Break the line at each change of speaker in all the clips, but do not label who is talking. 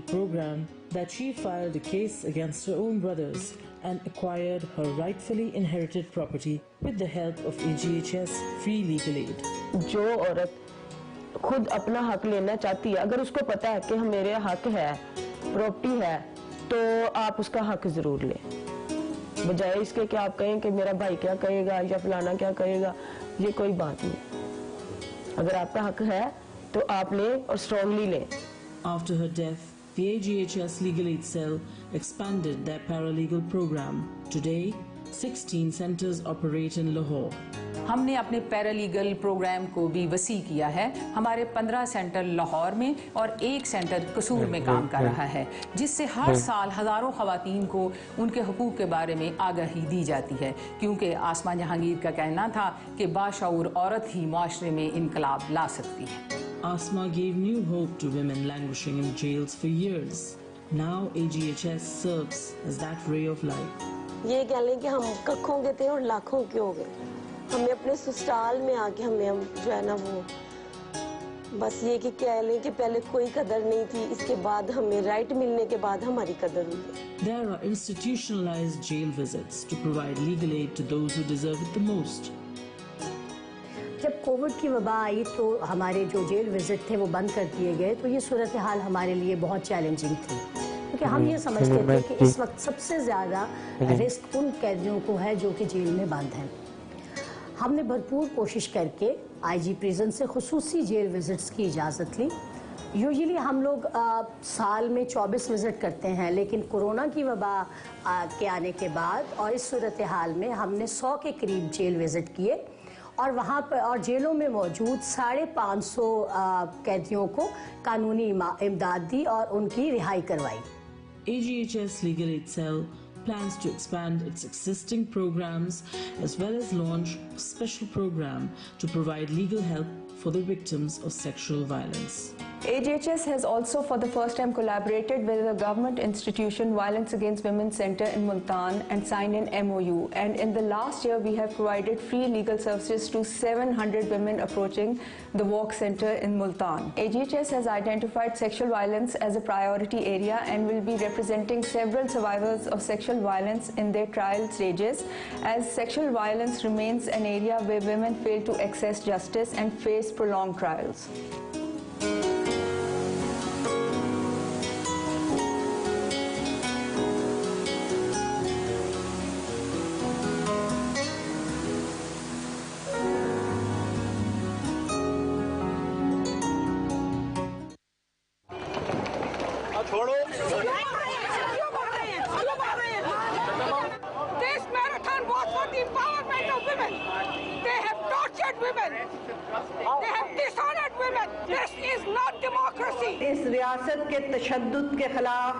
program that she filed a case against her own brothers and acquired her rightfully inherited property with the help of AGHS free legal aid.
जो औरत खुद अपना हक लेना चाहती है, अगर उसको पता है कि मेरे हक है, प्रॉपर्टी है, तो आप उसका हक जरूर लें, बजाय इसके कि आप कहें कि मेरा भाई क्या कहेगा या फलाना क्या कहेगा। ये कोई बात नहीं। अगर आपका हक है तो आप लें और स्ट्रांगली लें।
After her death, the AGHS Legal Aid Cell expanded their paralegal program. Today, 16 centers operate in Lahore.
हमने अपने पैरालीगल प्रोग्राम को भी वसी किया है। हमारे 15 सेंटर लाहौर में और 1 सेंटर कसूर में काम कर रहा है, जिससे हर साल हज़ारों ख़वातीन को उनके हुकूक के बारे में आगाही दी जाती है, क्योंकि आसमा जहांगीर का कहना था कि बाशऊर औरत ही मुआशरे में इनकलाब ला सकती है।
Asma gave new hope to women languishing in jails for years. Now AGHS serves as that ray of light.
ये कह लें कि हम कखों के थे और लाखों के हो गए। हमें अपने ससुराल में आके हम जो है ना वो बस ये कि कह लें कि पहले कोई कदर नहीं थी, इसके बाद हमें राइट मिलने के बाद हमारी कदर हुई है।
There are institutionalized jail visits to provide legal aid to those who deserve it the most.
जब कोविड की वबा आई तो हमारे जो जेल विजिट थे वो बंद कर दिए गए, तो ये सूरत हाल हमारे लिए बहुत चैलेंजिंग थी, क्योंकि हम ये समझते थे कि इस वक्त सबसे ज़्यादा रिस्क उन कैदियों को है जो कि जेल में बंद हैं। हमने भरपूर कोशिश करके आईजी प्रिजन से खुसूसी जेल विजिट्स की इजाज़त ली। यूजुअली हम लोग साल में 24 विज़िट करते हैं, लेकिन कोरोना की वबा के आने के बाद और इस सूरत हाल में हमने 100 के करीब जेल विज़िट किए और वहाँ पर और जेलों में मौजूद 550 कैदियों को कानूनी इमदाद दी और उनकी रिहाई करवाई।
AGHS Legal Aid Cell plans to expand its existing programs as well as launch a special program to provide legal help for the victims of sexual violence.
AGHS has also for the first time collaborated with the government institution Violence Against Women Center in Multan and signed an MOU, and in the last year we have provided free legal services to 700 women approaching the Walk Center in Multan. AGHS has identified sexual violence as a priority area and will be representing several survivors of sexual violence in their trial stages, as sexual violence remains an area where women fail to access justice and face prolonged trials.
This marathon was for the empowerment of women. They have tortured women. They have dishonored women. This is not democracy.
इस रियासत के तशद्दुद के खिलाफ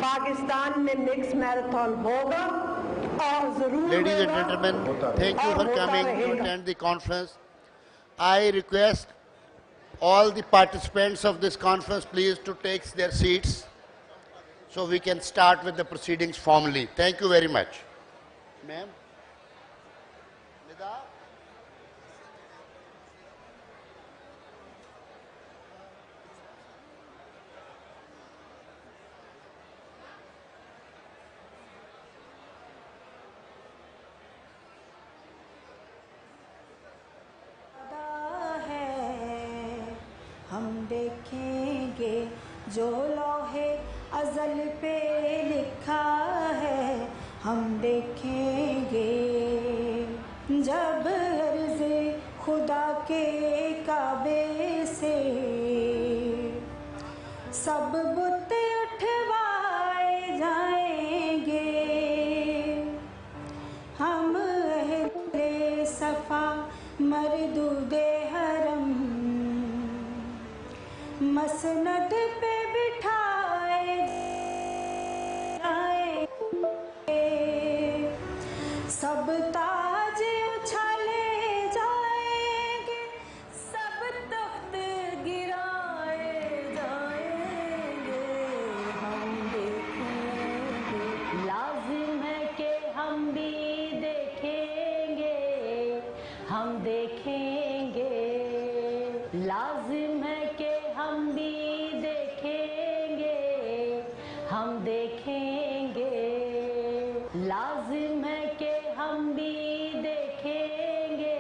पाकिस्तान में next marathon होगा और जरूर।
Ladies and gentlemen, thank you for coming to attend the conference. I request all the participants of this conference please to take their seats so we can start with the proceedings formally. Thank you very much. Ma'am? Nida?
हम देखेंगे जो लौहे अज़ल पे लिखा है, हम देखेंगे जब अर्ज़े खुदा के काबे से सब बुत उठवाए जाएंगे। हम अहले सफ़ा मरदूदे हरम मसनद पे बिठाए जाएंगे, सब ताज उछाले जाएंगे, सब तख्त गिराए जाएंगे। हम देखेंगे, लाजिम है कि हम भी देखेंगे, हम देखेंगे, लाजिम है कि हम भी देखेंगे।
हम देखेंगे, लाजिम है कि हम भी देखेंगे।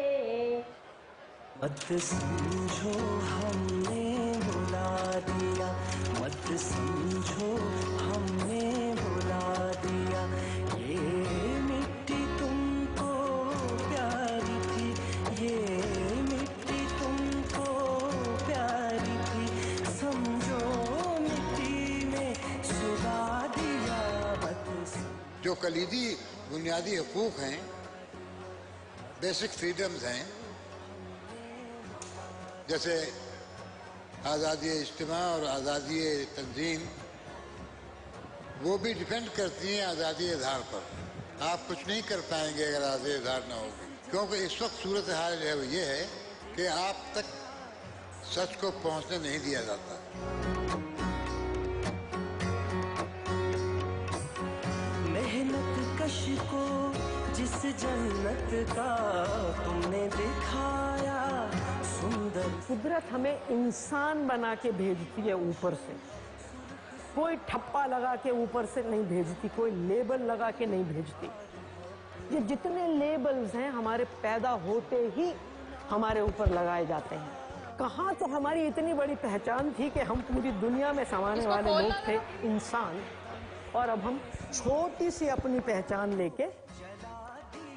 मत समझो हमने बुला दिया, मत समझो हमने बुला दिया, ये मिट्टी तुमको प्यारी थी, ये मिट्टी तुमको प्यारी थी, समझो मिट्टी में सुला दिया।
जो कलीदी बुनियादी हकूक हैं, बेसिक फ्रीडम्स हैं, जैसे आज़ादी इज्तिमा और आज़ादी तंजीम, वो भी डिपेंड करती हैं आज़ादी इज़हार पर। आप कुछ नहीं कर पाएंगे अगर आज़ादी इज़हार ना होगी, क्योंकि इस वक्त सूरत हाल जो है वो ये है कि आप तक सच को पहुंचने नहीं दिया जाता।
मेहनत कश को जिस जन्नत का तुमने दिखाया सुंदर।
कुदरत हमें इंसान बना के भेजती है ऊपर से, कोई ठप्पा लगा के ऊपर से नहीं भेजती, कोई लेबल लगा के नहीं भेजती। ये जितने लेबल्स हैं हमारे पैदा होते ही हमारे ऊपर लगाए जाते हैं। कहाँ तो हमारी इतनी बड़ी पहचान थी कि हम पूरी दुनिया में समाने वाले लोग थे, इंसान, और अब हम छोटी सी अपनी पहचान लेके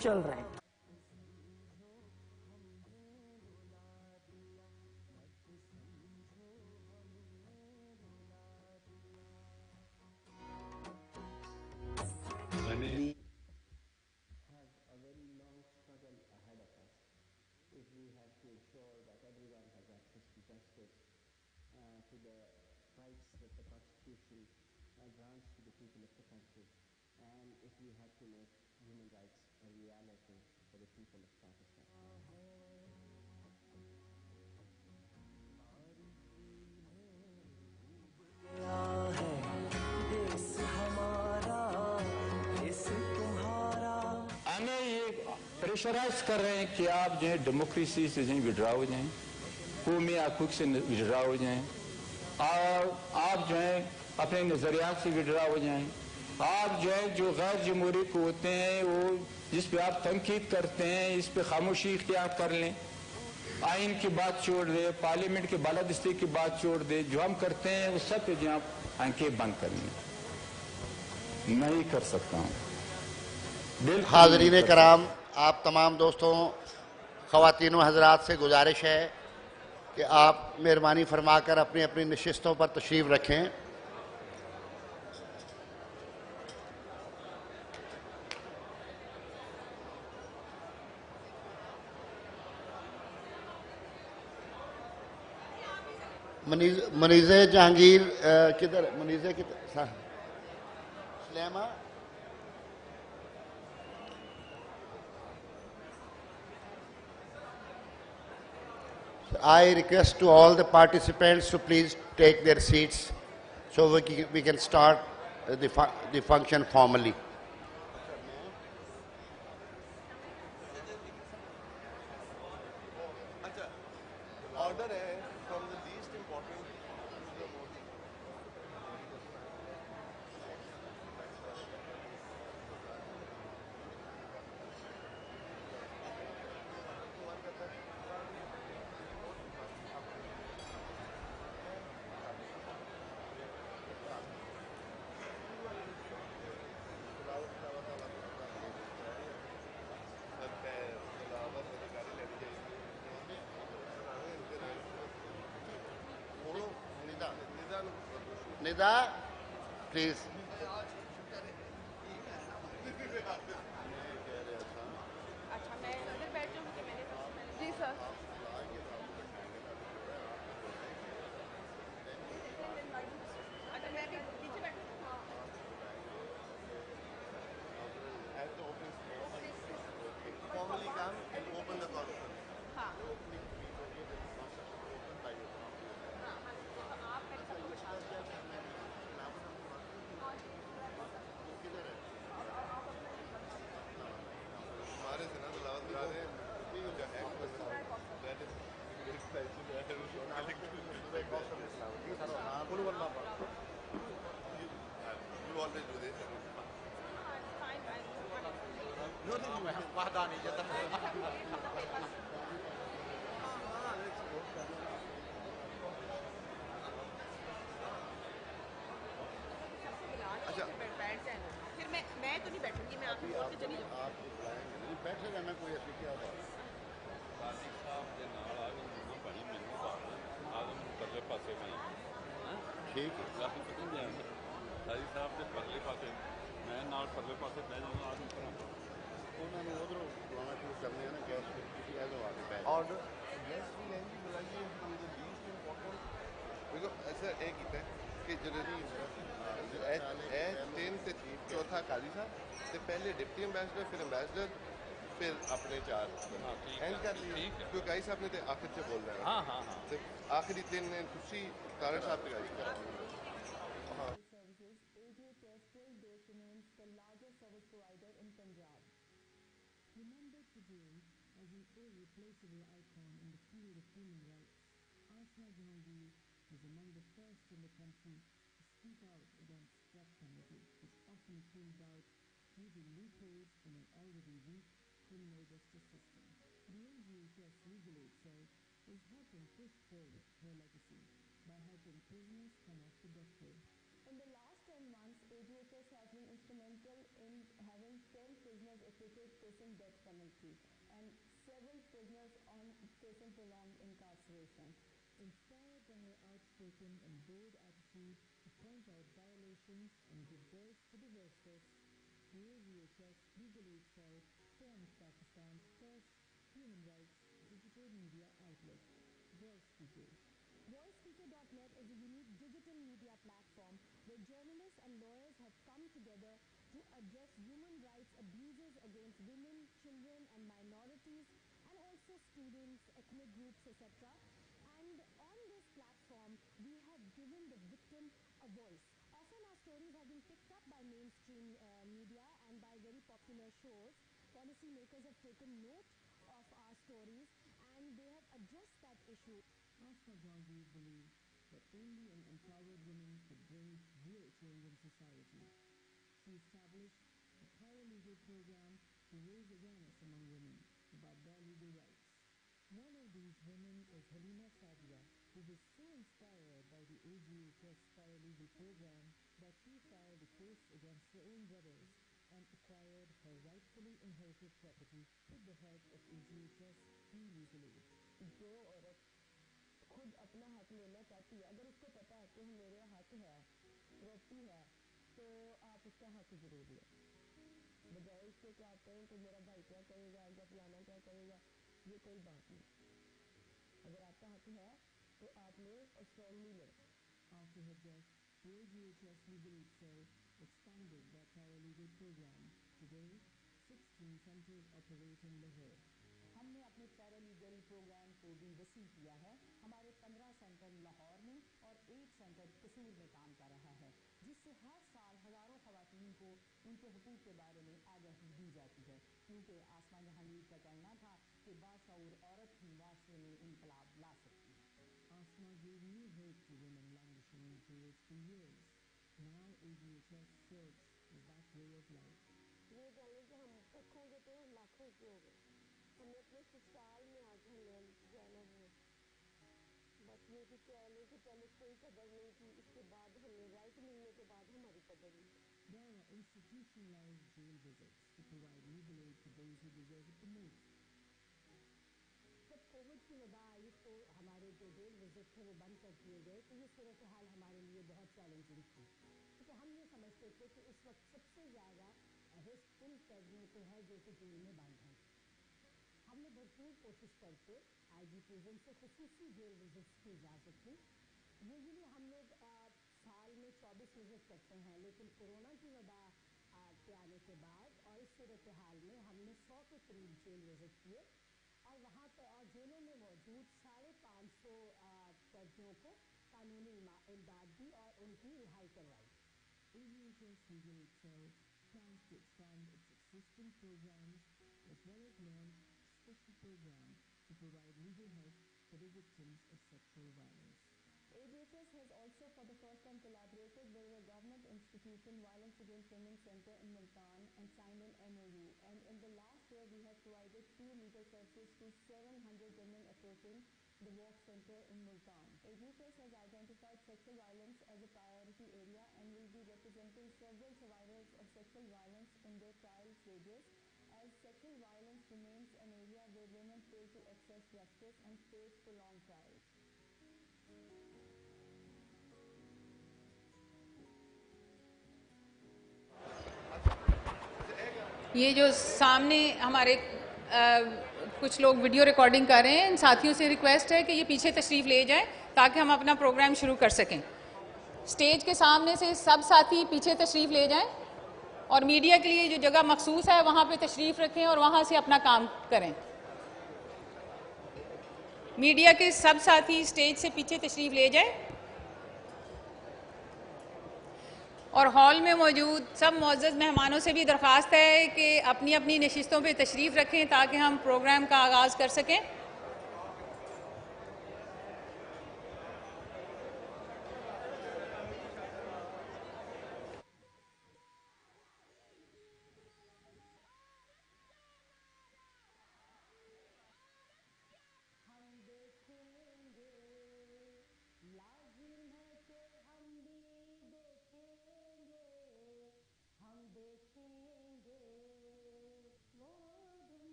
चल रहे हैं।
to the rights that the Constitution grants to the people of the country, and if we have to make human rights a reality for the people of Pakistan.
हमें ये प्रेशराइज कर रहे हैं कि आप जो है डेमोक्रेसी से जो विड्रा हो जाएं, कौमी हकूक़ से विड्रा हो जाएं, और आप जो है अपने नज़रियात से विड्रा हो जाएं। आप जो है जो गैर जमहूरी को होते हैं, वो जिस पे आप तनकीद करते हैं, इस पे खामोशी इख्तियार कर लें, आइन की बात छोड़ दे, पार्लियामेंट के बालादस्ती की बात छोड़ दे, जो हम करते हैं उस सब पे जो आप आंखें बंद कर लें। नहीं कर सकता हूँ।
हाज़रीन कराम, आप तमाम दोस्तों, ख़वातीन व हज़रात से गुजारिश है कि आप मेहरबानी फरमाकर अपनी अपनी नशिस्तों पर तशरीफ़ रखें। मनीज़े जहांगीर किधर? मनीज़े किधर? सलेमा I request to all the participants to please take their seats so we can start the function formally.
Order from the least important to the most.
Nida, please.
जी sir.
Formally come and open the conference. हमारे से ना तलावत करा रहे हैं जो है always do this.
No,
अच्छा
बैठ जाए फिर मैं तो नहीं बैठूंगी, मैं आपको छोड़ के चली जाऊंगी।
आप बुलाएंगे बैठे रहना, कोई ऐसी क्या बात
सादी साहब के नाल आ गए ना भाई मैनू बात आदम परले पासे में
ठीक है
गल पता नहीं है सादी साहब के परले पासे मैं नाल परले पासे बह जाऊंगा आदम पर
उन्होंने उधरों बुलाना शुरू करने ना गैस किसी ऐसे आगे बैठ
ऑर्डर यस भी हैं जी बुलाइए हम द लीस्ट इंपॉर्टेंट देखो ऐसा एक ही है कि जरूरी तीन ते चौथा काजी साहब ते पहले डिप्टी एम्बेसडर फिर एम्बेसडर फिर अपने चार एंड कर लिए क्योंकि काजी साहब ने तो आखिर से बोल रहा है
हाँ
तो आखिरी तीन ने तुसी तारक साहब के गाइड करा हाँ
Remembered today as an irreplaceable icon in the field of human rights, Asma Jahangir was among the first in the country to speak out against death penalty, which often proved out due to loopholes in an already weak criminal justice system. The AGHS legal aid cell is helping push forward her legacy by helping prisoners come off the death row.
In the last 10 months, AGHS has been instrumental in having 10 prisoners acquitted facing death penalty and several prisoners on facing prolonged incarceration.
Inspired by her outspoken and bold attitude to point out violations and give voice to the voiceless, the AGHS legal aid cell formed Pakistan's first human rights digital media outlet,
Voicepkdotnet is a unique digital media platform where journalists and lawyers have come together to address human rights abuses against women, children and minorities, and also students, ethnic groups, etc. And on this platform, we have given the victim a voice. Often our stories have been picked up by mainstream media and by very popular shows. Policymakers have taken note of our stories and they have addressed that issue.
Asma Jahangir believes that only an empowered woman could bring real change in society. She established a paralegal program to raise awareness among women about their legal rights. One of these women is Halima Sadia, who was so inspired by the AGHS paralegal program that she filed a case against her own brothers and acquired her rightfully inherited property with the help of AGHS free legal aid.
जो औरत खुद अपना हक लेना चाहती है, अगर उसको पता है कि मेरे हक है, प्रॉपर्टी है, तो आप उसका हक जरूर लें, बजाय इसके कि आप कहें कि मेरा भाई क्या करेगा या फलाना क्या करेगा, ये कोई बात नहीं। अगर आपका हक है तो आप लें और स्ट्रांगली लें।
After her death, the AGHS legal aid cell expanded their paralegal program. Today, 16 centers operate in Lahore.
हमने अपने पैरालीगल प्रोग्राम को भी वसी किया है। हमारे 15 सेंटर लाहौर में और 1 सेंटर कसूर में काम कर रहा है, जिससे हर साल हज़ारों ख़वातीन को उनके हुकूक के बारे में आगाही दी जाती है, क्योंकि आसमा जहांगीर का कहना था कि बाशऊर औरत ही माशरे में इनकलाब ला सकती है।
Asma gave new hope to women languishing in jails for years. Now AGHS serves as that way of life.
ये कहेंगे कि हम कखों के थे और लाखों के हो गए, हमें अपने ससुराल में आके हमें जो है ना वो बस ये कि कह लें कि पहले कोई कदर नहीं थी, इसके बाद हमें राइट मिलने के बाद हमारी कदर हुई।
There are institutionalized jail visits to provide legal aid to those who deserve it the most.
जब कोविड की वबा आई तो हमारे जो जेल विजिट थे वो बंद कर दिए गए, तो ये सूरत हाल हमारे लिए बहुत चैलेंजिंग थी, क्योंकि हम ये समझते थे कि इस वक्त सबसे ज़्यादा रिस्क उन कैदियों को है जो कि जेल में बंद हैं। हमने भरपूर कोशिश करके IG प्रिजन से खुसूसी जेल विजिट्स की इजाज़त दी। यूजुअली हम लोग साल में 24 विजिट करते हैं, लेकिन कोरोना की वबा के आने के बाद और इस सूरत हाल में हमने 100 के करीब जेल विजिट किए और वहाँ पर और जेलों में मौजूद 550 कैदियों को कानूनी इमदाद दी और उनकी रिहाई करवाई।
AGHS legal aid cell plans to expand its existing programs as well as launch a special program to provide legal help for the victims of sexual violence.
AGHS has also for the first time collaborated with a government institution Institution Violence Against Women Center in Multan and signed an MOU. And in the last year, we have provided free legal services to 700 women approaching the Walk Center in Multan. AGFS has identified sexual violence as a priority area and will be representing several survivors of sexual violence in their trial stages, as sexual violence remains an area where women fail to access justice and face prolonged trials.
ये जो सामने हमारे कुछ लोग video recording कर रहे हैं, इन साथियों से रिक्वेस्ट है कि ये पीछे तशरीफ़ ले जाएं ताकि हम अपना प्रोग्राम शुरू कर सकें। स्टेज के सामने से सब साथी पीछे तशरीफ़ ले जाएं और मीडिया के लिए जो जगह मखसूस है वहाँ पे तशरीफ़ रखें और वहाँ से अपना काम करें। मीडिया के सब साथी स्टेज से पीछे तशरीफ़ ले जाएं और हॉल में मौजूद सब मुअज़्ज़ज़ मेहमानों से भी दरख्वास्त है कि अपनी अपनी नशिस्तों पे तशरीफ़ रखें ताकि हम प्रोग्राम का आगाज़ कर सकें।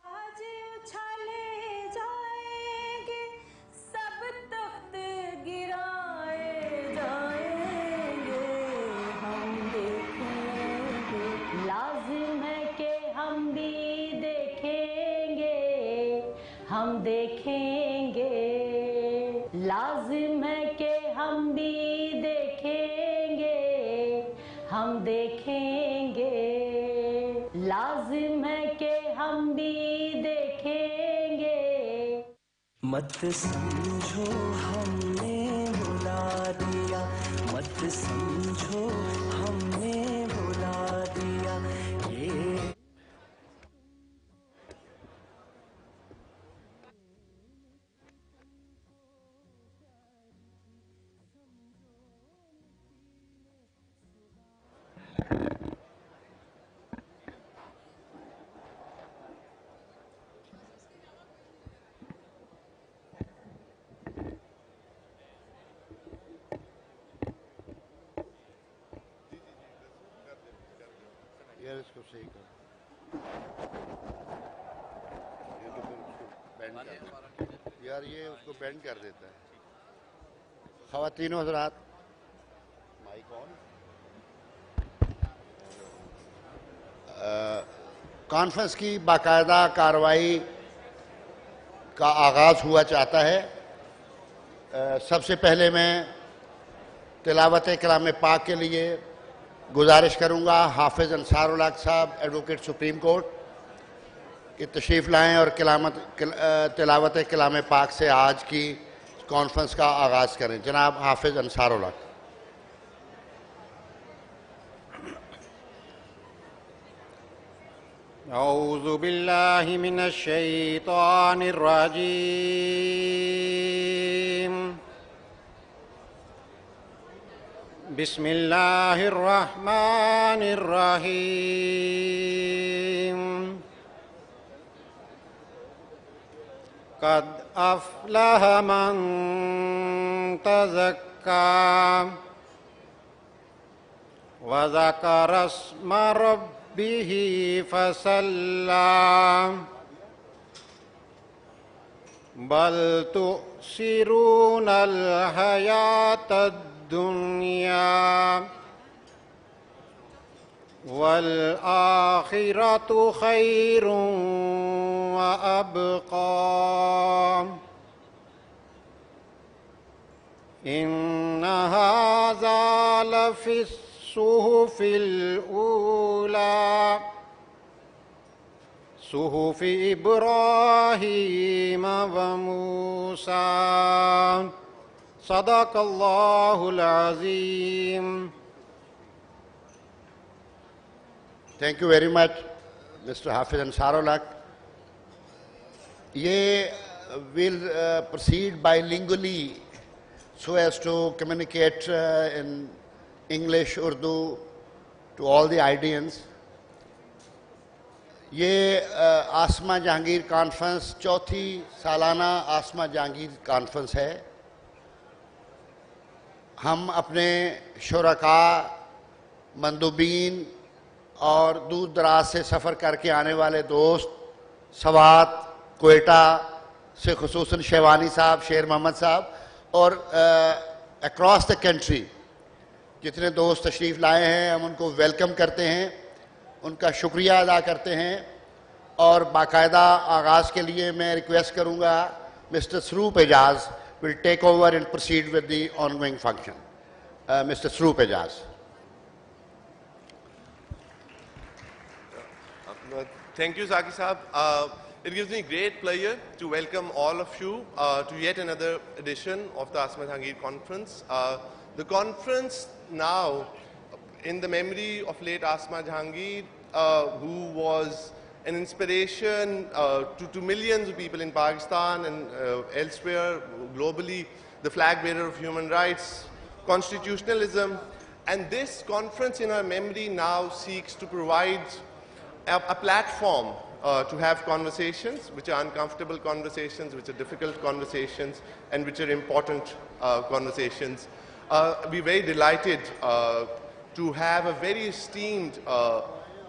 आज उछाले जाएंगे, सब तख्त गिराए जाएंगे, हम देखेंगे। लाजिम है कि हम भी देखेंगे, हम देखेंगे। लाजिम है कि हम भी देखेंगे, हम देखेंगे। लाजिम है कि हम भी देखेंगे।
मत समझो हमने बुला दिया, मत समझो हमने बुला दिया, ये
यार इसको सही कर, ये तो फिर उसको बैंड कर देता है यार, ये उसको बैंड कर देता है। ख़वातीन व हज़रात, माइक ऑन। कॉन्फ्रेंस की बाकायदा कार्रवाई का आगाज़ हुआ चाहता है। सबसे पहले मैं तिलावत कलाम पाक के लिए गुजारिश करूंगा हाफिज़ अंसारुल्लाह साहब, एडवोकेट सुप्रीम कोर्ट, कि तशरीफ़ लाएं और तिलावत कलाम पाक से आज की कॉन्फ्रेंस का आगाज़ करें। जनाब हाफिज़ अंसारुल्लाह।
औज़ु बिल्लाहि मिनश शैतानिर रजीम। बिस्मिल्लाहिर रहमानिर रहीम। क़द अफ़लह मन तज़क्का व ज़करा अस्म रब्बिही फसल्ला। बल तु'सिरूनल हयातद दुनिया والآخرة خير وأبقى إن هذا لفي الصحف الأولى صحف إبراهيم وموسى صدق الله العظيم.
Thank you very much, Mr. Hafiz Ansarullah. Ye will proceed bilingually so as to communicate in English, Urdu to all the audience. ये आसमा जहांगीर कॉन्फ्रेंस चौथी सालाना आसमा जहांगीर कॉन्फ्रेंस है। हम अपने शुरका, मंदुबीन और दूर दराज से सफ़र करके आने वाले दोस्त, सवात, कोयटा से खुसूसन शेवानी साहब, शेर मोहम्मद साहब और अक्रॉस द कंट्री जितने दोस्त तशरीफ़ लाए हैं, हम उनको वेलकम करते हैं, उनका शुक्रिया अदा करते हैं। और बाकायदा आगाज़ के लिए मैं रिक्वेस्ट करूँगा mister Sarup Ejaz will take over and proceed with the ongoing function. Mister Sarup Ejaz.
Thank you, Zaki Saab. It gives me great pleasure to welcome all of you to yet another edition of the Asma Jahangir Conference. The conference now, in the memory of late Asma Jahangir, who was an inspiration to millions of people in Pakistan and elsewhere globally, the flag bearer of human rights, constitutionalism, and this conference in her memory now seeks to provide a platform to have conversations which are uncomfortable conversations, which are difficult conversations, and which are important conversations. We're very delighted to have a very esteemed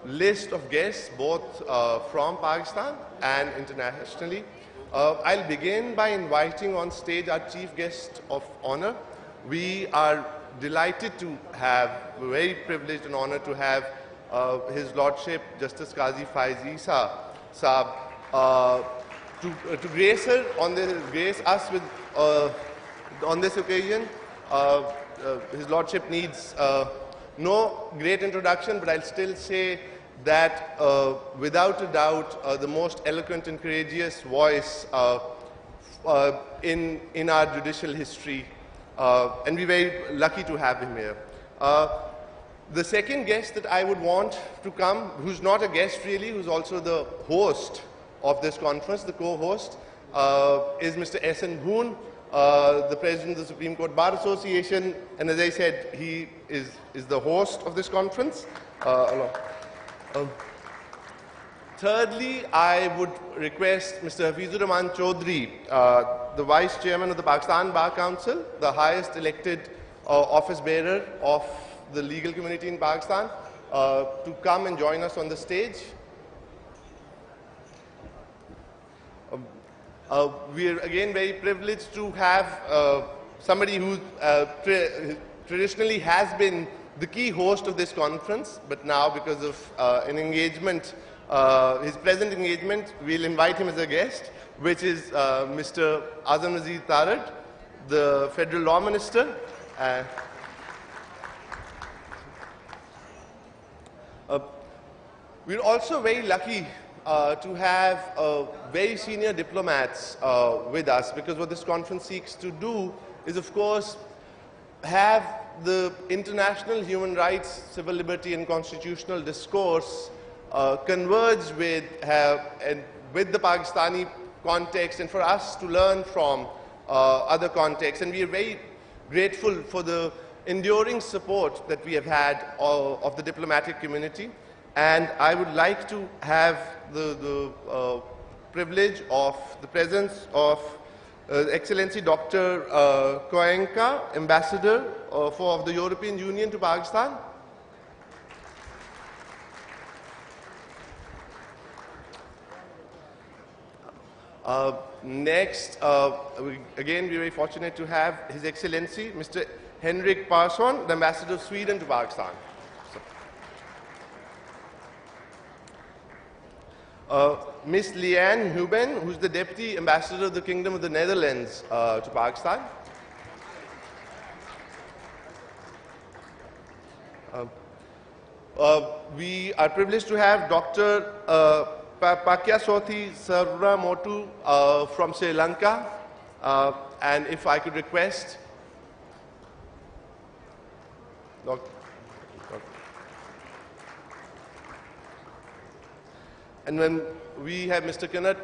list of guests, both from Pakistan and internationally. I'll begin by inviting on stage our chief guest of honor. We are delighted to have, we're very privileged and honored to have His Lordship Justice Qazi Faizi Saab to grace us with on this occasion. His Lordship needs no great introduction, but I'll still say that without a doubt the most eloquent and courageous voice in our judicial history, and we're very lucky to have him here. The second guest that I would want to come, who's not a guest really, who's also the host of this conference, the co-host, is Mr. S.N. Bhoon, the President of the Supreme Court Bar Association, and as I said, he is the host of this conference. Thirdly, I would request Mr. Hafizur Rahman Chaudhry, the Vice Chairman of the Pakistan Bar Council, the highest elected office bearer of the legal community in Pakistan, to come and join us on the stage. We are again very privileged to have somebody who traditionally has been the key host of this conference, but now because of an engagement, his present engagement, we'll invite him as a guest, which is Mr. Azam Nazir Tarad, the Federal Law Minister. We're also very lucky to have very senior diplomats with us, because what this conference seeks to do is, of course, have the international human rights, civil liberty and constitutional discourse converge with the Pakistani context, and for us to learn from other contexts. And we are very grateful for the enduring support that we have had of the diplomatic community. And I would like to have the privilege of the presence of Excellency Dr. Koenka, Ambassador of the European Union to Pakistan. Next, again, we're very fortunate to have His Excellency Mr. Henrik Persson, the Ambassador of Sweden to Pakistan. Miss Leanne Huben, who's the Deputy Ambassador of the Kingdom of the Netherlands to Pakistan. We are privileged to have Dr. Pakyaswathi Sarvamotu from Sri Lanka. And if I could request and then we have Mr. Kanat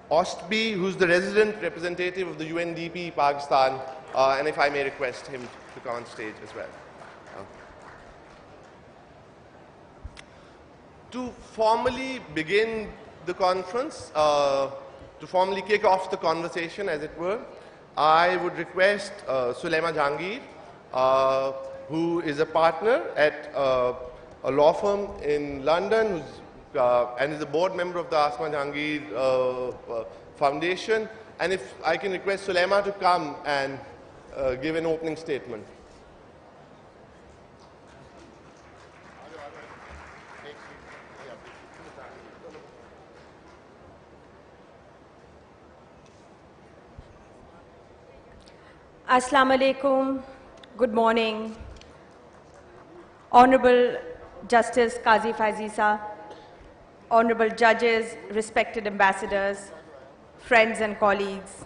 Ostby, who's the resident representative of the UNDP Pakistan, and if I may request him to come on stage as well. To formally begin the conference, to formally kick off the conversation, as it were, I would request Sulema Jahangir, who is a partner at a law firm in London, and is a board member of the Asma Jahangir Foundation. And if I can request Sulema to come and give an opening statement.
Assalamu alaikum, good morning. Honorable Justice Qazi Faizisa, honorable judges, respected ambassadors, friends and colleagues,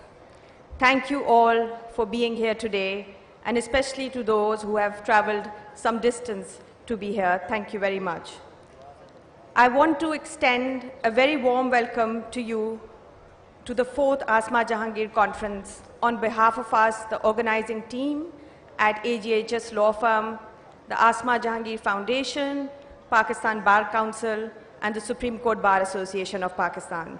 thank you all for being here today, and especially to those who have traveled some distance to be here. Thank you very much. I want to extend a very warm welcome to you to the 4th Asma Jahangir Conference on behalf of us, the organizing team at AGHS Law Firm, the Asma Jahangir Foundation, Pakistan Bar Council, and the Supreme Court Bar Association of Pakistan.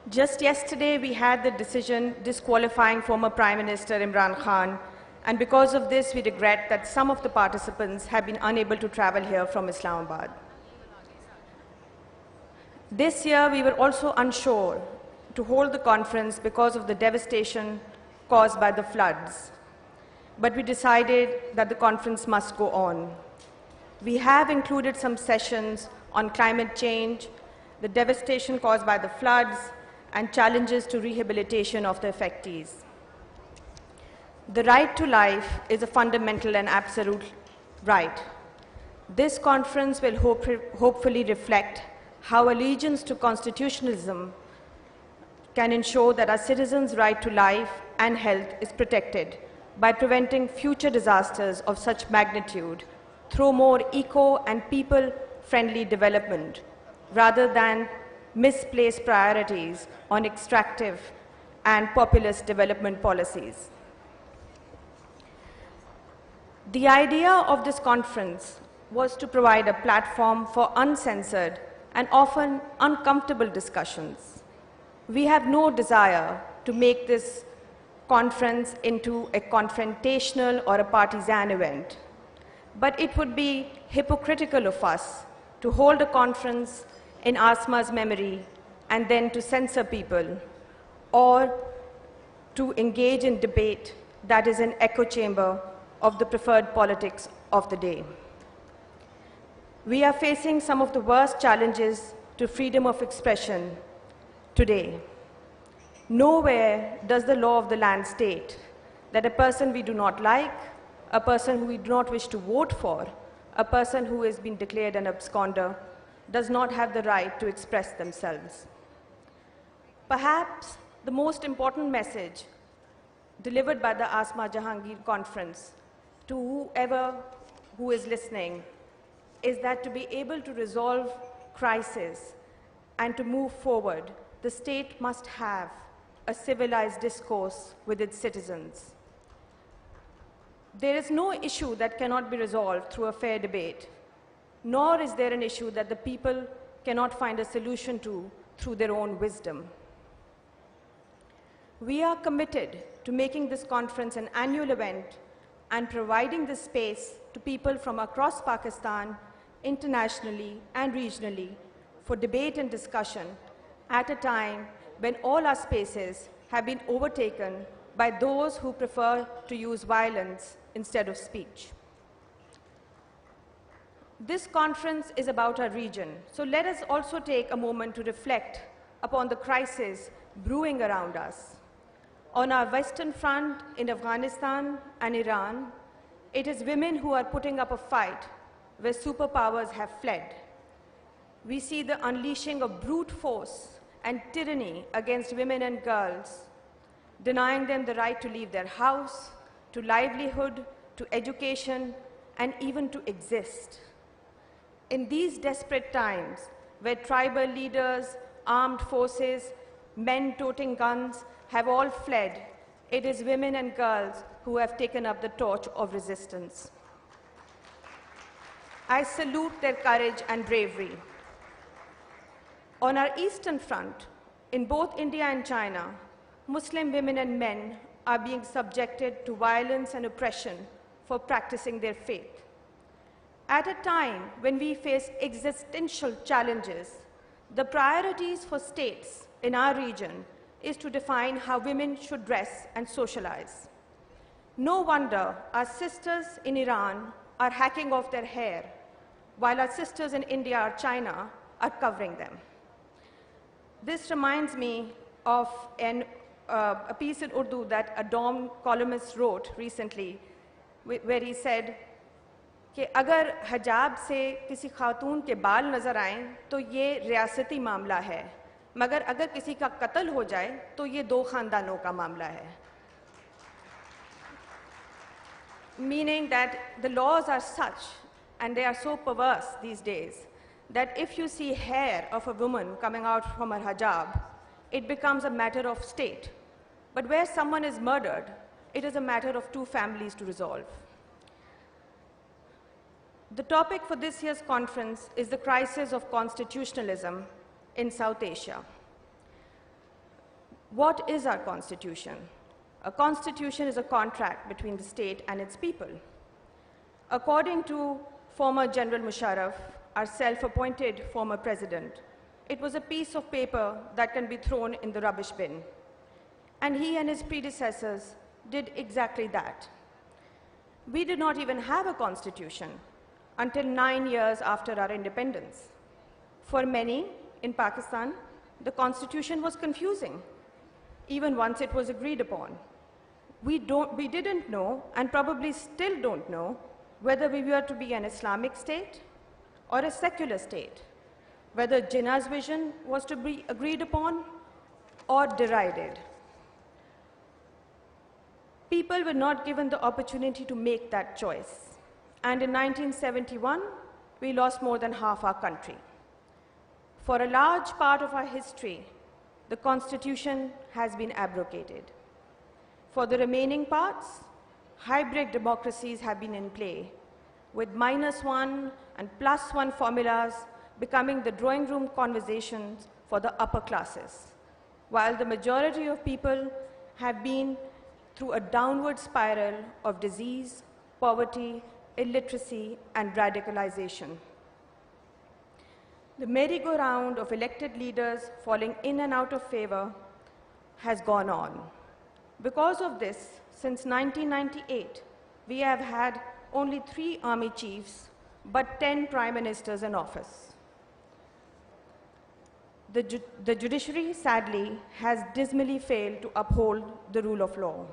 Just yesterday, we had the decision disqualifying former Prime Minister Imran Khan, and because of this, we regret that some of the participants have been unable to travel here from Islamabad. This year, we were also unsure to hold the conference because of the devastation caused by the floods. But we decided that the conference must go on. We have included some sessions on climate change, the devastation caused by the floods, and challenges to rehabilitation of the affectees. The right to life is a fundamental and absolute right. This conference will hopefully reflect how allegiance to constitutionalism can ensure that our citizens' right to life and health is protected by preventing future disasters of such magnitude through more eco- and people-friendly development, rather than misplaced priorities on extractive and populist development policies. The idea of this conference was to provide a platform for uncensored and often uncomfortable discussions. We have no desire to make this conference into a confrontational or a partisan event, but it would be hypocritical of us to hold a conference in Asma's memory and then to censor people, or to engage in debate that is an echo chamber of the preferred politics of the day. We are facing some of the worst challenges to freedom of expression today. Nowhere does the law of the land state that a person we do not like, a person who we do not wish to vote for, a person who has been declared an absconder, does not have the right to express themselves. Perhaps the most important message delivered by the Asma Jahangir Conference to whoever who is listening is that to be able to resolve crisis and to move forward, the state must have a civilized discourse with its citizens. There is no issue that cannot be resolved through a fair debate, nor is there an issue that the people cannot find a solution to through their own wisdom. We are committed to making this conference an annual event and providing this space to people from across Pakistan, internationally and regionally, for debate and discussion at a time when all our spaces have been overtaken by those who prefer to use violence instead of speech. This conference is about our region, so let us also take a moment to reflect upon the crisis brewing around us. On our Western Front in Afghanistan and Iran, it is women who are putting up a fight where superpowers have fled. We see the unleashing of brute force and tyranny against women and girls, denying them the right to leave their house, to livelihood, to education, and even to exist. In these desperate times, where tribal leaders, armed forces, men toting guns have all fled, it is women and girls who have taken up the torch of resistance. I salute their courage and bravery. On our Eastern Front, in both India and China, Muslim women and men are being subjected to violence and oppression for practicing their faith. At a time when we face existential challenges, the priorities for states in our region is to define how women should dress and socialize. No wonder our sisters in Iran are hacking off their hair, while our sisters in India or China are covering them. This reminds me of a piece in Urdu that a Dawn columnist wrote recently, where he said कि अगर हिजाब से किसी खातून के बाल नज़र आएं तो ये रियासती मामला है, मगर अगर किसी का कत्ल हो जाए तो ये दो ख़ानदानों का मामला है. Meaning that the laws are such, and they are so perverse these days, that if you see hair of a woman coming out from her hijab, it becomes a matter of state. But where someone is murdered, it is a matter of two families to resolve. The topic for this year's conference is the crisis of constitutionalism in South Asia. What is our constitution? A constitution is a contract between the state and its people. According to former General Musharraf, our self-appointed former president, it was a piece of paper that can be thrown in the rubbish bin. And he and his predecessors did exactly that. We did not even have a constitution until 9 years after our independence. For many in Pakistan, the constitution was confusing, even once it was agreed upon. We didn't know, and probably still don't know, whether we were to be an Islamic state or a secular state, whether Jinnah's vision was to be agreed upon or derided. People were not given the opportunity to make that choice. And in 1971, we lost more than half our country. For a large part of our history, the Constitution has been abrogated. For the remaining parts, hybrid democracies have been in play, with -1 and +1 formulas becoming the drawing room conversations for the upper classes, while the majority of people have been through a downward spiral of disease, poverty, illiteracy, and radicalization. The merry-go-round of elected leaders falling in and out of favor has gone on. Because of this, since 1998, we have had only 3 army chiefs, but 10 prime ministers in office. The judiciary, sadly, has dismally failed to uphold the rule of law.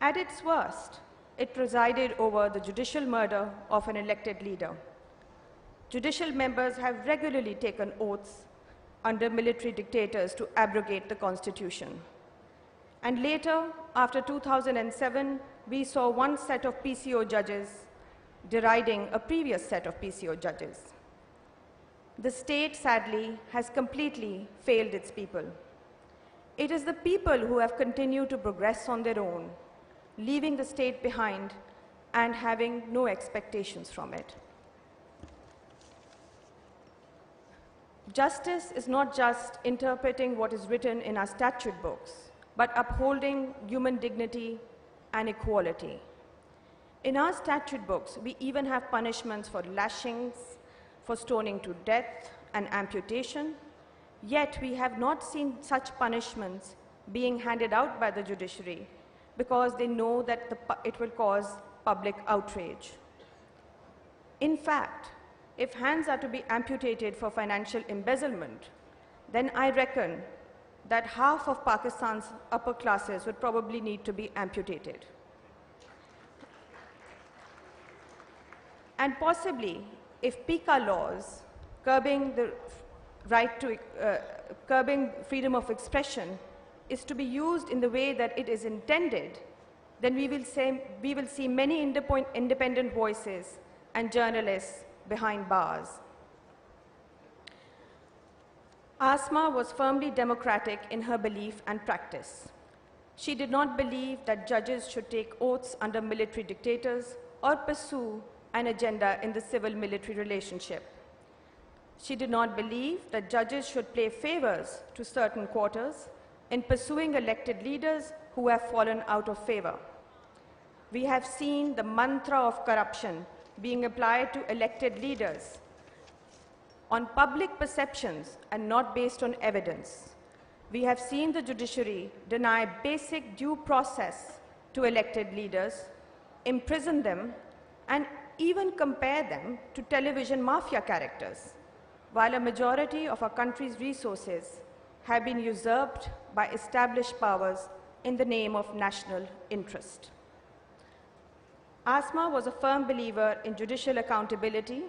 At its worst, it presided over the judicial murder of an elected leader. Judicial members have regularly taken oaths under military dictators to abrogate the Constitution. And later, after 2007, we saw one set of PCO judges deriding a previous set of PCO judges. The state, sadly, has completely failed its people. It is the people who have continued to progress on their own, leaving the state behind and having no expectations from it. Justice is not just interpreting what is written in our statute books, but upholding human dignity and equality. In our statute books, we even have punishments for lashings, for stoning to death and amputation, yet we have not seen such punishments being handed out by the judiciary because they know that it will cause public outrage. In fact, if hands are to be amputated for financial embezzlement, then I reckon that half of Pakistan's upper classes would probably need to be amputated. And possibly, if PICA laws curbing the right to curbing freedom of expression is to be used in the way that it is intended, then we will see many independent voices and journalists behind bars. Asma was firmly democratic in her belief and practice. She did not believe that judges should take oaths under military dictators or pursue an agenda in the civil-military relationship. She did not believe that judges should play favors to certain quarters in pursuing elected leaders who have fallen out of favor. We have seen the mantra of corruption being applied to elected leaders on public perceptions and not based on evidence. We have seen the judiciary deny basic due process to elected leaders, imprison them, and even compare them to television mafia characters, while a majority of our country's resources have been usurped by established powers in the name of national interest. Asma was a firm believer in judicial accountability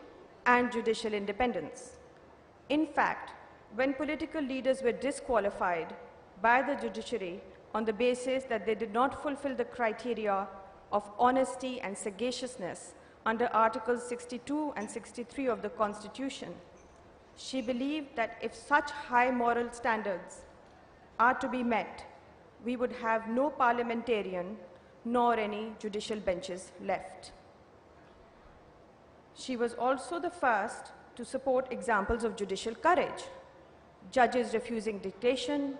and judicial independence. In fact, when political leaders were disqualified by the judiciary on the basis that they did not fulfill the criteria of honesty and sagaciousness under Articles 62 and 63 of the Constitution, she believed that if such high moral standards are to be met, we would have no parliamentarian nor any judicial benches left. She was also the first to support examples of judicial courage, judges refusing dictation,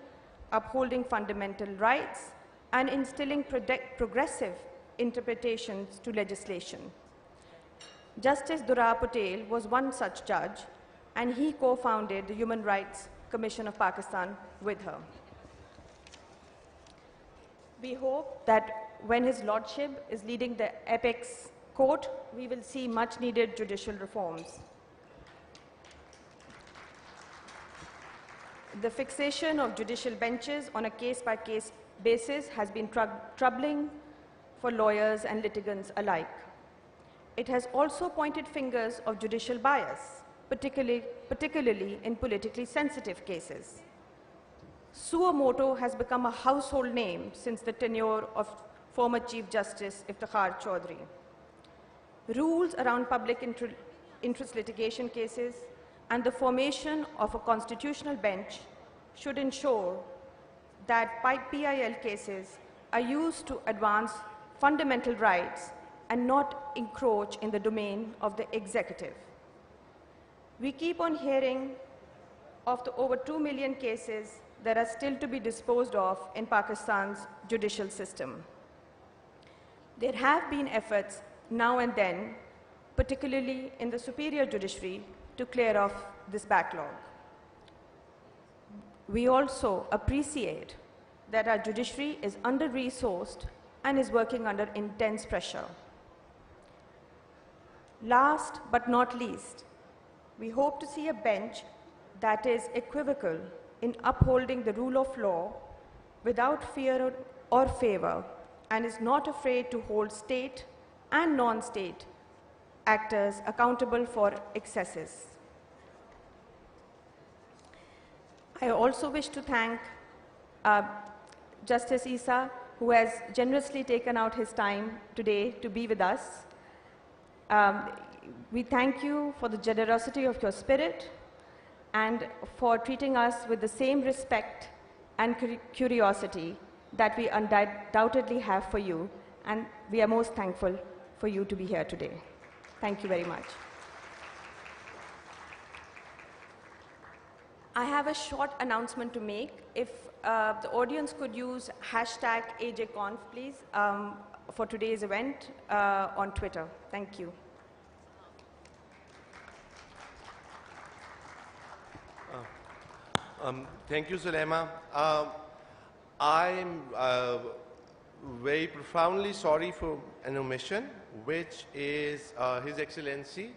upholding fundamental rights, and instilling progressive interpretations to legislation. Justice Dura Patel was one such judge, and he co-founded the Human Rights Commission of Pakistan with her. We hope that when His Lordship is leading the apex court, we will see much needed judicial reforms. The fixation of judicial benches on a case-by-case basis has been troubling for lawyers and litigants alike. It has also pointed fingers of judicial bias, particularly in politically sensitive cases. Suo motu has become a household name since the tenure of former Chief Justice Iftikhar Chaudhry. Rules around public interest litigation cases and the formation of a constitutional bench should ensure that PIL cases are used to advance fundamental rights and not encroach in the domain of the executive. We keep on hearing of the over 2 million cases that are still to be disposed of in Pakistan's judicial system. There have been efforts now and then, particularly in the superior judiciary, to clear off this backlog. We also appreciate that our judiciary is under-resourced and is working under intense pressure. Last but not least, we hope to see a bench that is equivocal in upholding the rule of law without fear or favor and is not afraid to hold state and non-state actors accountable for excesses. I also wish to thank Justice Isa, who has generously taken out his time today to be with us. We thank you for the generosity of your spirit and for treating us with the same respect and curiosity that we undoubtedly have for you, and we are most thankful for you to be here today. Thank you very much. I have a short announcement to make. If the audience could use hashtag AJConf, please, for today's event on Twitter. Thank you.
Thank you, Sulema. I'm very profoundly sorry for an omission, which is His Excellency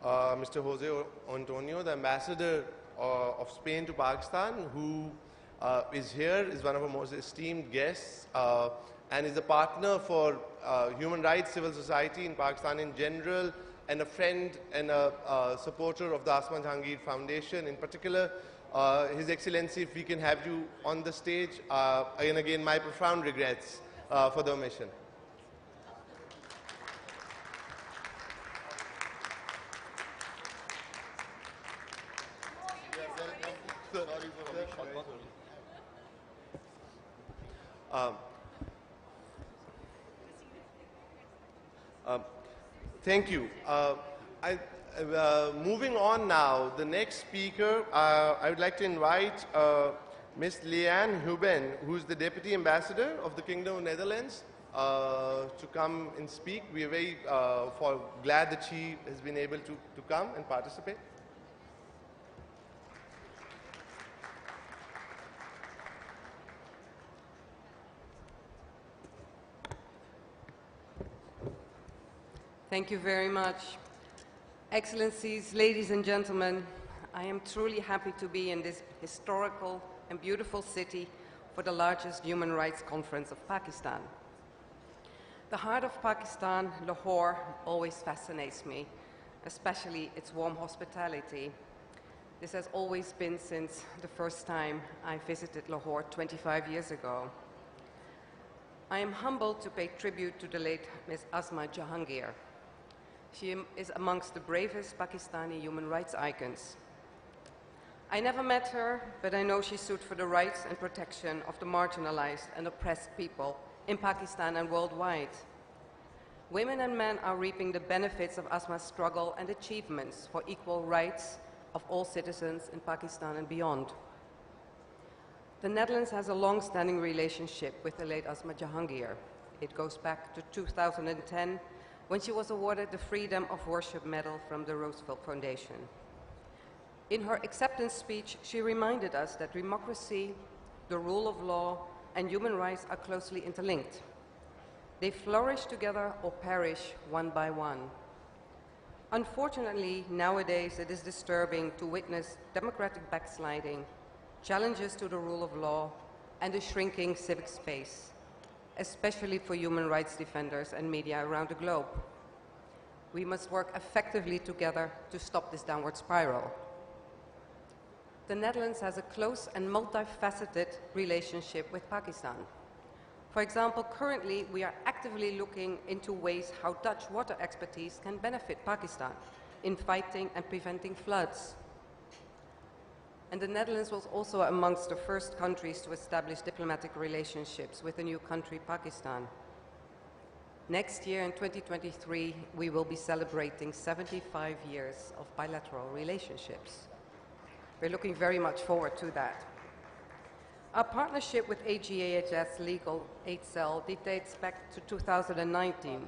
Mr. Jose Antonio, the ambassador of Spain to Pakistan, who is here, is one of our most esteemed guests, and is a partner for human rights, civil society in Pakistan in general, and a friend and a supporter of the Asma Jahangir Foundation in particular. His Excellency, if we can have you on the stage, and again my profound regrets for the omission. Thank you. Moving on now, the next speaker, I would like to invite Ms. Leanne Huben, who is the Deputy Ambassador of the Kingdom of Netherlands, to come and speak. We are very glad that she has been able to come and participate.
Thank you very much. Excellencies, ladies and gentlemen, I am truly happy to be in this historical and beautiful city for the largest human rights conference of Pakistan. The heart of Pakistan, Lahore, always fascinates me, especially its warm hospitality. This has always been since the first time I visited Lahore 25 years ago. I am humbled to pay tribute to the late Ms. Asma Jahangir. She is amongst the bravest Pakistani human rights icons. I never met her, but I know she stood for the rights and protection of the marginalized and oppressed people in Pakistan and worldwide. Women and men are reaping the benefits of Asma's struggle and achievements for equal rights of all citizens in Pakistan and beyond. The Netherlands has a long-standing relationship with the late Asma Jahangir. It goes back to 2010, when she was awarded the Freedom of Worship Medal from the Roosevelt Foundation. In her acceptance speech, she reminded us that democracy, the rule of law, and human rights are closely interlinked. They flourish together or perish one by one. Unfortunately, nowadays it is disturbing to witness democratic backsliding, challenges to the rule of law, and a shrinking civic space, especially for human rights defenders and media around the globe. We must work effectively together to stop this downward spiral. The Netherlands has a close and multifaceted relationship with Pakistan. For example, currently we are actively looking into ways how Dutch water expertise can benefit Pakistan in fighting and preventing floods. And the Netherlands was also amongst the first countries to establish diplomatic relationships with the new country, Pakistan. Next year, in 2023, we will be celebrating 75 years of bilateral relationships. We're looking very much forward to that. Our partnership with AGAHS Legal Aid Cell dates back to 2019.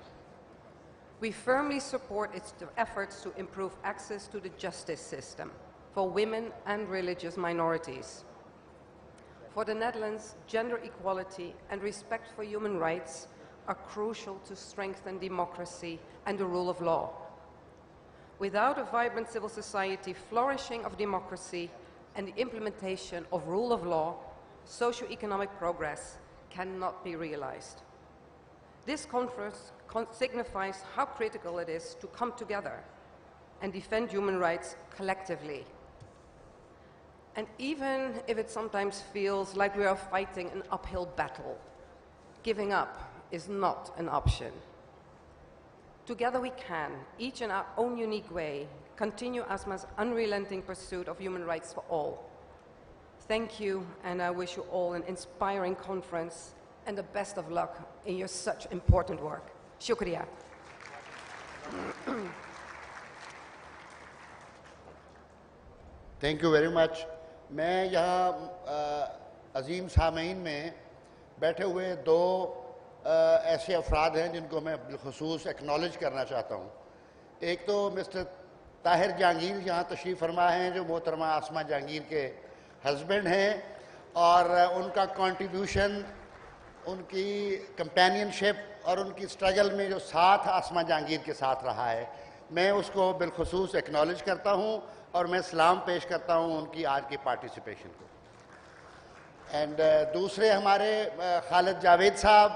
We firmly support its efforts to improve access to the justice system for women and religious minorities. For the Netherlands, gender equality and respect for human rights are crucial to strengthen democracy and the rule of law. Without a vibrant civil society, flourishing of democracy, and the implementation of rule of law, socio-economic progress cannot be realized. This conference signifies how critical it is to come together and defend human rights collectively. And even if it sometimes feels like we are fighting an uphill battle, giving up is not an option. Together we can, each in our own unique way, continue Asma's unrelenting pursuit of human rights for all. Thank you, and I wish you all an inspiring conference and the best of luck in your such important work. Shukriya.
Thank you very much. मैं यहाँ अजीम सामीन में बैठे हुए दो ऐसे अफराद हैं जिनको मैं बिलखसूस एक्नॉलेज करना चाहता हूँ. एक तो मिस्टर ताहिर जहांगीर यहाँ तशरीफ़ फरमा हैं, जो मोहतरमा आसमा जहांगीर के हस्बैंड हैं, और उनका कंट्रीब्यूशन, उनकी कंपेनियनशिप और उनकी स्ट्रगल में जो साथ आसमा जहांगीर के साथ रहा है, मैं उसको बिलखुसूस एक्नॉलेज करता हूँ और मैं सलाम पेश करता हूँ उनकी आज की पार्टिसिपेशन को। एंड दूसरे हमारे खालिद जावेद साहब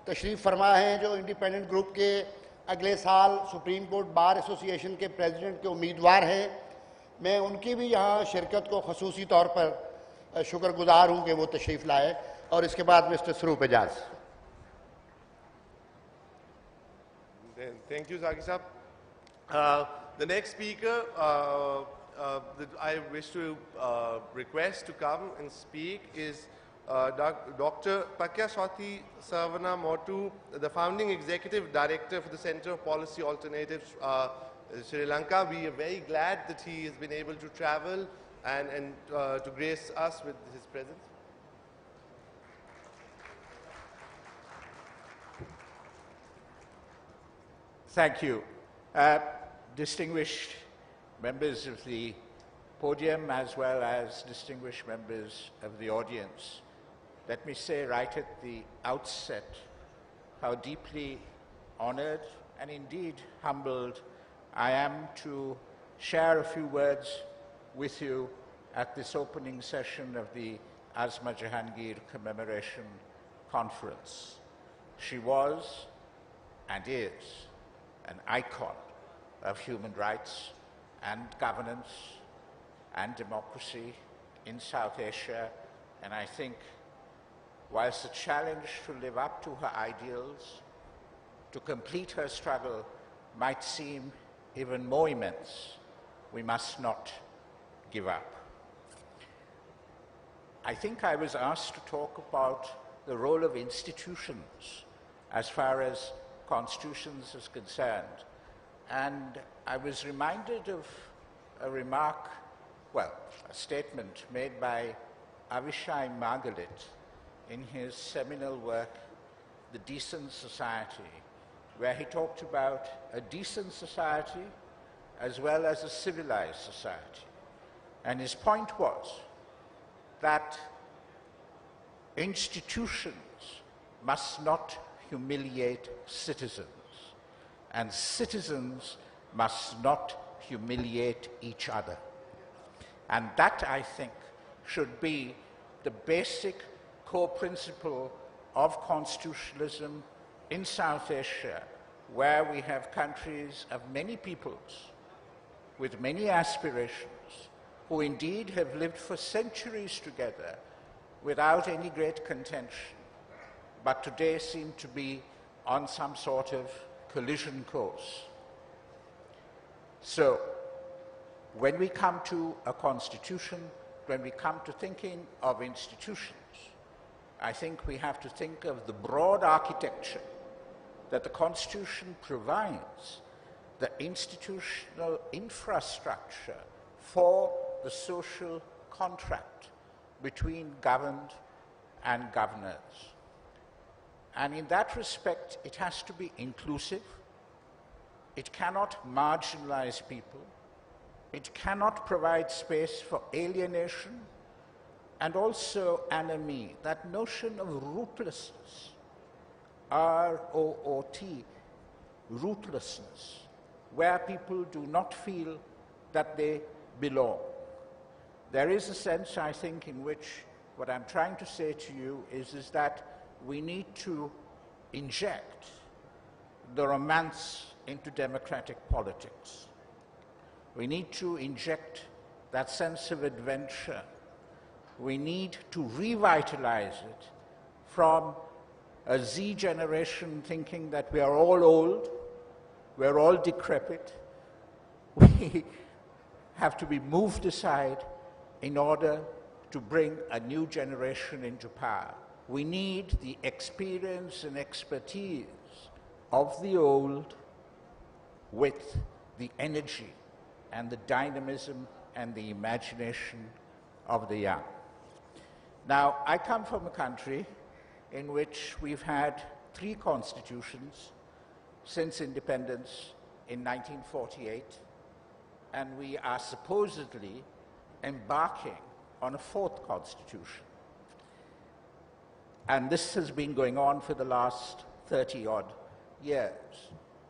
तशरीफ़ फरमा हैं, जो इंडिपेंडेंट ग्रुप के अगले साल सुप्रीम कोर्ट बार एसोसिएशन के प्रेसिडेंट के उम्मीदवार हैं। मैं उनकी भी यहाँ शिरकत को खसूसी तौर पर शुक्रगुजार हूँ कि वो तशरीफ़ लाए। और इसके बाद mister Sarup Ejaz.
Thank you, Zaki Saab. The next speaker that I wish to request to come and speak is Dr. Pakyaswati Savana Motu, the founding executive director for the Center of Policy Alternatives, Sri Lanka. We are very glad that he has been able to travel and to grace us with his presence.
Thank you. Distinguished members of the podium as well as distinguished members of the audience, let me say right at the outset how deeply honored and indeed humbled I am to share a few words with you at this opening session of the Asma Jahangir Commemoration Conference. She was and is an icon of human rights and governance and democracy in South Asia, and I think whilst the challenge to live up to her ideals, to complete her struggle might seem even more immense, we must not give up. I think I was asked to talk about the role of institutions as far as constitutions is concerned, and I was reminded of a remark, well, a statement made by Avishai Margalit in his seminal work, The Decent Society, where he talked about a decent society as well as a civilized society. And his point was that institutions must not humiliate citizens, and citizens must not humiliate each other. And that, I think, should be the basic core principle of constitutionalism in South Asia, where we have countries of many peoples with many aspirations, who indeed have lived for centuries together without any great contention, but today seem to be on some sort of collision course. So, when we come to a constitution, when we come to thinking of institutions, I think we have to think of the broad architecture that the Constitution provides, the institutional infrastructure for the social contract between governed and governors. And in that respect, it has to be inclusive. It cannot marginalize people. It cannot provide space for alienation and also anomie, that notion of rootlessness, R-O-O-T, rootlessness, where people do not feel that they belong. There is a sense, I think, in which what I'm trying to say to you is that we need to inject the romance into democratic politics. We need to inject that sense of adventure. We need to revitalize it from a Z generation thinking that we are all old, we're all decrepit. We have to be moved aside in order to bring a new generation into power. We need the experience and expertise of the old with the energy and the dynamism and the imagination of the young. Now, I come from a country in which we've had 3 constitutions since independence in 1948, and we are supposedly embarking on a 4th constitution. And this has been going on for the last 30-odd years.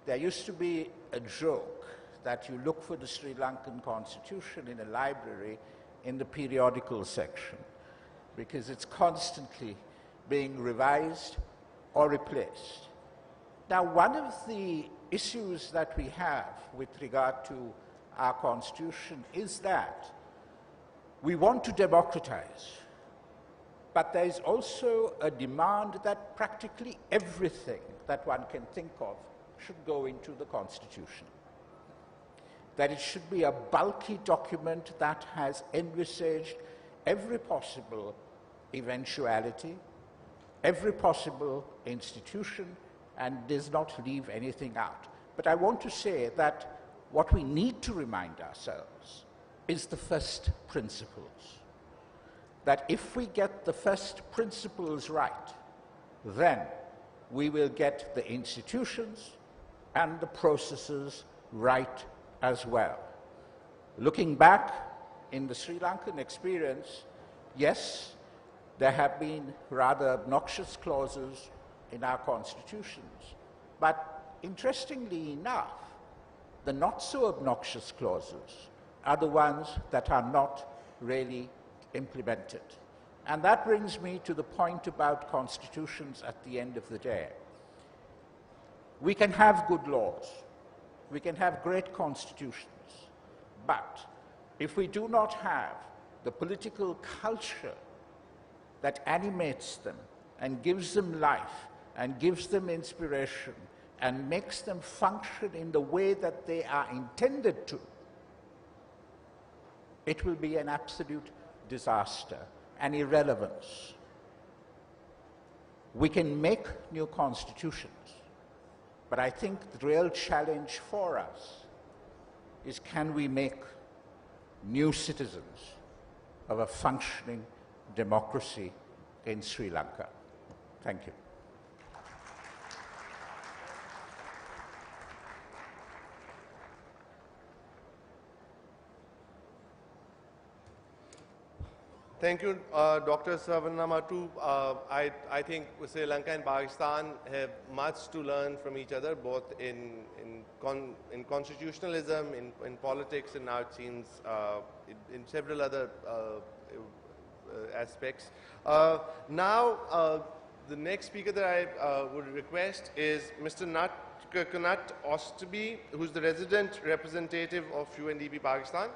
There used to be a joke that you look for the Sri Lankan Constitution in a library in the periodical section, because it's constantly being revised or replaced. Now, one of the issues that we have with regard to our Constitution is that we want to democratize, but there is also a demand that practically everything that one can think of should go into the Constitution. That it should be a bulky document that has envisaged every possible eventuality, every possible institution, and does not leave anything out. But I want to say that what we need to remind ourselves is the first principles. That if we get the first principles right, then we will get the institutions and the processes right as well. Looking back in the Sri Lankan experience, yes, there have been rather obnoxious clauses in our constitutions, but interestingly enough, the not so obnoxious clauses are the ones that are not really implemented. And that brings me to the point about constitutions at the end of the day. We can have good laws, we can have great constitutions, but if we do not have the political culture that animates them and gives them life and gives them inspiration and makes them function in the way that they are intended to, it will be an absolute disaster and irrelevance. We can make new constitutions, but I think the real challenge for us is, can we make new citizens of a functioning democracy in Sri Lanka? Thank you.
Thank you, Dr. Savanamatu. I think Sri Lanka and Pakistan have much to learn from each other, both in constitutionalism, in politics, and now it seems in several other aspects. Now, the next speaker that I would request is Mr. Kanat Ostaby, who's the resident representative of UNDP Pakistan.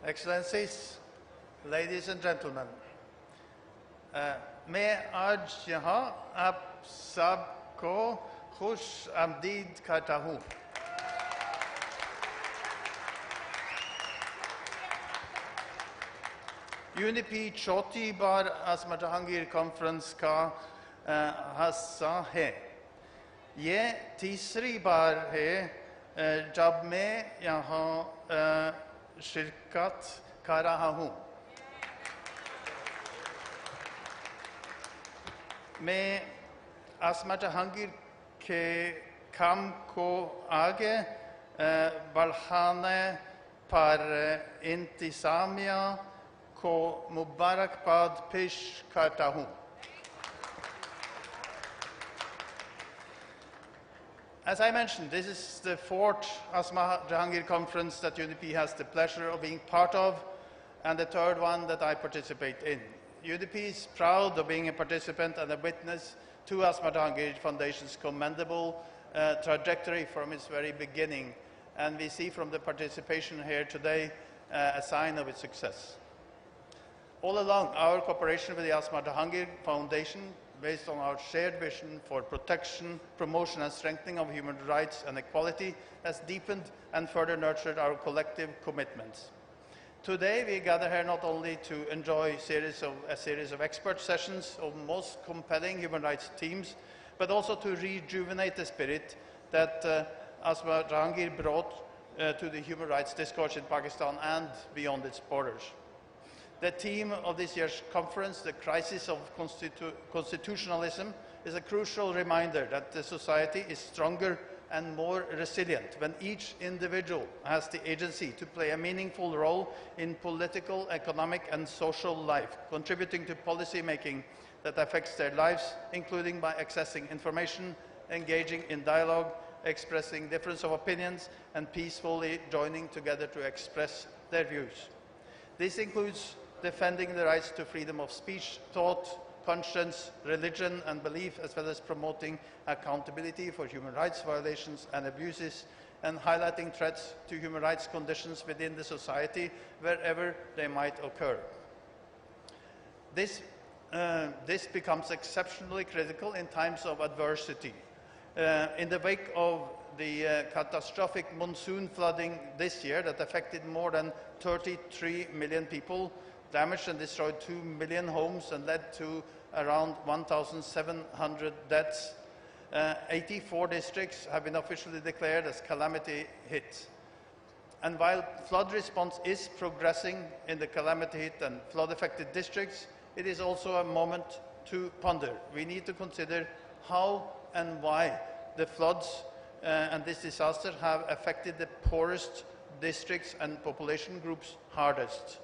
Excellencies, ladies and gentlemen, मैं आज यहाँ आप सबको खुश आमदीद कहता हूँ। यूनिपी चौथी बार आसमा जहांगीर कॉन्फ्रेंस का हिस्सा है। ये तीसरी बार है जब मैं यहाँ शिरकत कर रहा हूँ। मैं आसमा जहांगीर के काम को आगे बढ़ाने पर इंतजामिया को मुबारकबाद पेश करता हूँ। As I mentioned, this is the fourth Asma Jahangir conference that UNDP has the pleasure of being part of, and the third one that I participate in. UNDP is proud of being a participant and a witness to Asma Jahangir Foundation's commendable trajectory from its very beginning, and we see from the participation here today a sign of its success. All along, our cooperation with the Asma Jahangir Foundation, based on our shared vision for protection, promotion and strengthening of human rights and equality, has deepened and further nurtured our collective commitments. Today we gather here not only to enjoy a series of expert sessions of most compelling human rights themes, but also to rejuvenate the spirit that Asma Jahangir brought to the human rights discourse in Pakistan and beyond its borders. The theme of this year's conference, the crisis of constitutionalism, is a crucial reminder that the society is stronger and more resilient when each individual has the agency to play a meaningful role in political, economic, and social life, contributing to policy making that affects their lives, including by accessing information, engaging in dialogue, expressing difference of opinions, and peacefully joining together to express their views. This includes defending the rights to freedom of speech, thought, conscience, religion, and belief, as well as promoting accountability for human rights violations and abuses, and highlighting threats to human rights conditions within the society wherever they might occur. This becomes exceptionally critical in times of adversity. In the wake of the catastrophic monsoon flooding this year that affected more than 33 million people, damaged and destroyed 2 million homes, and led to around 1,700 deaths, 84 districts have been officially declared as calamity hit. And while flood response is progressing in the calamity hit and flood-affected districts, it is also a moment to ponder. We need to consider how and why the floods and this disaster have affected the poorest districts and population groups hardest.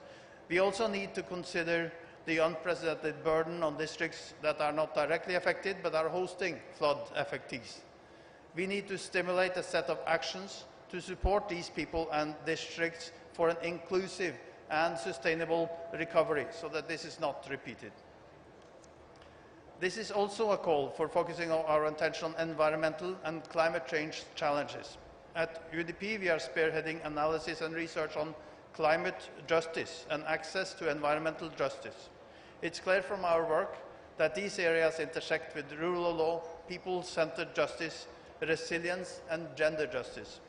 We also need to consider the unprecedented burden on districts that are not directly affected but are hosting flood affectees. We need to stimulate a set of actions to support these people and districts for an inclusive and sustainable recovery so that this is not repeated. This is also a call for focusing our attention on environmental and climate change challenges. At UDP, we are spearheading analysis and research on climate justice and access to environmental justice. It's clear from our work that these areas intersect with rule of law, people-centered justice, resilience, and gender justice.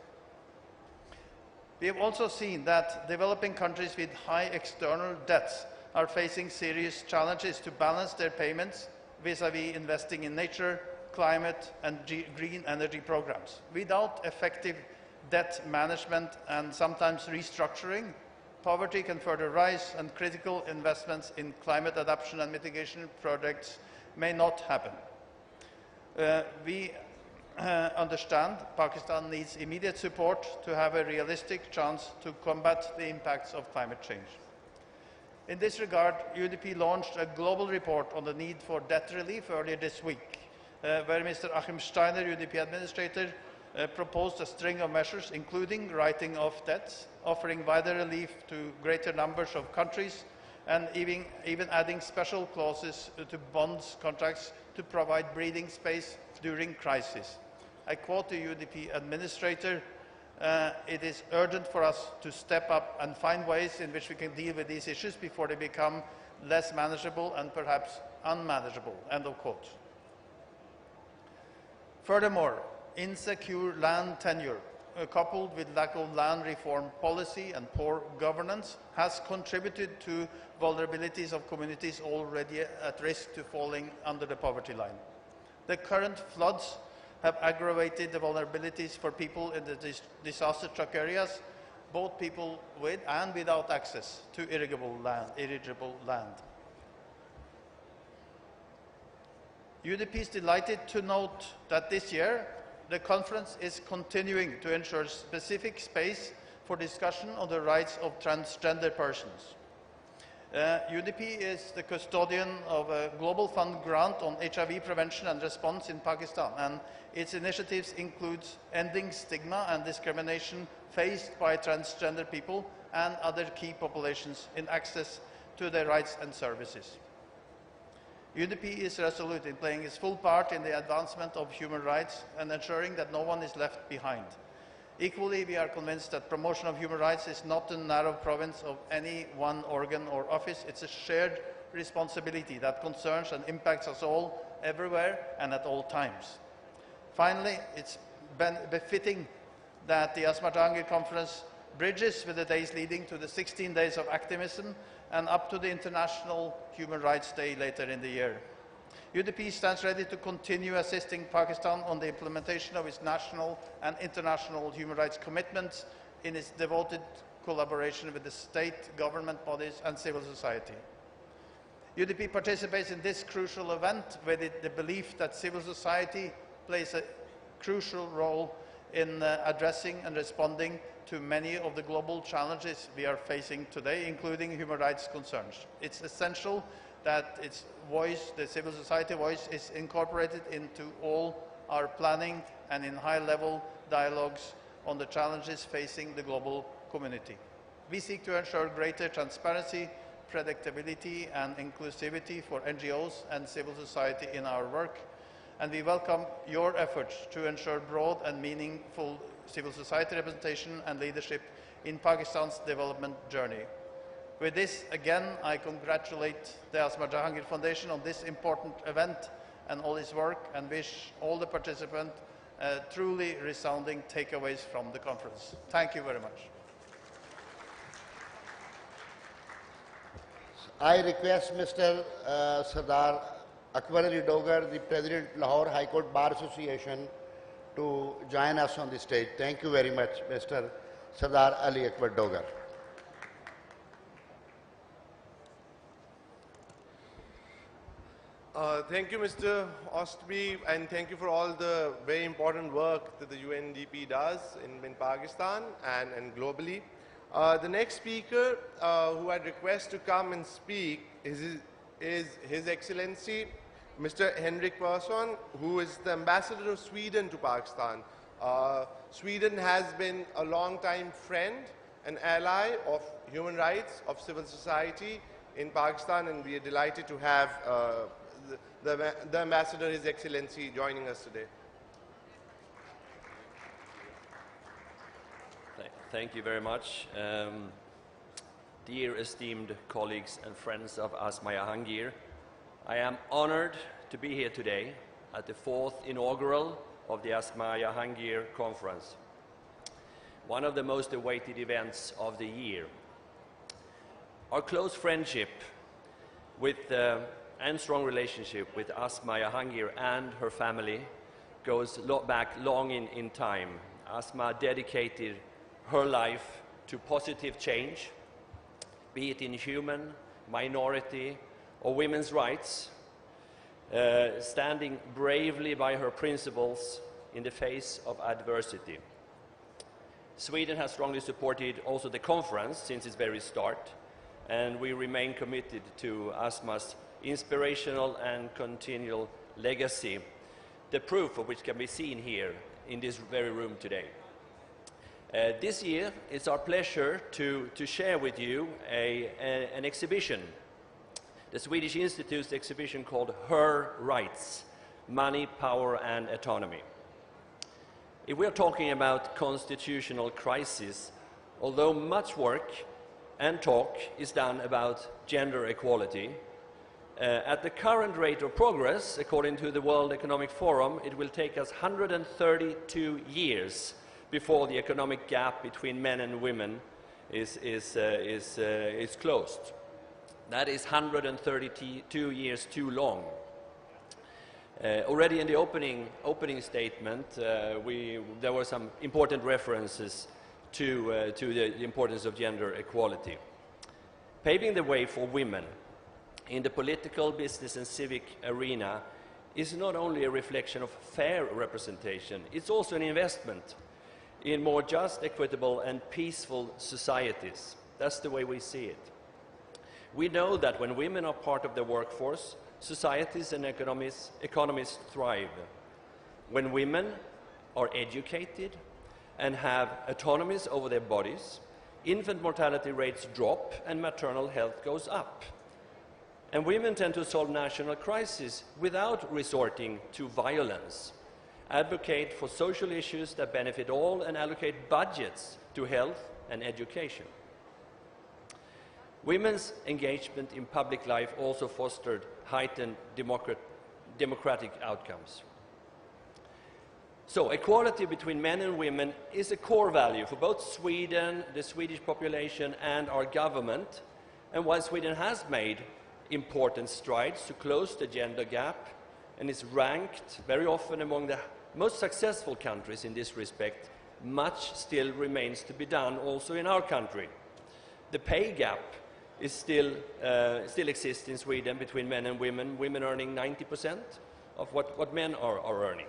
We have also seen that developing countries with high external debts are facing serious challenges to balance their payments vis-à-vis investing in nature, climate, and green energy programs. Without effective debt management and sometimes restructuring, poverty can further rise and critical investments in climate adaptation and mitigation projects may not happen. We understand Pakistan needs immediate support to have a realistic chance to combat the impacts of climate change. In this regard, UDP launched a global report on the need for debt relief earlier this week, where Mr. Achim Steiner, UDP administrator, proposed a string of measures, including writing off debts, offering wider relief to greater numbers of countries, and even adding special clauses to bonds contracts to provide breathing space during crisis. I quote the UDP administrator, it is urgent for us to step up and find ways in which we can deal with these issues before they become less manageable and perhaps unmanageable, end of quote. Furthermore, insecure land tenure, coupled with lack of land reform policy and poor governance, has contributed to vulnerabilities of communities already at risk to falling under the poverty line. The current floods have aggravated the vulnerabilities for people in the disaster-struck areas, both people with and without access to irrigable land. UDP is delighted to note that this year the conference is continuing to ensure specific space for discussion on the rights of transgender persons. UDP is the custodian of a Global Fund grant on HIV prevention and response in Pakistan, and its initiatives include ending stigma and discrimination faced by transgender people and other key populations in access to their rights and services. UDP is resolute in playing its full part in the advancement of human rights and ensuring that no one is left behind. Equally, we are convinced that promotion of human rights is not a narrow province of any one organ or office. It's a shared responsibility that concerns and impacts us all, everywhere and at all times. Finally, it's befitting that the Asma Jahangir conference bridges with the days leading to the 16 days of activism and up to the International Human Rights Day later in the year. UDP stands ready to continue assisting Pakistan on the implementation of its national and international human rights commitments in its devoted collaboration with the state, government bodies and civil society. UDP participates in this crucial event with the belief that civil society plays a crucial role in addressing and responding to many of the global challenges we are facing today, including human rights concerns. It's essential that its voice, the civil society voice, is incorporated into all our planning and in high-level dialogues on the challenges facing the global community. We seek to ensure greater transparency, predictability and inclusivity for NGOs and civil society in our work, and we welcome your efforts to ensure broad and meaningful civil society representation and leadership in Pakistan's development journey. With this, again, I congratulate the Asma Jahangir Foundation on this important event and all its work, and wish all the participants truly resounding takeaways from the conference. Thank you very much.
I request Mr. Sardar Avari Dogar, the President Lahore High Court Bar Association, to join us on the stage. Thank you very much, Mr. Sardar Ali Akbar Dogar.
Thank you, Mr. Ostby, and thank you for all the very important work that the UNDP does in Pakistan and globally. The next speaker who I'd request to come and speak is His Excellency Mr. Henrik Persson, who is the Ambassador of Sweden to Pakistan. Sweden has been a long-time friend and ally of human rights, of civil society in Pakistan, and we are delighted to have the Ambassador, His Excellency, joining us today.
Thank you very much. Dear esteemed colleagues and friends of Asma Jahangir, I am honored to be here today at the 4th inaugural of the Asma Jahangir Conference, one of the most awaited events of the year. Our close friendship with and strong relationship with Asma Jahangir and her family goes back long in time. Asma dedicated her life to positive change, be it in human, minority, or women's rights, standing bravely by her principles in the face of adversity. Sweden has strongly supported also the conference since its very start, and we remain committed to Asma's inspirational and continual legacy, the proof of which can be seen here in this very room today. This year, it's our pleasure to share with you an exhibition, the Swedish Institute's exhibition called Her Rights, Money, Power and Autonomy. If we are talking about constitutional crisis, although much work and talk is done about gender equality, at the current rate of progress, according to the World Economic Forum, it will take us 132 years before the economic gap between men and women is closed. That is 132 years too long. Already in the opening statement, there were some important references to the importance of gender equality. Paving the way for women in the political, business and civic arena is not only a reflection of fair representation, it's also an investment in more just, equitable and peaceful societies. That's the way we see it. We know that when women are part of the workforce, societies and economies thrive. When women are educated and have autonomies over their bodies, infant mortality rates drop and maternal health goes up. And women tend to solve national crises without resorting to violence, advocate for social issues that benefit all, and allocate budgets to health and education. Women's engagement in public life also fostered heightened democratic outcomes. So equality between men and women is a core value for both Sweden, the Swedish population and our government. And while Sweden has made important strides to close the gender gap and is ranked very often among the most successful countries in this respect, much still remains to be done also in our country. The pay gap is still exists in Sweden between men and women earning 90% of what men are earning.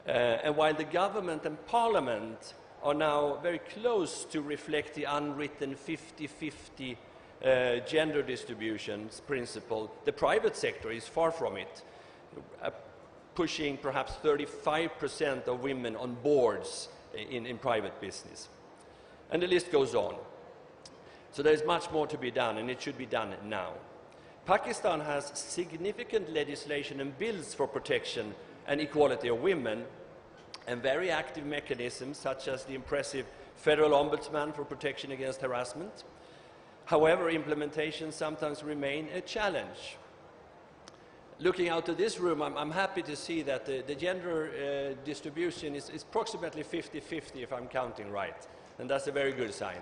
And while the government and parliament are now very close to reflect the unwritten 50-50 gender distributions principle, the private sector is far from it, pushing perhaps 35% of women on boards in private business. And the list goes on. So there's much more to be done, and it should be done now. Pakistan has significant legislation and bills for protection and equality of women, and very active mechanisms such as the impressive Federal Ombudsman for protection against harassment. However, implementation sometimes remain a challenge. Looking out of this room, I'm happy to see that the gender distribution is approximately 50-50 if I'm counting right, and that's a very good sign.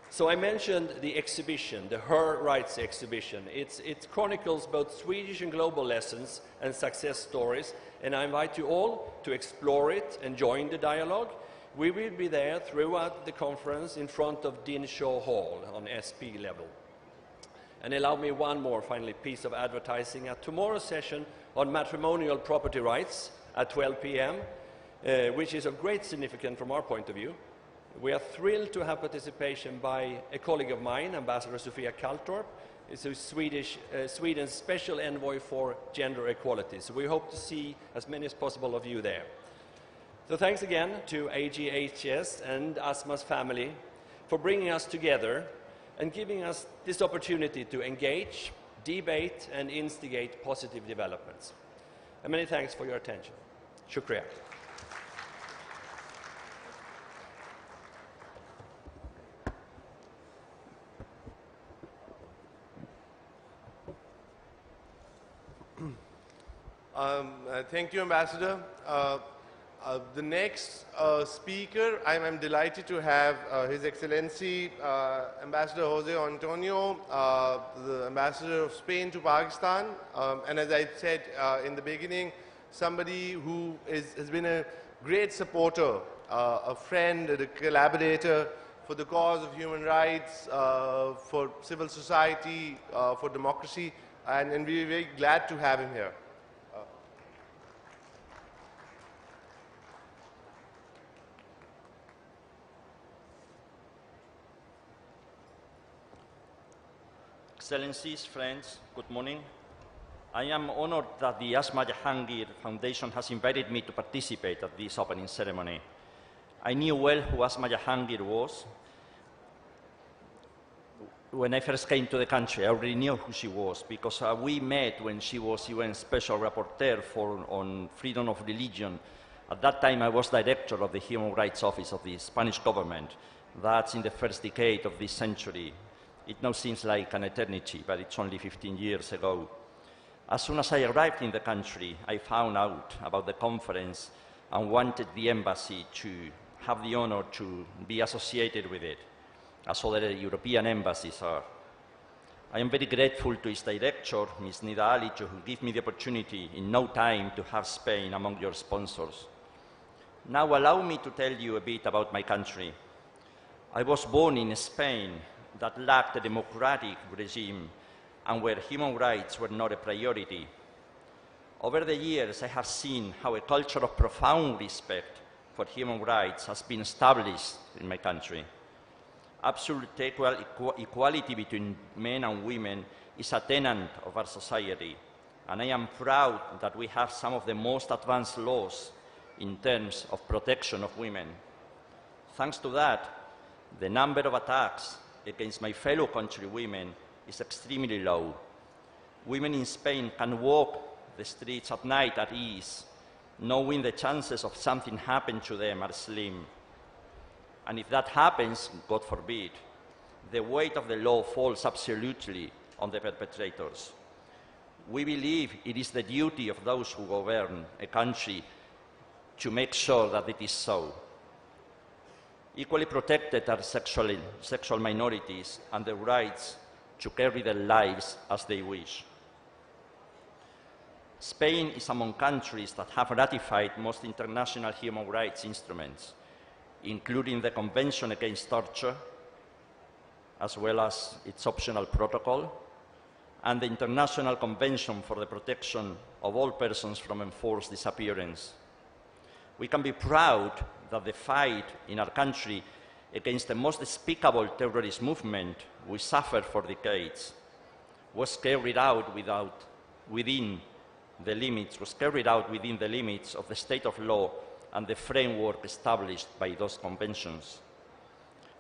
So I mentioned the exhibition, the Her Rights exhibition. It chronicles both Swedish and global lessons and success stories, and I invite you all to explore it and join the dialogue. We will be there throughout the conference in front of Dinshaw Hall on SP level. And allow me one more, finally, piece of advertising at tomorrow's session on matrimonial property rights at 12 p.m., which is of great significance from our point of view. We are thrilled to have participation by a colleague of mine, Ambassador Sofia Kaltorp, is Sweden's Special Envoy for Gender Equality. So we hope to see as many as possible of you there. So thanks again to AGHS and Asma's family for bringing us together and giving us this opportunity to engage, debate, and instigate positive developments. And many thanks for your attention. Shukriya.
Thank you, Ambassador. The next speaker, I'm delighted to have His Excellency Ambassador Jose Antonio, the Ambassador of Spain to Pakistan. And as I said in the beginning, somebody who has been a great supporter, a friend, a collaborator for the cause of human rights, for civil society, for democracy, and we're very glad to have him here.
Excellencies, friends, good morning. I am honored that the Asma Jahangir Foundation has invited me to participate at this opening ceremony. I knew well who Asma Jahangir was. When I first came to the country, I already knew who she was because we met when she was UN Special Rapporteur on freedom of religion. At that time, I was director of the Human Rights Office of the Spanish government. That's in the first decade of this century. It now seems like an eternity, but it's only 15 years ago. As soon as I arrived in the country, I found out about the conference and wanted the embassy to have the honor to be associated with it, as other European embassies are. I am very grateful to its director, Ms. Nida Ali, who gave me the opportunity in no time to have Spain among your sponsors. Now allow me to tell you a bit about my country. I was born in Spain that lacked a democratic regime and where human rights were not a priority. Over the years, I have seen how a culture of profound respect for human rights has been established in my country. Absolute equality between men and women is a tenet of our society, and I am proud that we have some of the most advanced laws in terms of protection of women. Thanks to that, the number of attacks against my fellow countrywomen is extremely low. Women in Spain can walk the streets at night at ease, knowing the chances of something happening to them are slim. And if that happens, God forbid, the weight of the law falls absolutely on the perpetrators. We believe it is the duty of those who govern a country to make sure that it is so. Equally protected are sexual minorities and their rights to carry their lives as they wish. Spain is among countries that have ratified most international human rights instruments, including the Convention Against Torture, as well as its optional protocol, and the International Convention for the Protection of All Persons from Enforced Disappearance. We can be proud that the fight in our country against the most despicable terrorist movement we suffered for decades was carried out within the limits of the state of law and the framework established by those conventions.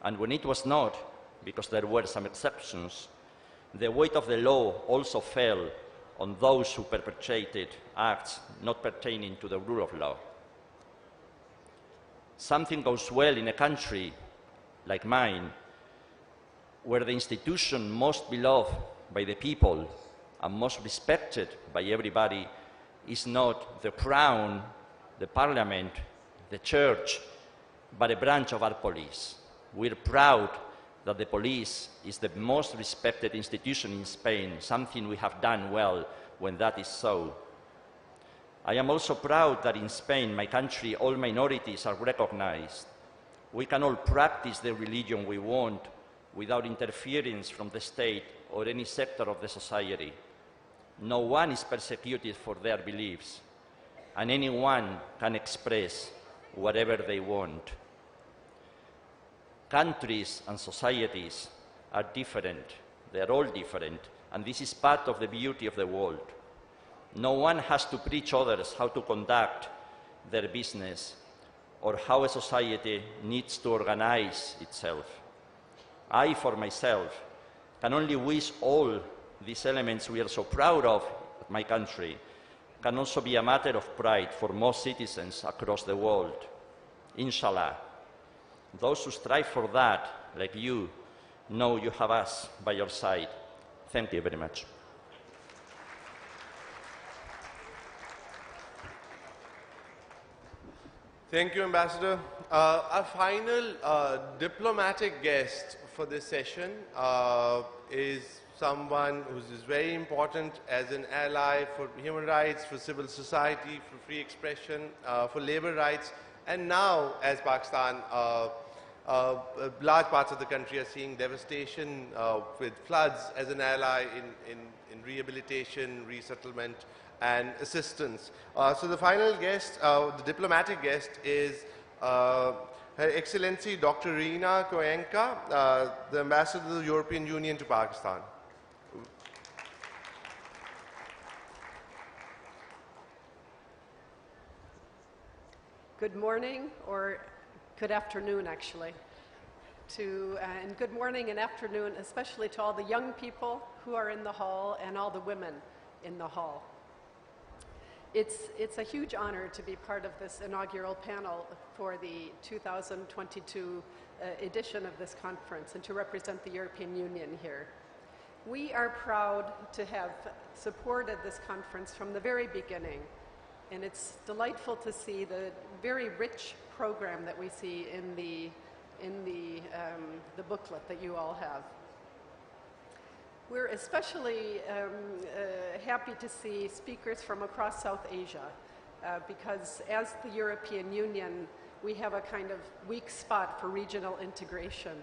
And when it was not, because there were some exceptions, the weight of the law also fell on those who perpetrated acts not pertaining to the rule of law. Something goes well in a country like mine, where the institution most beloved by the people and most respected by everybody is not the crown, the parliament, the church, but a branch of our police. We're proud that the police is the most respected institution in Spain, something we have done well when that is so. I am also proud that in Spain, my country, all minorities are recognized. We can all practice the religion we want without interference from the state or any sector of the society. No one is persecuted for their beliefs, and anyone can express whatever they want. Countries and societies are different. They are all different, and this is part of the beauty of the world. No one has to preach others how to conduct their business or how a society needs to organize itself. I, for myself, can only wish all these elements we are so proud of at my country can also be a matter of pride for most citizens across the world. Inshallah. Those who strive for that, like you, know you have us by your side. Thank you very much.
Thank you, Ambassador. Our final diplomatic guest for this session is someone who is very important as an ally for human rights, for civil society, for free expression, for labor rights, and now, as Pakistan, large parts of the country are seeing devastation with floods, as an ally in rehabilitation, resettlement, and assistance. So the final guest, the diplomatic guest, is Her Excellency Dr. Reena Koyenka, the Ambassador of the European Union to Pakistan.
Good morning, or good afternoon, actually. And good morning and afternoon, especially to all the young people who are in the hall and all the women in the hall. It's a huge honor to be part of this inaugural panel for the 2022 edition of this conference and to represent the European Union here. We are proud to have supported this conference from the very beginning, and it's delightful to see the very rich program that we see in the booklet that you all have. We're especially happy to see speakers from across South Asia because as the European Union, we have a kind of weak spot for regional integration.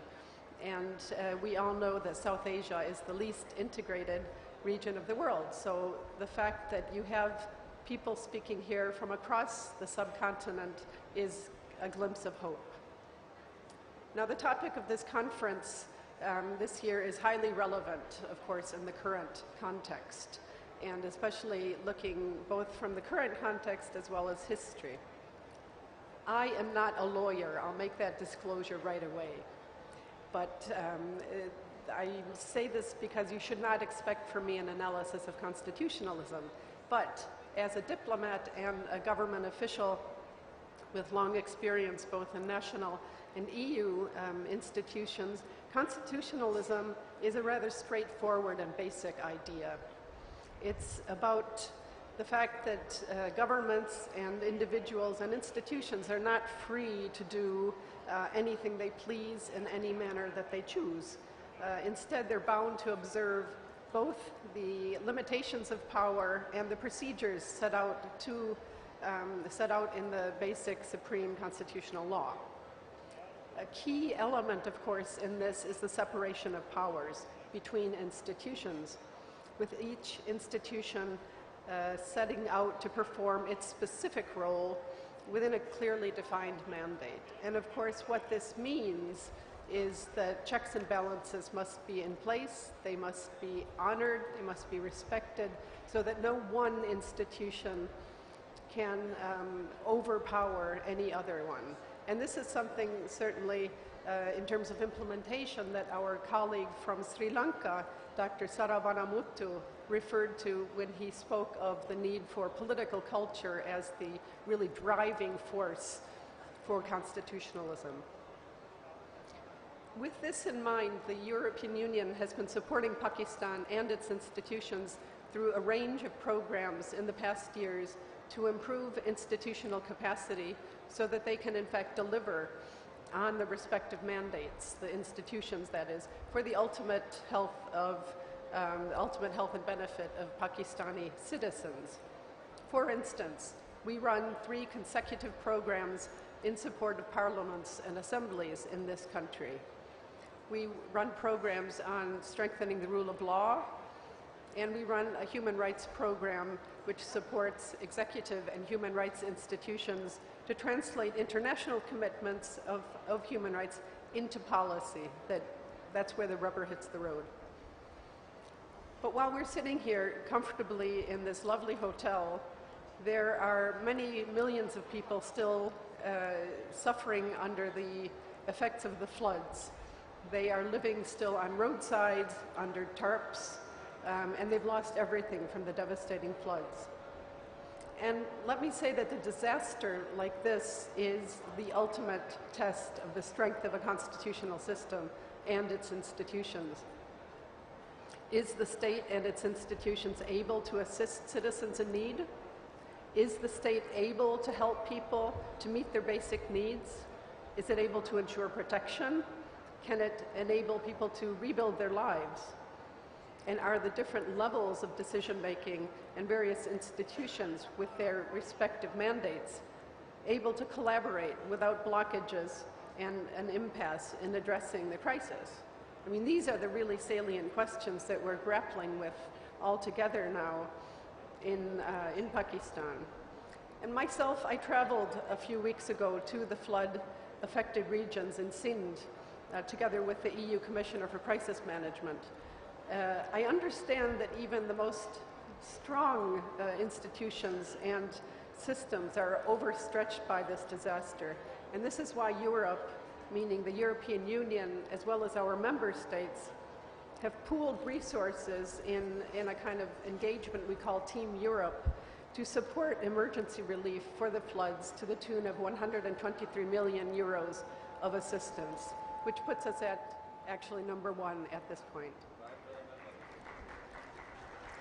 And we all know that South Asia is the least integrated region of the world. So the fact that you have people speaking here from across the subcontinent is a glimpse of hope. Now, the topic of this conference this year is highly relevant, of course, in the current context, and especially looking both from the current context as well as history. I am not a lawyer. I'll make that disclosure right away. But I say this because you should not expect from me an analysis of constitutionalism. But as a diplomat and a government official with long experience both in national and EU institutions, constitutionalism is a rather straightforward and basic idea. It's about the fact that governments and individuals and institutions are not free to do anything they please in any manner that they choose. Instead, they're bound to observe both the limitations of power and the procedures set out in the basic supreme constitutional law. A key element, of course, in this is the separation of powers between institutions. with each institution setting out to perform its specific role within a clearly defined mandate. And of course, what this means is that checks and balances must be in place, they must be honored, they must be respected, so that no one institution can overpower any other one. And this is something certainly in terms of implementation that our colleague from Sri Lanka, Dr. Saravanamuttu, referred to when he spoke of the need for political culture as the really driving force for constitutionalism. With this in mind, the European Union has been supporting Pakistan and its institutions through a range of programs in the past years to improve institutional capacity so that they can in fact deliver on the respective mandates, the institutions that is, for the ultimate health and benefit of Pakistani citizens. For instance, we run 3 consecutive programs in support of parliaments and assemblies in this country. We run programs on strengthening the rule of law, and we run a human rights program which supports executive and human rights institutions to translate international commitments of human rights into policy. That's where the rubber hits the road. But while we're sitting here comfortably in this lovely hotel, there are many millions of people still suffering under the effects of the floods. They are living still on roadsides, under tarps, and they've lost everything from the devastating floods. And let me say that a disaster like this is the ultimate test of the strength of a constitutional system and its institutions. Is the state and its institutions able to assist citizens in need? Is the state able to help people to meet their basic needs? Is it able to ensure protection? Can it enable people to rebuild their lives? And are the different levels of decision-making and various institutions with their respective mandates able to collaborate without blockages and an impasse in addressing the crisis? I mean, these are the really salient questions that we're grappling with all together now in Pakistan. And myself, I traveled a few weeks ago to the flood-affected regions in Sindh, together with the EU Commissioner for Crisis Management. I understand that even the most strong institutions and systems are overstretched by this disaster. And this is why Europe, meaning the European Union, as well as our member states, have pooled resources in a kind of engagement we call Team Europe to support emergency relief for the floods to the tune of 123 million euros of assistance, which puts us at actually #1 at this point.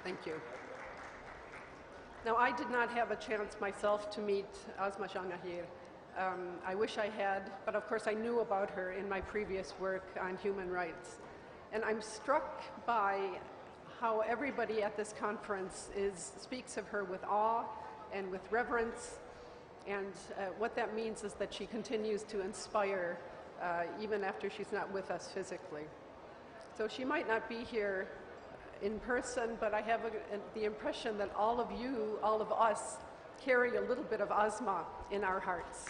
Thank you. Now, I did not have a chance myself to meet Asma Jahangir. I wish I had, but of course I knew about her in my previous work on human rights. And I'm struck by how everybody at this conference speaks of her with awe and with reverence. And what that means is that she continues to inspire even after she's not with us physically. So she might not be here in person, but I have the impression that all of you, all of us, carry a little bit of Asma in our hearts.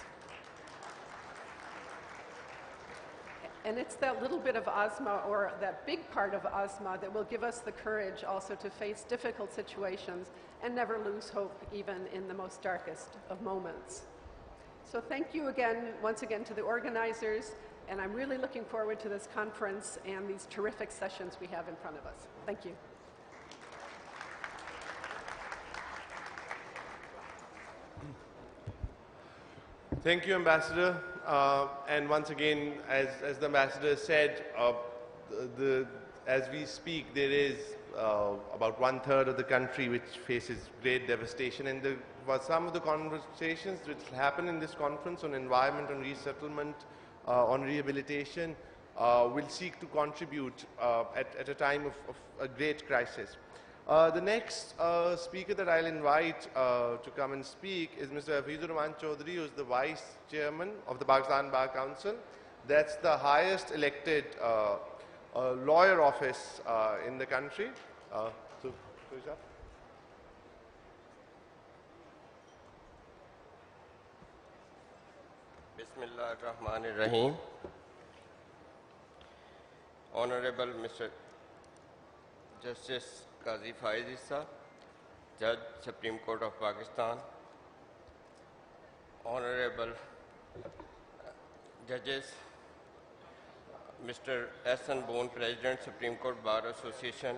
And it's that little bit of Asma, or that big part of Asma, that will give us the courage also to face difficult situations and never lose hope, even in the most darkest of moments. So thank you again, once again, to the organizers, and I'm really looking forward to this conference and these terrific sessions we have in front of us. Thank you.
Thank you, Ambassador. And once again, as the Ambassador said, as we speak, there is about 1/3 of the country which faces great devastation. And some of the conversations which happen in this conference on environment, on resettlement, on rehabilitation, will seek to contribute at a time of a great crisis. The next speaker that I'll invite to come and speak is Mr. Hafizur Rahman Chaudhary, who is the Vice Chairman of the Pakistan Bar Council. That's the highest elected lawyer office in the country. So
Bismillahirrahmanirrahim. Honorable Mr. Justice Qazi Faiz Issa, Judge, Supreme Court of Pakistan, Honorable Judges, Mr. Ehsan Boone, President, Supreme Court Bar Association,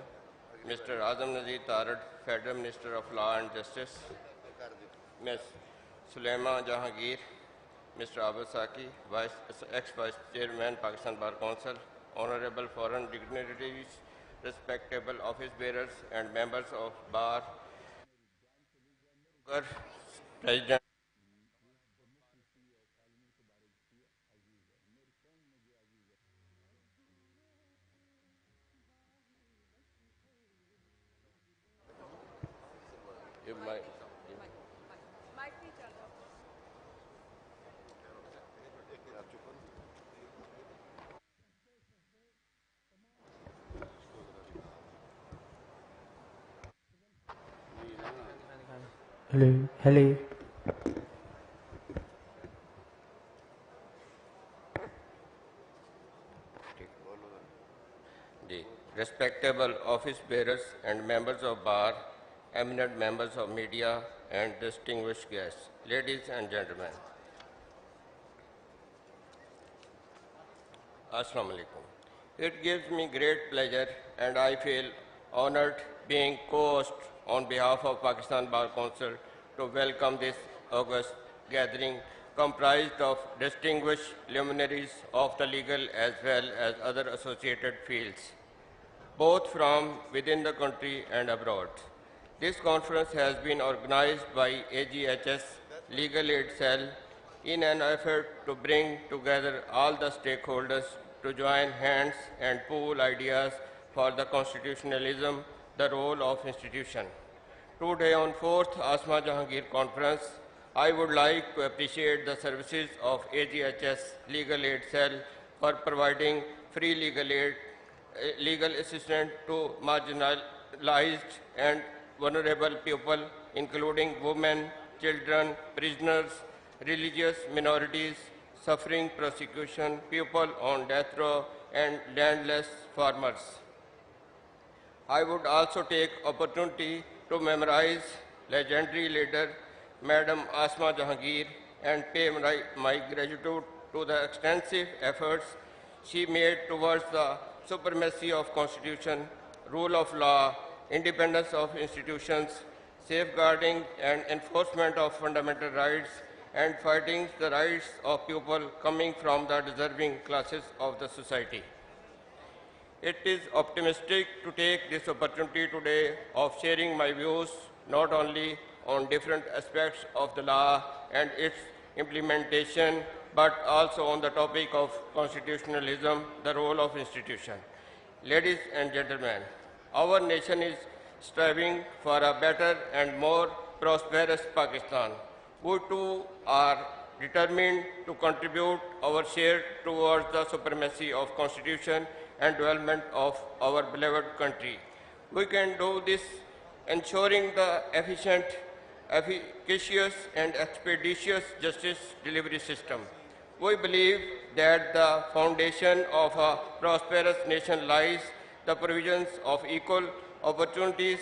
Mr. Azam Nazir Tarad, Federal Minister of Law and Justice, Ms. Sulema Jahangir, Mr. Abasaki, ex-Vice Chairman, Pakistan Bar Council, Honorable foreign dignitaries, respectable office bearers and members of Bar, President,
Hello.
The respectable office bearers and members of Bar, eminent members of media and distinguished guests, ladies and gentlemen. Assalamu alaikum. It gives me great pleasure and I feel honored being co-host on behalf of Pakistan Bar Council to welcome this august gathering comprised of distinguished luminaries of the legal as well as other associated fields, both from within the country and abroad. This conference has been organized by AGHS Legal Aid Cell in an effort to bring together all the stakeholders to join hands and pool ideas for the constitutionalism, the role of institution. Today on 4th Asma Jahangir Conference, I would like to appreciate the services of AGHS Legal Aid Cell for providing free legal assistance to marginalized and vulnerable people, including women, children, prisoners, religious minorities, suffering persecution, people on death row, and landless farmers. I would also take opportunity to memorize legendary leader Madam Asma Jahangir and pay my gratitude to the extensive efforts she made towards the supremacy of Constitution, rule of law, independence of institutions, safeguarding and enforcement of fundamental rights, and fighting the rights of people coming from the deserving classes of the society. It is optimistic to take this opportunity today of sharing my views not only on different aspects of the law and its implementation, but also on the topic of constitutionalism, the role of institution. Ladies and gentlemen, our nation is striving for a better and more prosperous Pakistan. We too are determined to contribute our share towards the supremacy of Constitution and development of our beloved country. We can do this ensuring the efficient, efficacious and expeditious justice delivery system. We believe that the foundation of a prosperous nation lies the provisions of equal opportunities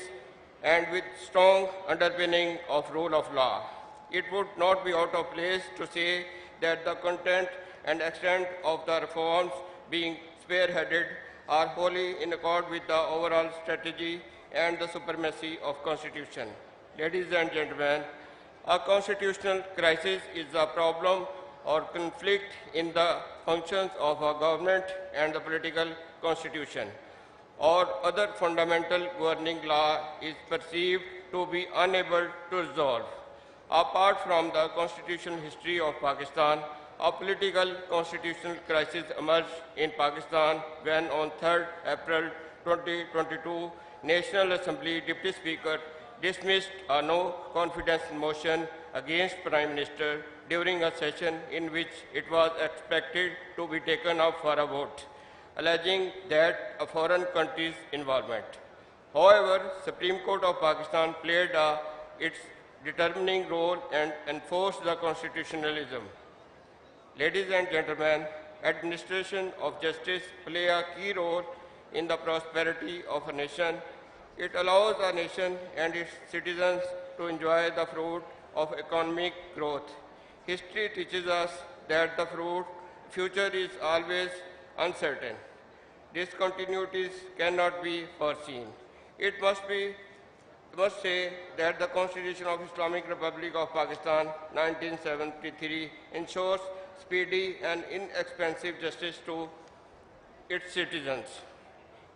and with strong underpinning of rule of law. It would not be out of place to say that the content and extent of the reforms being spearheaded are wholly in accord with the overall strategy and the supremacy of Constitution. Ladies and gentlemen, a constitutional crisis is a problem or conflict in the functions of a government and the political constitution, or other fundamental governing law is perceived to be unable to resolve. Apart from the constitutional history of Pakistan, a political constitutional crisis emerged in Pakistan when on 3rd April 2022, National Assembly Deputy Speaker dismissed a no-confidence motion against Prime Minister during a session in which it was expected to be taken up for a vote, alleging that a foreign country's involvement. However, Supreme Court of Pakistan played its determining role and enforced the constitutionalism. Ladies and gentlemen, administration of justice play a key role in the prosperity of a nation. It allows a nation and its citizens to enjoy the fruit of economic growth. History teaches us that the future is always uncertain. Discontinuities cannot be foreseen. It must say that the Constitution of Islamic Republic of Pakistan 1973 ensures speedy and inexpensive justice to its citizens.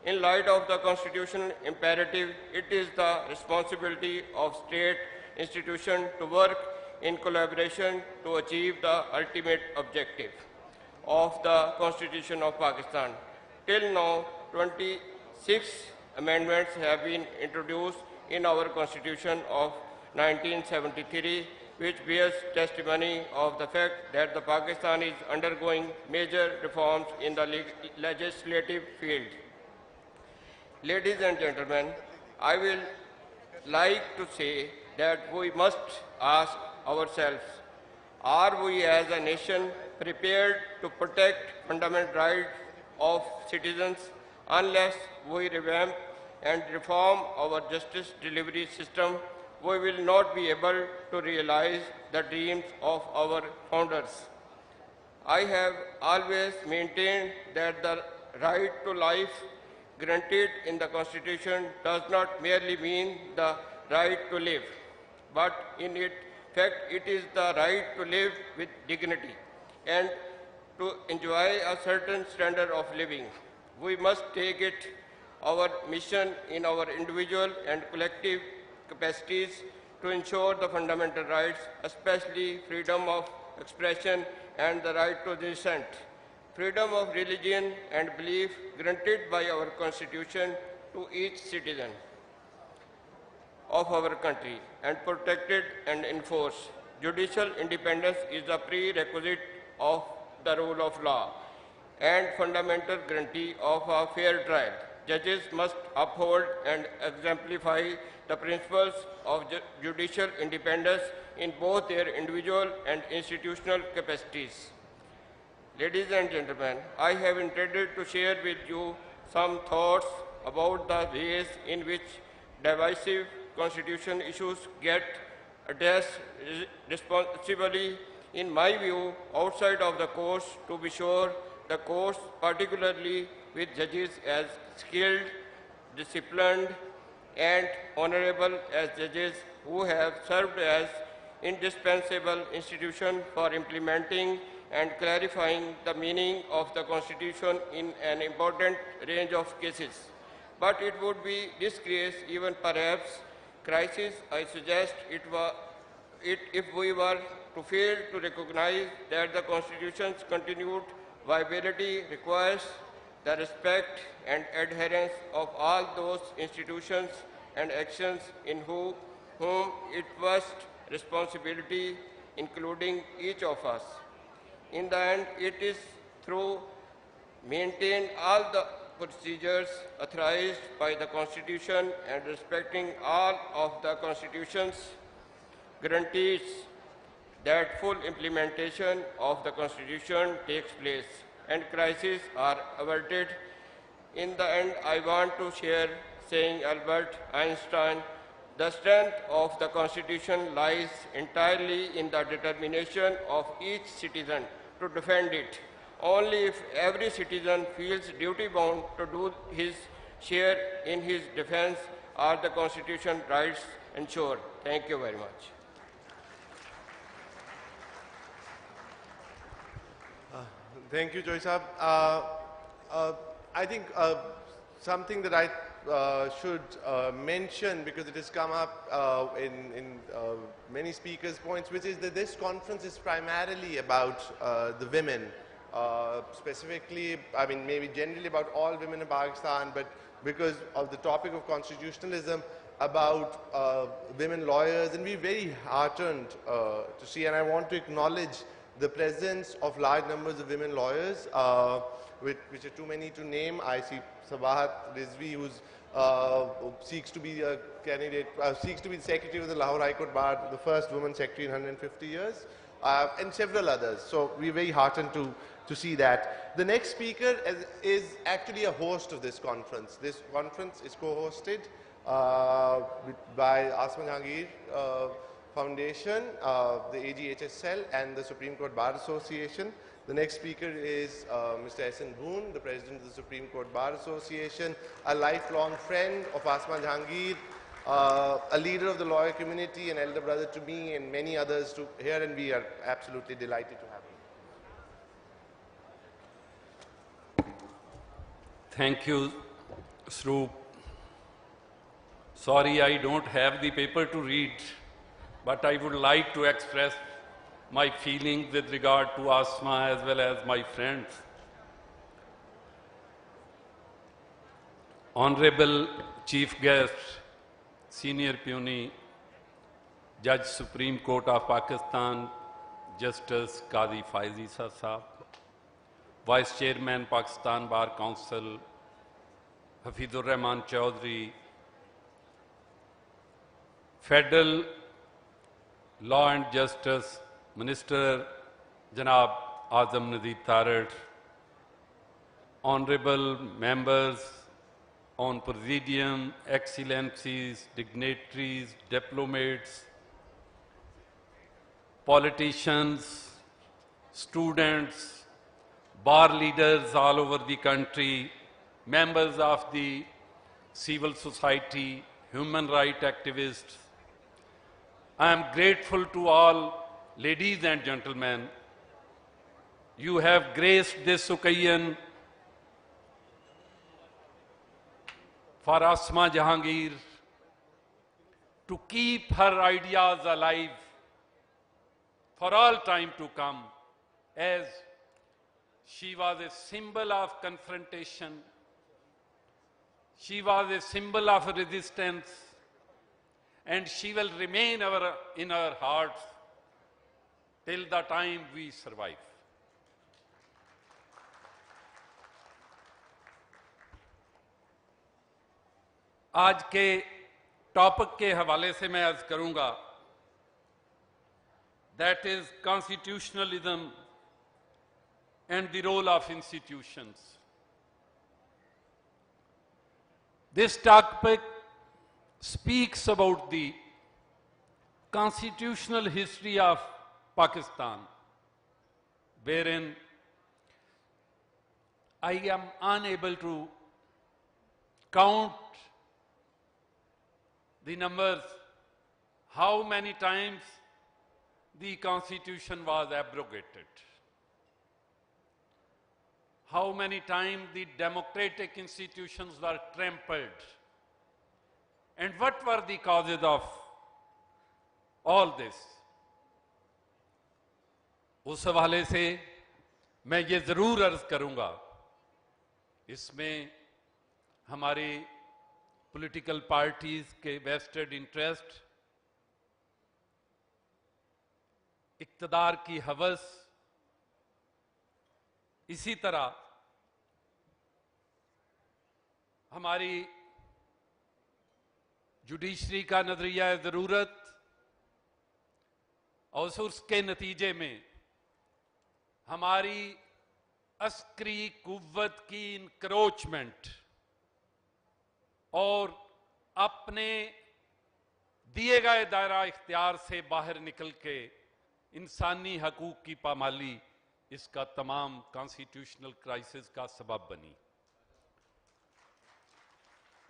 In light of the constitutional imperative, it is the responsibility of state institutions to work in collaboration to achieve the ultimate objective of the Constitution of Pakistan. Till now, 26 amendments have been introduced in our Constitution of 1973, which bears testimony of the fact that the Pakistan is undergoing major reforms in the legislative field. Ladies and gentlemen, I will like to say that we must ask ourselves, are we as a nation prepared to protect fundamental rights of citizens? Unless we revamp and reform our justice delivery system, we will not be able to realize the dreams of our founders. I have always maintained that the right to life granted in the Constitution does not merely mean the right to live, but in fact it is the right to live with dignity and to enjoy a certain standard of living. We must take it our mission in our individual and collective capacities to ensure the fundamental rights, especially freedom of expression and the right to dissent, freedom of religion and belief granted by our Constitution to each citizen of our country and protected and enforced. Judicial independence is a prerequisite of the rule of law and fundamental guarantee of a fair trial. Judges must uphold and exemplify the principles of judicial independence in both their individual and institutional capacities. Ladies and gentlemen, I have intended to share with you some thoughts about the ways in which divisive constitution issues get addressed responsibly. In my view, outside of the courts, to be sure, the courts, particularly with judges as skilled, disciplined, and honorable as judges who have served as indispensable institution for implementing and clarifying the meaning of the Constitution in an important range of cases. But it would be disgrace, even perhaps crisis, I suggest if we were to fail to recognize that the Constitution's continued viability requires the respect and adherence of all those institutions and actions in whom it was responsibility, including each of us. In the end, it is through maintaining all the procedures authorized by the Constitution and respecting all of the Constitution's guarantees that full implementation of the Constitution takes place and crises are averted. In the end, I want to share saying Albert Einstein, the strength of the Constitution lies entirely in the determination of each citizen to defend it. Only if every citizen feels duty-bound to do his share in his defense are the Constitution rights ensured. Thank you very much.
Thank you, Joy Saab. I think something that I should mention, because it has come up in many speakers' points, which is that this conference is primarily about the women. Specifically, I mean, maybe generally about all women in Pakistan, but because of the topic of constitutionalism, about women lawyers, and we're very heartened to see, and I want to acknowledge the presence of large numbers of women lawyers, which are too many to name. I see Sabahat Rizvi, who's seeks to be a candidate, seeks to be the secretary of the Lahore High Court Bar, the first woman secretary in 150 years, and several others. So we're very heartened to see that. The next speaker is actually a host of this conference. This conference is co-hosted by Asma Jahangir Foundation, the AGHSL, and the Supreme Court Bar Association. The next speaker is Mr. S.N. Bhoon, the President of the Supreme Court Bar Association, a lifelong friend of Asma Jahangir, a leader of the lawyer community, an elder brother to me, and many others here, and we are absolutely delighted to have him.
Thank you, Sroop. Sorry, I don't have the paper to read, but I would like to express my feelings with regard to Asma as well as my friends. Honorable Chief Guest, Senior Puny, Judge Supreme Court of Pakistan, Justice Qadi Faizi Sahab, Vice Chairman Pakistan Bar Council, Hafizur Rahman Chaudhry, Federal Law and Justice Minister Janab Azam Nadeeb Tarat, Honorable Members on Presidium, Excellencies, Dignitaries, Diplomats, Politicians, students, bar leaders all over the country, members of the civil society, human rights activists. I am grateful to all ladies and gentlemen. You have graced this occasion for Asma Jahangir to keep her ideas alive for all time to come, as she was a symbol of confrontation, she was a symbol of resistance, and she will remain in our hearts till the time we survive. आज के topic के हवाले से मैं अर्ज करूंगा, that is constitutionalism and the role of institutions. This topic speaks about the constitutional history of Pakistan, wherein I am unable to count the numbers, how many times the Constitution was abrogated, how many times the democratic institutions were trampled, and what were the causes of all this. उस हवाले से मैं ये जरूर अर्ज करूंगा, इसमें हमारी पॉलिटिकल पार्टीज के वेस्टेड इंटरेस्ट, इक्तदार की हवस, इसी तरह हमारी जुडिशरी का नजरिया जरूरत, और उसके नतीजे में हमारी अस्करी कुव्वत की इंक्रोचमेंट और अपने दिए गए दायरा इख्तियार से बाहर निकल के इंसानी हकूक की पामाली, इसका तमाम कॉन्स्टिट्यूशनल क्राइसिस का सबब बनी।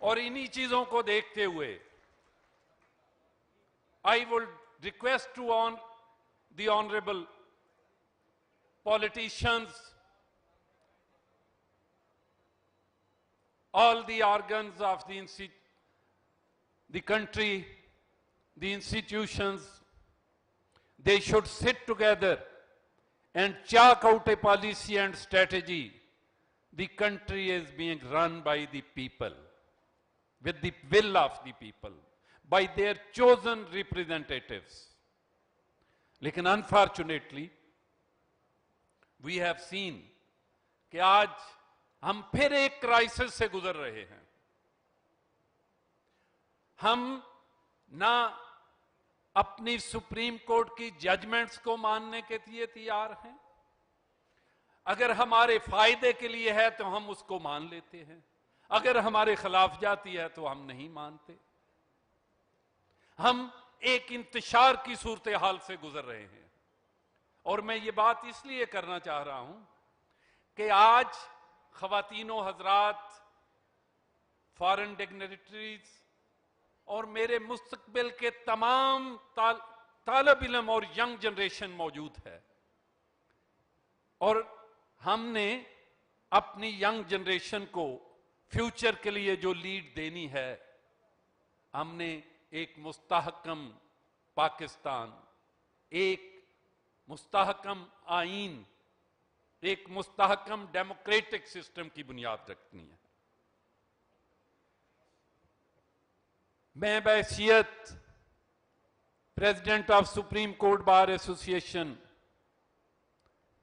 और इन्हीं चीजों को देखते हुए I would request to on the honourable politicians, all the organs of the country, the institutions, they should sit together and chalk out a policy and strategy. The country is being run by the people, with the will of the people, by their chosen representatives. लेकिन unfortunately, we have seen कि आज हम फिर एक crisis से गुजर रहे हैं। हम ना अपनी सुप्रीम कोर्ट की जजमेंट्स को मानने के लिए तैयार हैं। अगर हमारे फायदे के लिए है तो हम उसको मान लेते हैं, अगर हमारे खिलाफ जाती है तो हम नहीं मानते। हम एक इंतशार की सूरत हाल से गुजर रहे हैं। और मैं ये बात इसलिए करना चाह रहा हूं कि आज ख्वातीनो हजरात, फॉरेन डिग्निटरीज और मेरे मुस्तकबिल के तमाम तालिब इल्म और यंग जनरेशन मौजूद है। और हमने अपनी यंग जनरेशन को फ्यूचर के लिए जो लीड देनी है, हमने एक मुस्तहकम पाकिस्तान, एक मुस्तहकम आईन, एक मुस्तहकम डेमोक्रेटिक सिस्टम की बुनियाद रखनी है। मैं बहैसियत president of supreme court bar association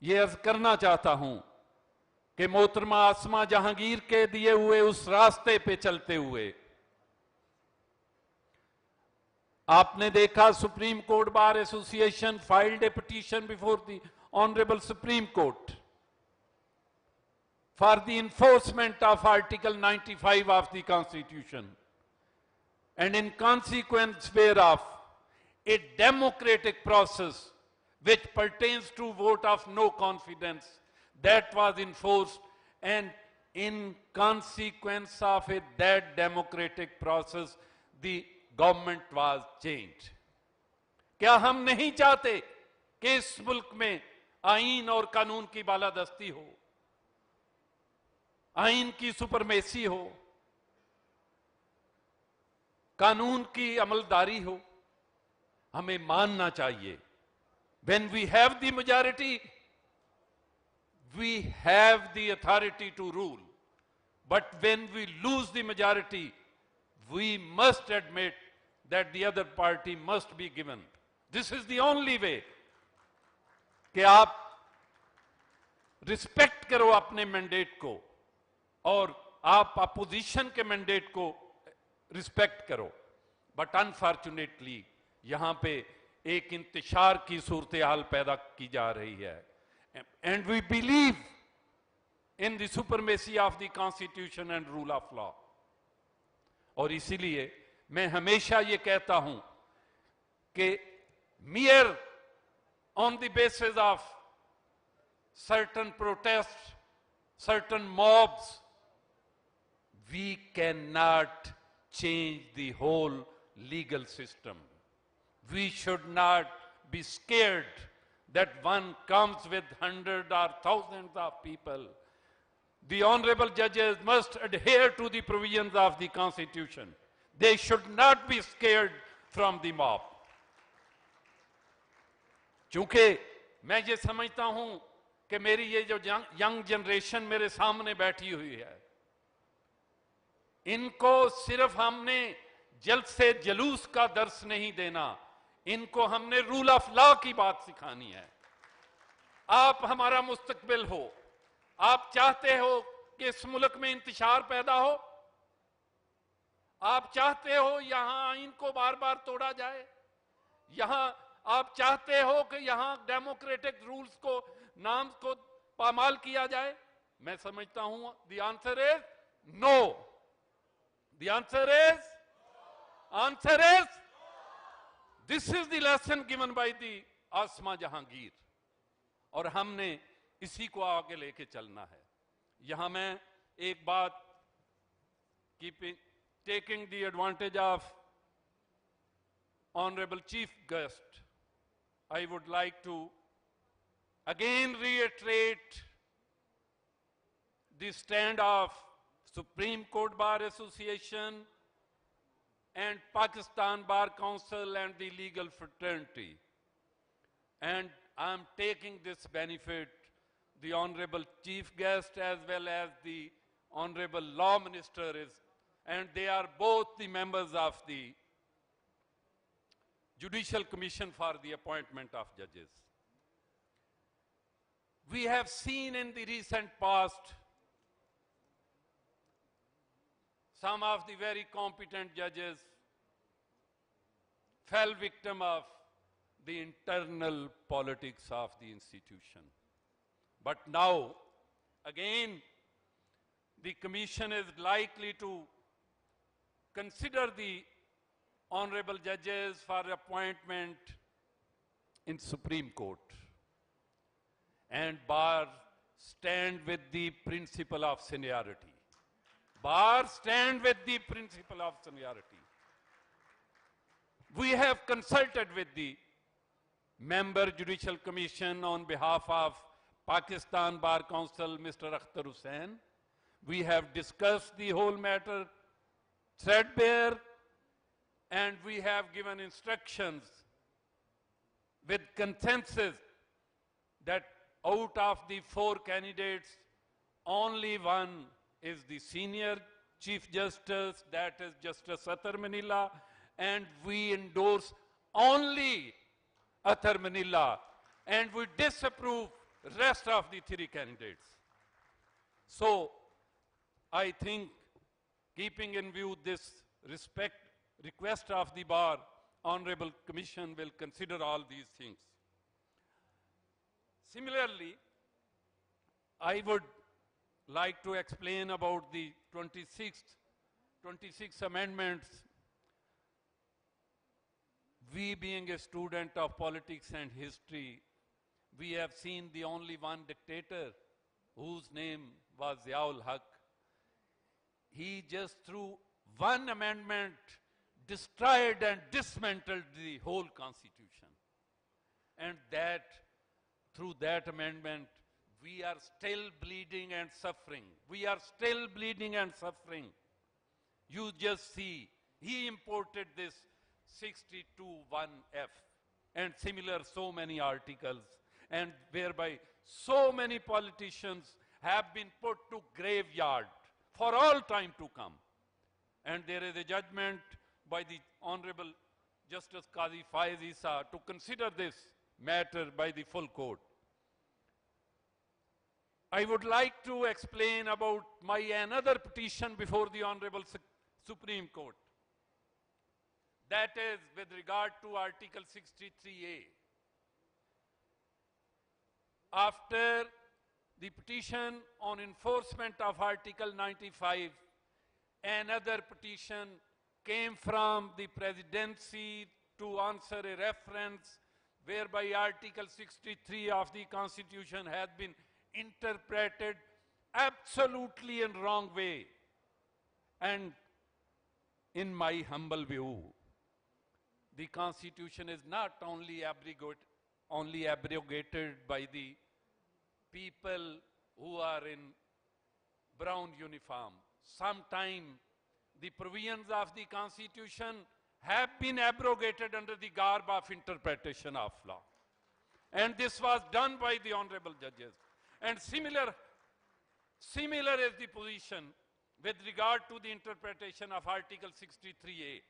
ये अर्ज करना चाहता हूं कि मोहतरमा आसमा जहांगीर के दिए हुए उस रास्ते पे चलते हुए आपने देखा supreme court bar association filed A petition before the honourable supreme court for the enforcement of Article 95 of the Constitution, and in consequence whereof a democratic process which pertains to vote of no confidence that was enforced, and in consequence of that democratic process the government was changed। क्या हम नहीं चाहते कि इस मुल्क में आईन और कानून की बालादस्ती हो, आईन की सुपरमेसी हो, कानून की अमलदारी हो? हमें मानना चाहिए when we have the majority we have the authority to rule, but when we lose the majority we must admit that the other party must be given। This is the only way कि आप respect करो अपने mandate को और आप opposition के mandate को respect करो। बट अनफॉर्चुनेटली यहां पे एक इंतशार की सूरत हाल पैदा की जा रही है। And we believe in the supremacy of the constitution and rule of law. और इसीलिए मैं हमेशा ये कहता हूं कि mere on the basis of certain protests, certain mobs, we cannot change the whole legal system। We should not be scared that one comes with hundreds or thousands of people। The honorable judges must adhere to the provisions of the Constitution। They should not be scared from the mob। क्योंकि मैं ये समझता हूं कि मेरी ये जो young generation मेरे सामने बैठी हुई है, इनको सिर्फ हमने जल्द से जलूस का दर्स नहीं देना, इनको हमने रूल ऑफ लॉ की बात सिखानी है। आप हमारा मुस्तकबिल हो, आप चाहते हो कि इस मुल्क में इंतशार पैदा हो, आप चाहते हो यहां आईन को बार बार तोड़ा जाए, यहां आप चाहते हो कि यहां डेमोक्रेटिक रूल्स को नाम को पामाल किया जाए? मैं समझता हूं the answer is no. The answer is this is the lesson given by the Asma Jahangir, और हमने इसी को आगे लेके चलना है। यहां मैं एक बात taking the advantage of Honorable Chief Guest, I would like to again reiterate the stand of Supreme Court Bar Association and Pakistan Bar Council and the legal fraternity. And I'm taking this benefit, the Honorable Chief Guest as well as the Honorable Law Minister is, and they are both the members of the Judicial Commission for the appointment of judges. We have seen in the recent past some of the very competent judges fell victim of the internal politics of the institution. But now, again, the Commission is likely to consider the honorable judges for appointment in Supreme Court. And Bar stand with the principle of seniority. Bar stand with the principle of seniority. We have consulted with the Member Judicial Commission on behalf of Pakistan Bar Council, Mr. Akhtar Hussain. We have discussed the whole matter threadbare, and we have given instructions with consensus that out of the 4 candidates, only one is the senior Chief Justice, that is Justice Athar Manila, and we endorse only Athar Manila, and we disapprove rest of the 3 candidates. So, I think, keeping in view this request of the Bar, Honorable Commission will consider all these things. Similarly, I would like to explain about the 26 amendments. We, being a student of politics and history, we have seen the only one dictator whose name was Ziaul Haq. He just through one amendment destroyed and dismantled the whole Constitution. And that, through that amendment, we are still bleeding and suffering. We are still bleeding and suffering. You just see, he imported this 62(1)(f) and similar so many articles, and whereby so many politicians have been put to graveyard for all time to come. And there is a judgment by the Honorable Justice Qazi Faiz Isa to consider this matter by the full court. I would like to explain about my another petition before the Honorable Supreme Court. That is with regard to Article 63A. After the petition on enforcement of Article 95, another petition came from the presidency to answer a reference whereby Article 63 of the Constitution has been interpreted absolutely in wrong way. And in my humble view, the Constitution is not only abrogated by the people who are in brown uniform. Sometime the provisions of the Constitution have been abrogated under the garb of interpretation of law. And this was done by the honorable judges. And similar is the position with regard to the interpretation of Article 63A,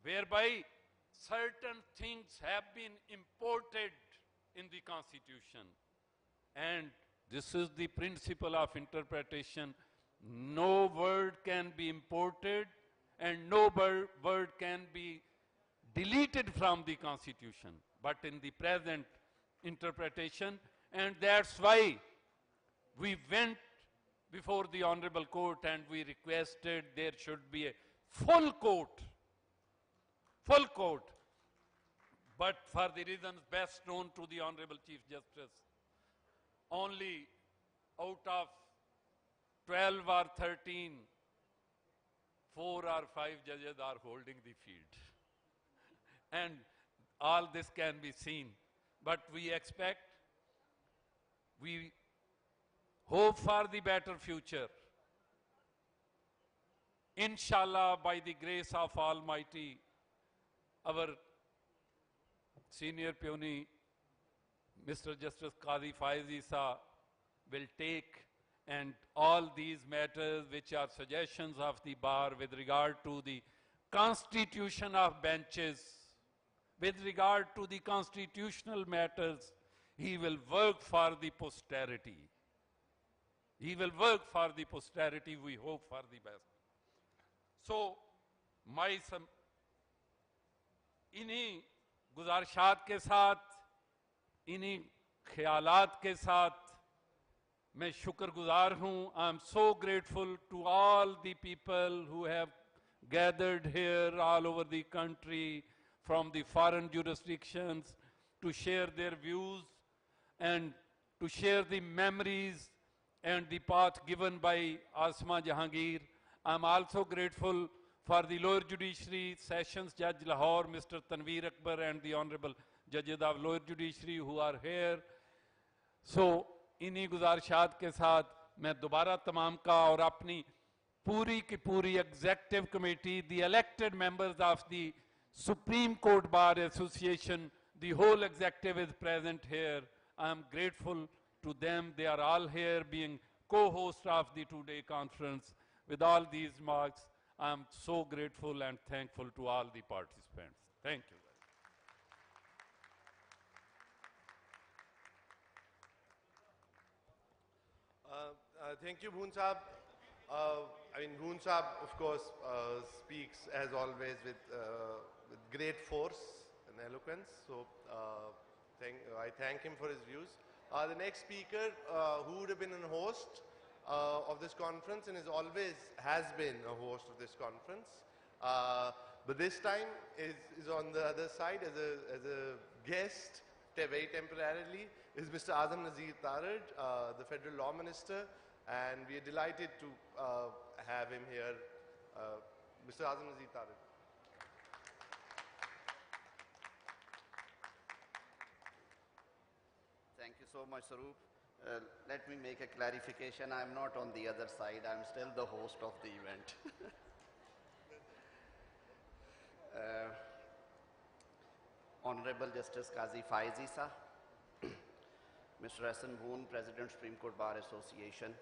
whereby certain things have been imported in the Constitution. And this is the principle of interpretation. No word can be imported and no word can be deleted from the Constitution, but in the present interpretation. And that's why we went before the Honorable Court and we requested there should be a full court. But for the reasons best known to the Honorable Chief Justice, only out of 12 or 13, 4 or 5 judges are holding the field. And all this can be seen. But we hope for the better future. Inshallah, by the grace of Almighty, our senior peony, Mr. Justice Qazi Faiz Isa, will take and all these matters which are suggestions of the bar with regard to the constitution of benches, with regard to the constitutional matters, he will work for the posterity. He will work for the posterity, we hope for the best. So, इन्हीं गुजारिशात के साथ, इन्हीं ख्यालात के साथ मैं शुक्रगुजार हूं. I am so grateful to all the people who have gathered here all over the country from the foreign jurisdictions to share their views and to share the memories and the path given by Asma Jahangir. I am also grateful for the lower judiciary sessions Judge Lahore, Mr. Tanveer Akbar, and the honorable judges of lower judiciary who are here. So, इन्हीं गुजारिशात के साथ मैं दोबारा तमाम का और अपनी पूरी की पूरी executive committee, the elected members of the Supreme Court Bar Association, the whole executive is present here. I am grateful to them. They are all here being co-hosts of the two-day conference. With all these marks, I am so grateful and thankful to all the participants. Thank you.
Thank you, Bhoon Saab. Bhoon Saab, of course, speaks as always with great force and eloquence. So I thank him for his views. The next speaker, who would have been a host of this conference and has been a host of this conference, but this time is on the other side as a guest, very temporarily, is Mr. Azam Nazir Tarad, the Federal Law Minister, and we are delighted to have him here. Mr. Azam Nazir Tarad.
Thank you so much, Sarup. Let me make a clarification. I'm not on the other side. I'm still the host of the event. Honorable Justice Qazi Faizi Sir, Mr. Hassan Bhoon, President, Supreme Court Bar Association,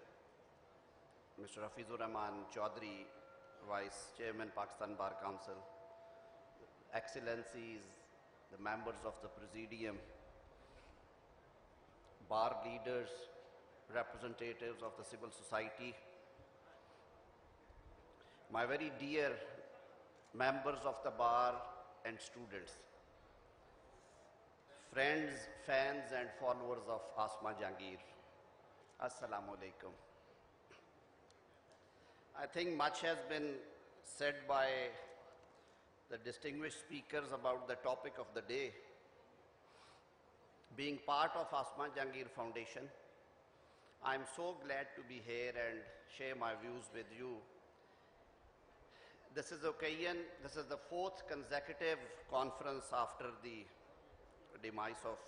Mr. Hafizur Rahman Chaudhry, Vice Chairman, Pakistan Bar Council, Excellencies, the members of the Presidium, bar leaders, representatives of the civil society, my very dear members of the bar and students, friends, fans and followers of Asma Jahangir, Assalamu alaikum. I think much has been said by the distinguished speakers about the topic of the day. Being part of Asma Jahangir Foundation, I am so glad to be here and share my views with you. This is the fourth consecutive conference after the demise of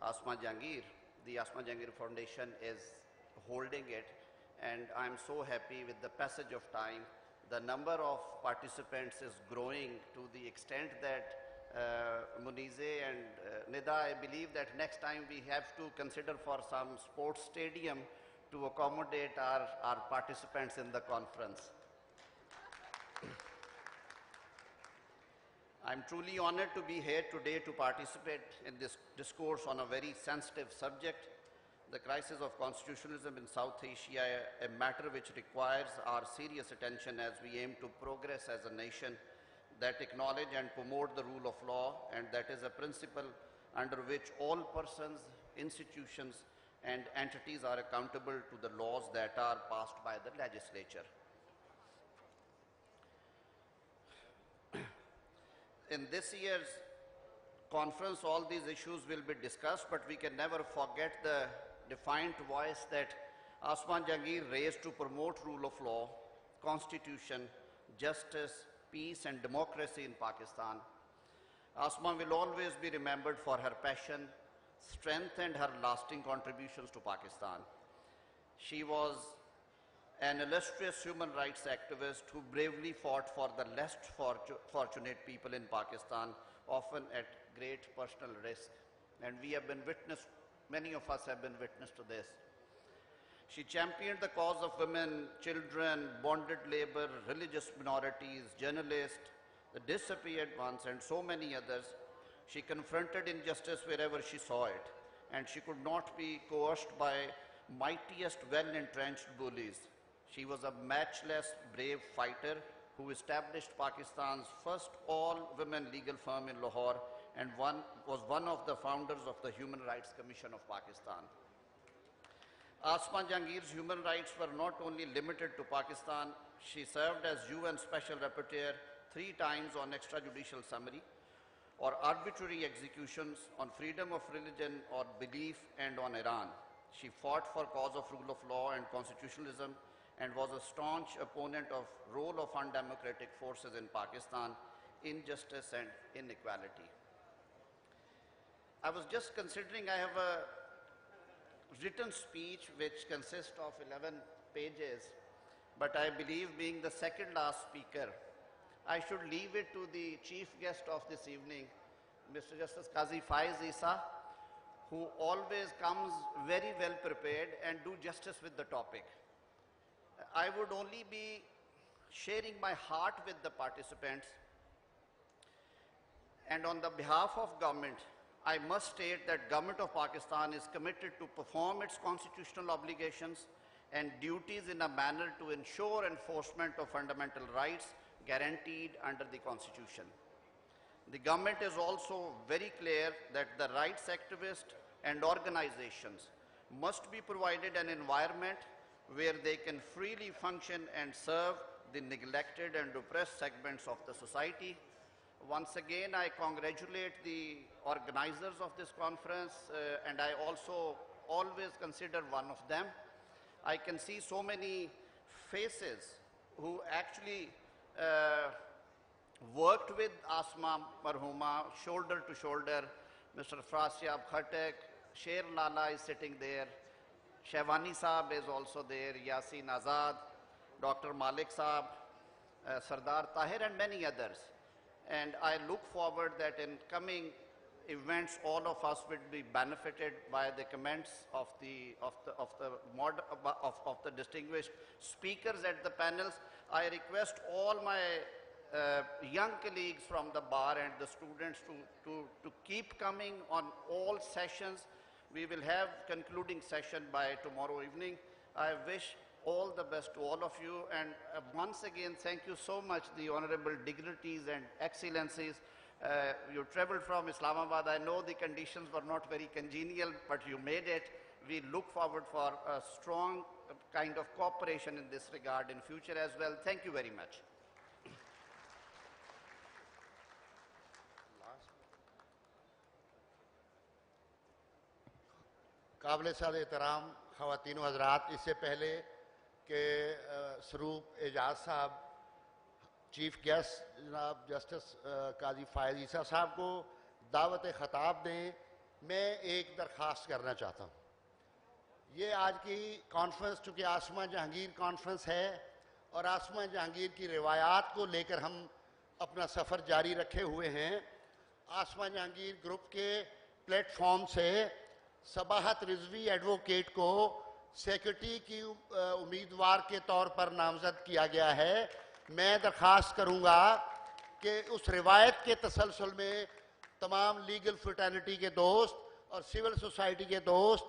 Asma Jahangir. The Asma Jahangir Foundation is holding it, and I am so happy with the passage of time. The number of participants is growing to the extent that Munize and Nida, I believe that next time we have to consider for some sports stadium to accommodate our participants in the conference. I'm truly honored to be here today to participate in this discourse on a very sensitive subject, the crisis of constitutionalism in South Asia, a matter which requires our serious attention as we aim to progress as a nation that acknowledge and promote the rule of law, and that is a principle under which all persons, institutions, and entities are accountable to the laws that are passed by the legislature. In this year's conference, all these issues will be discussed, but we can never forget the defiant voice that Asma Jahangir raised to promote rule of law, constitution, justice, peace and democracy in Pakistan. Asma will always be remembered for her passion, strength and her lasting contributions to Pakistan. She was an illustrious human rights activist who bravely fought for the less fortunate people in Pakistan, often at great personal risk. And we have been witness, many of us have been witness to this. She championed the cause of women, children, bonded labor, religious minorities, journalists, the disappeared ones, and so many others. She confronted injustice wherever she saw it.
and she could not be coerced by mightiest well-entrenched bullies. She was a matchless, brave fighter who established Pakistan's first all-women legal firm in Lahore and was one of the founders of the Human Rights Commission of Pakistan. Asma Jahangir's human rights were not only limited to Pakistan, she served as UN Special Rapporteur 3 times on extrajudicial summary or arbitrary executions, on freedom of religion or belief, and on Iran. She fought for cause of rule of law and constitutionalism and was a staunch opponent of role of undemocratic forces in Pakistan, injustice and inequality. I was just considering I have a written speech which consists of 11 pages, but I believe being the second last speaker, I should leave it to the chief guest of this evening, Mr. Justice Qazi Faiz Isa, who always comes very well prepared and do justice with the topic. I would only be sharing my heart with the participants, and on the behalf of government, I must state that Government of Pakistan is committed to perform its constitutional obligations and duties in a manner to ensure enforcement of fundamental rights guaranteed under the Constitution. The government is also very clear that the rights activists and organizations must be provided an environment where they can freely function and serve the neglected and oppressed segments of the society. Once again, I congratulate the organizers of this conference, and I also always consider one of them. I can see so many faces who actually worked with Asma Marhuma shoulder to shoulder. Mr. Frasyab Khatek, Sher Lala is sitting there, Shehwani Saab is also there, Yasin Azad, Dr. Malik Saab, Sardar Tahir, and many others. And I look forward that in coming events, all of us will be benefited by the comments of the distinguished speakers at the panels. I request all my young colleagues from the bar and the students to keep coming on all sessions. We will have concluding session by tomorrow evening. I wish all the best to all of you, and once again, thank you so much, the honorable dignitaries and excellencies. You traveled from Islamabad. I know the conditions were not very congenial, but you made it. We look forward for a strong kind of cooperation in this regard in future as well. Thank you very much. काबिल-ए-साद एहतराम ख़वातीन व हज़रात, इससे पहले कि सरूप एजाज साहब chief guest जनाब justice काजी फ़ायज़ ईसा साहब को दावत ख़ताब दें, मैं एक दरख्वास्त करना चाहता हूँ। ये आज की कॉन्फ्रेंस चूँकि आसमा जहांगीर कॉन्फ्रेंस है और आसमा जहांगीर की रिवायात को लेकर हम अपना सफ़र जारी रखे हुए हैं। आसमा जहांगीर ग्रुप के प्लेटफॉर्म से सबाहत रिजवी एडवोकेट को सेक्रेटरी की उम्मीदवार के तौर पर नामजद किया गया है। मैं दरख्वास्त करूंगा कि उस रिवायत के तसलसल में तमाम लीगल फ्रेटर्निटी के दोस्त और सिविल सोसाइटी के दोस्त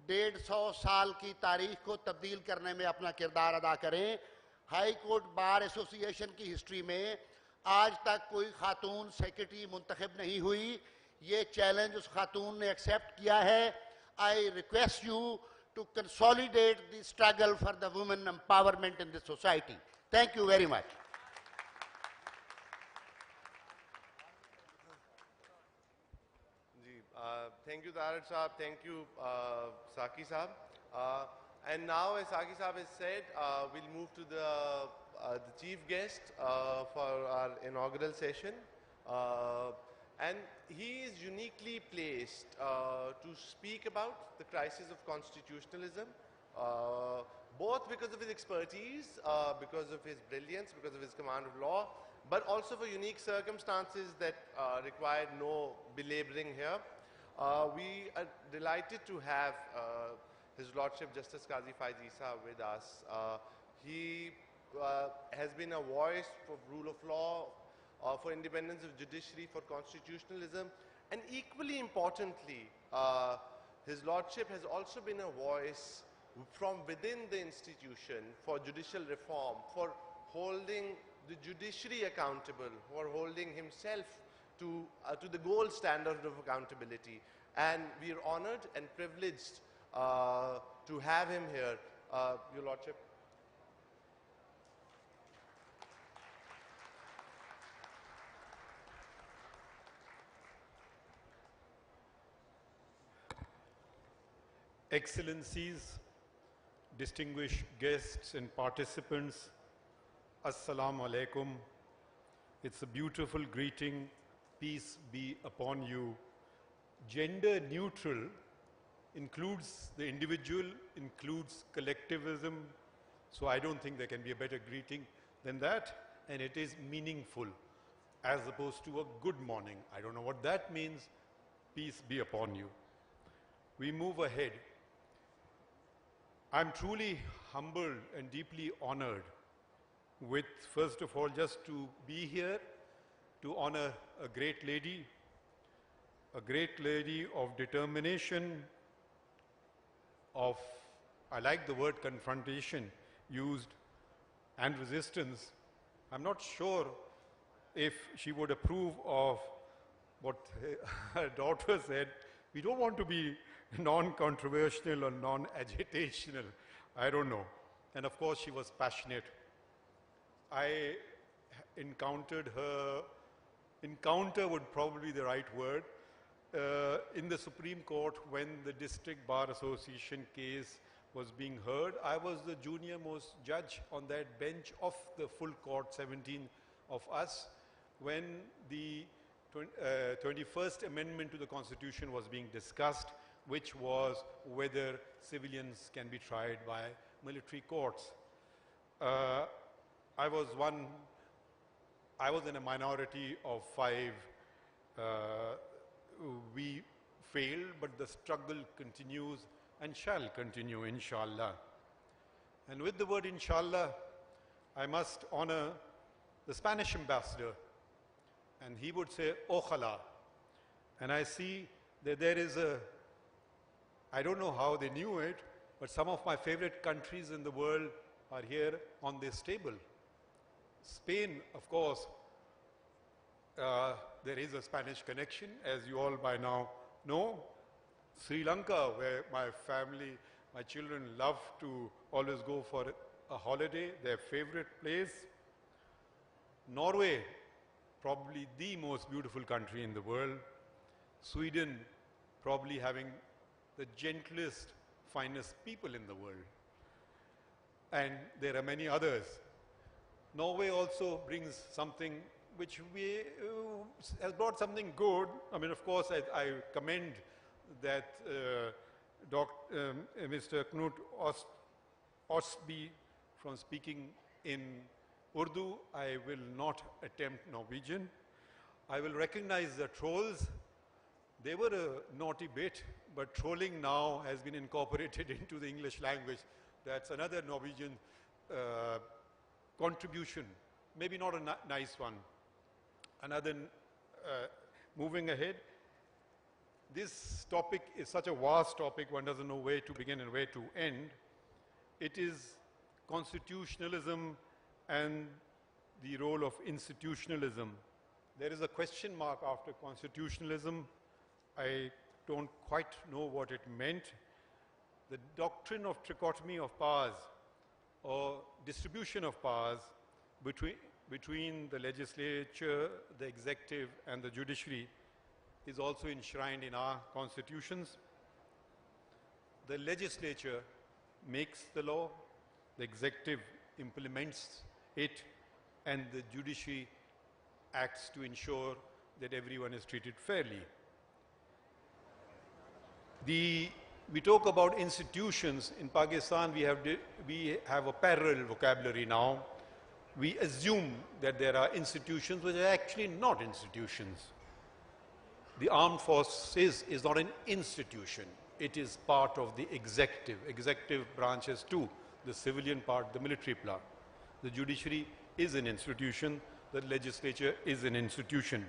150 साल की तारीख को तब्दील करने में अपना किरदार अदा करें। हाई कोर्ट बार एसोसिएशन की हिस्ट्री में आज तक कोई खातून सेक्रेटरी मुंतखब नहीं हुई। ये चैलेंज उस खातून ने एक्सेप्ट किया है। I request you to consolidate the struggle for the women empowerment in this society. Thank you very much.
Thank you, Tarat Saab. Thank you, Saki Saab. And now, as Saki Saab has said, we'll move to the chief guest for our inaugural session. And he is uniquely placed to speak about the crisis of constitutionalism, both because of his expertise, because of his brilliance, because of his command of law, but also for unique circumstances that required no belaboring here. We are delighted to have His Lordship Justice Qazi Faiz Isa with us. He has been a voice for rule of law, for independence of judiciary, for constitutionalism, and equally importantly, His Lordship has also been a voice from within the institution for judicial reform, for holding the judiciary accountable, for holding himself to the gold standard of accountability. And we are honored and privileged to have him here, Your Lordship.
Excellencies, distinguished guests and participants, Assalamu alaikum. It's a beautiful greeting, peace be upon you. Gender neutral includes the individual, includes collectivism, so I don't think there can be a better greeting than that, and it is meaningful as opposed to a good morning. I don't know what that means. Peace be upon you. We move ahead. I'm truly humbled and deeply honored with, first of all, just to be here to honor a great lady of determination, of, I like the word confrontation used, and resistance. I'm not sure if she would approve of what her daughter said. We don't want to be non-controversial or non-agitational. I don't know. And of course, she was passionate. I encountered her, encounter would probably be the right word, in the Supreme Court when the District Bar Association case was being heard. I was the junior most judge on that bench of the full court, 17 of us, when the 21st Amendment to the Constitution was being discussed, which was whether civilians can be tried by military courts. I was in a minority of 5. We failed, but the struggle continues and shall continue, inshallah. And with the word inshallah, I must honor the Spanish ambassador, and he would say, ojalá. And I see that there is a, I don't know how they knew it, but some of my favorite countries in the world are here on this table. Spain, of course, there is a Spanish connection, as you all by now know. Sri Lanka, where my family, my children love to always go for a holiday, their favorite place. Norway, probably the most beautiful country in the world. Sweden, probably having the gentlest, finest people in the world. And there are many others. Norway also brings something which has brought something good. I mean, of course, I commend that Mr. Knut Ostby from speaking in Urdu. I will not attempt Norwegian. I will recognize the trolls. They were a naughty bit, but trolling now has been incorporated into the English language. That's another Norwegian contribution, maybe not a nice one. Another, moving ahead, this topic is such a vast topic, one doesn't know where to begin and where to end. It is constitutionalism and the role of institutionalism. There is a question mark after constitutionalism. I don't quite know what it meant. The doctrine of trichotomy of powers, or distribution of powers between the legislature, the executive, and the judiciary is also enshrined in our constitutions. The legislature makes the law, the executive implements it, and the judiciary acts to ensure that everyone is treated fairly. We talk about institutions. In Pakistan, we have a parallel vocabulary now. We assume that there are institutions which are actually not institutions. The armed forces is not an institution. It is part of the executive. Executive branches too, the civilian part, the military part. The judiciary is an institution. The legislature is an institution.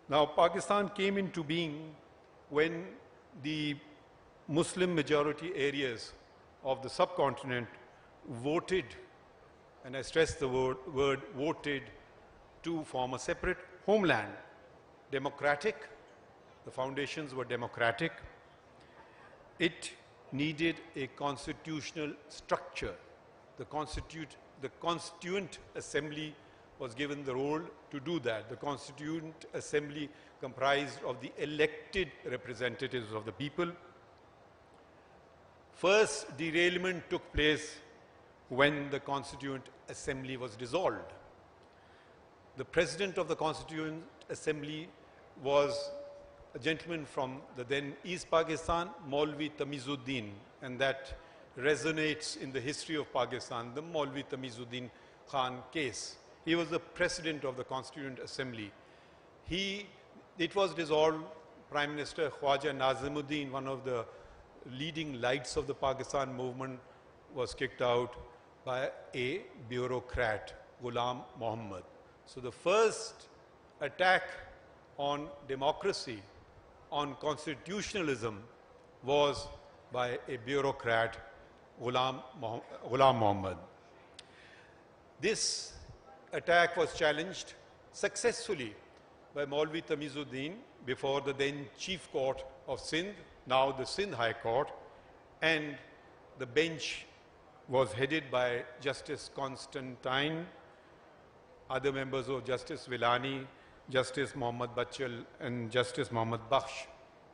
Now, Pakistan came into being when the Muslim majority areas of the subcontinent voted, and I stress the word voted, to form a separate homeland. Democratic, the foundations were democratic. It needed a constitutional structure. The Constituent Assembly was given the role to do that. The Constituent Assembly comprised of the elected representatives of the people. First derailment took place when the Constituent Assembly was dissolved. The president of the Constituent Assembly was a gentleman from the then East Pakistan, Maulvi Tamizuddin, and that resonates in the history of Pakistan, the Maulvi Tamizuddin Khan case. He was the president of the Constituent Assembly. It was dissolved. Prime Minister Khwaja Nazimuddin, one of the leading lights of the Pakistan movement, was kicked out by a bureaucrat, Ghulam Muhammad. So the first attack on democracy, on constitutionalism, was by a bureaucrat, Ghulam Muhammad. This attack was challenged successfully by Maulvi Tamizuddin before the then Chief Court of Sindh, now the Sindh High Court, and the bench was headed by Justice Constantine, other members of Justice Villani, Justice Muhammad Bachal, and Justice Muhammad Bakhsh.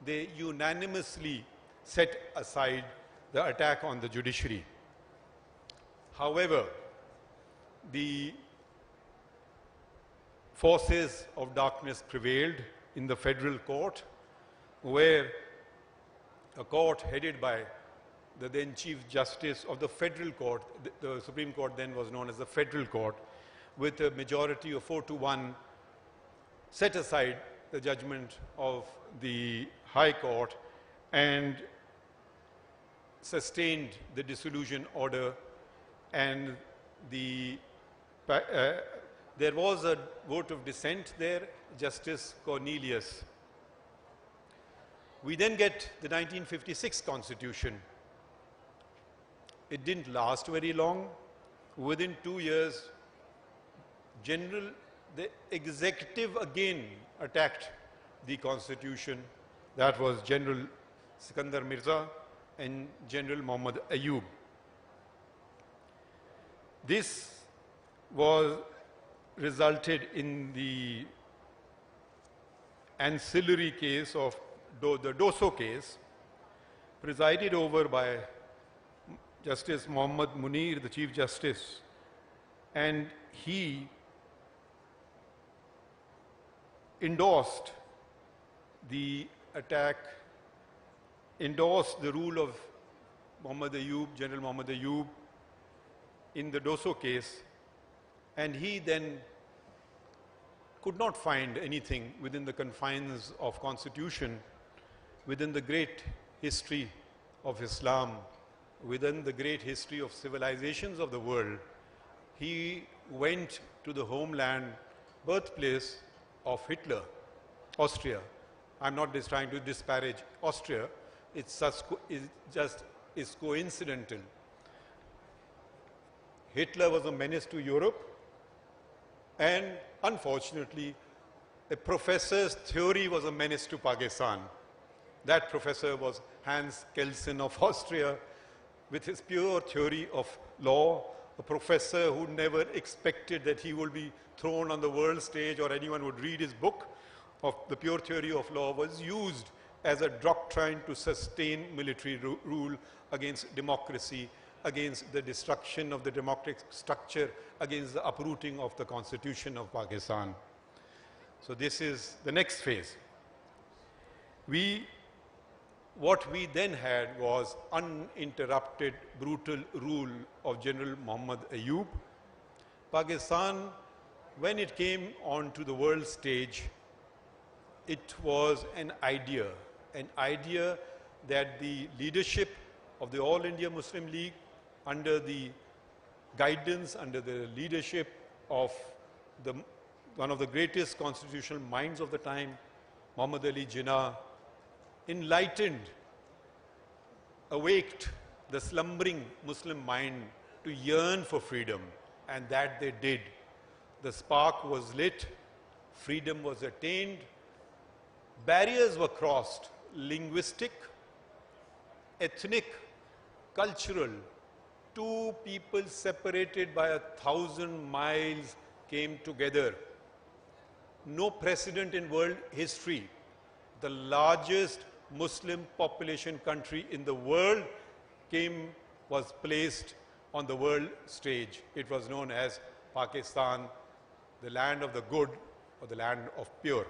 They unanimously set aside the attack on the judiciary. However, the forces of darkness prevailed in the federal court, where a court headed by the then Chief Justice of the Federal Court, the Supreme Court then was known as the Federal Court, with a majority of 4-1, set aside the judgment of the High Court and sustained the dissolution order, and there was a vote of dissent there, Justice Cornelius. We then get the 1956 Constitution. It didn't last very long. Within 2 years, the executive again attacked the Constitution. That was General Sikandar Mirza and General Muhammad Ayub. This was resulted in the ancillary case of the Doso case, presided over by Justice Muhammad Munir, the Chief Justice, and he endorsed the attack, endorsed the rule of Muhammad Ayub, General Muhammad Ayub, in the Doso case, and he then could not find anything within the confines of Constitution, within the great history of Islam, within the great history of civilizations of the world. He went to the homeland, birthplace of Hitler, Austria. I'm not just trying to disparage Austria, it's coincidental. Hitler was a menace to Europe, and unfortunately, a professor's theory was a menace to Pakistan. That professor was Hans Kelsen of Austria, with his pure theory of law, a professor who never expected that he would be thrown on the world stage or anyone would read his book of the pure theory of law, was used as a doctrine to sustain military rule against democracy, against the destruction of the democratic structure, against the uprooting of the Constitution of Pakistan. So this is the next phase. What we then had was uninterrupted, brutal rule of General Muhammad Ayub. Pakistan, when it came onto the world stage, it was an idea that the leadership of the All India Muslim League, under the guidance, under the leadership of one of the greatest constitutional minds of the time, Muhammad Ali Jinnah, enlightened, awaked the slumbering Muslim mind to yearn for freedom, and that they did. The spark was lit, freedom was attained, barriers were crossed, linguistic, ethnic, cultural. Two people separated by 1,000 miles came together. No precedent in world history. The largest Muslim population country in the world was placed on the world stage. It was known as Pakistan, the land of the good or the land of pure.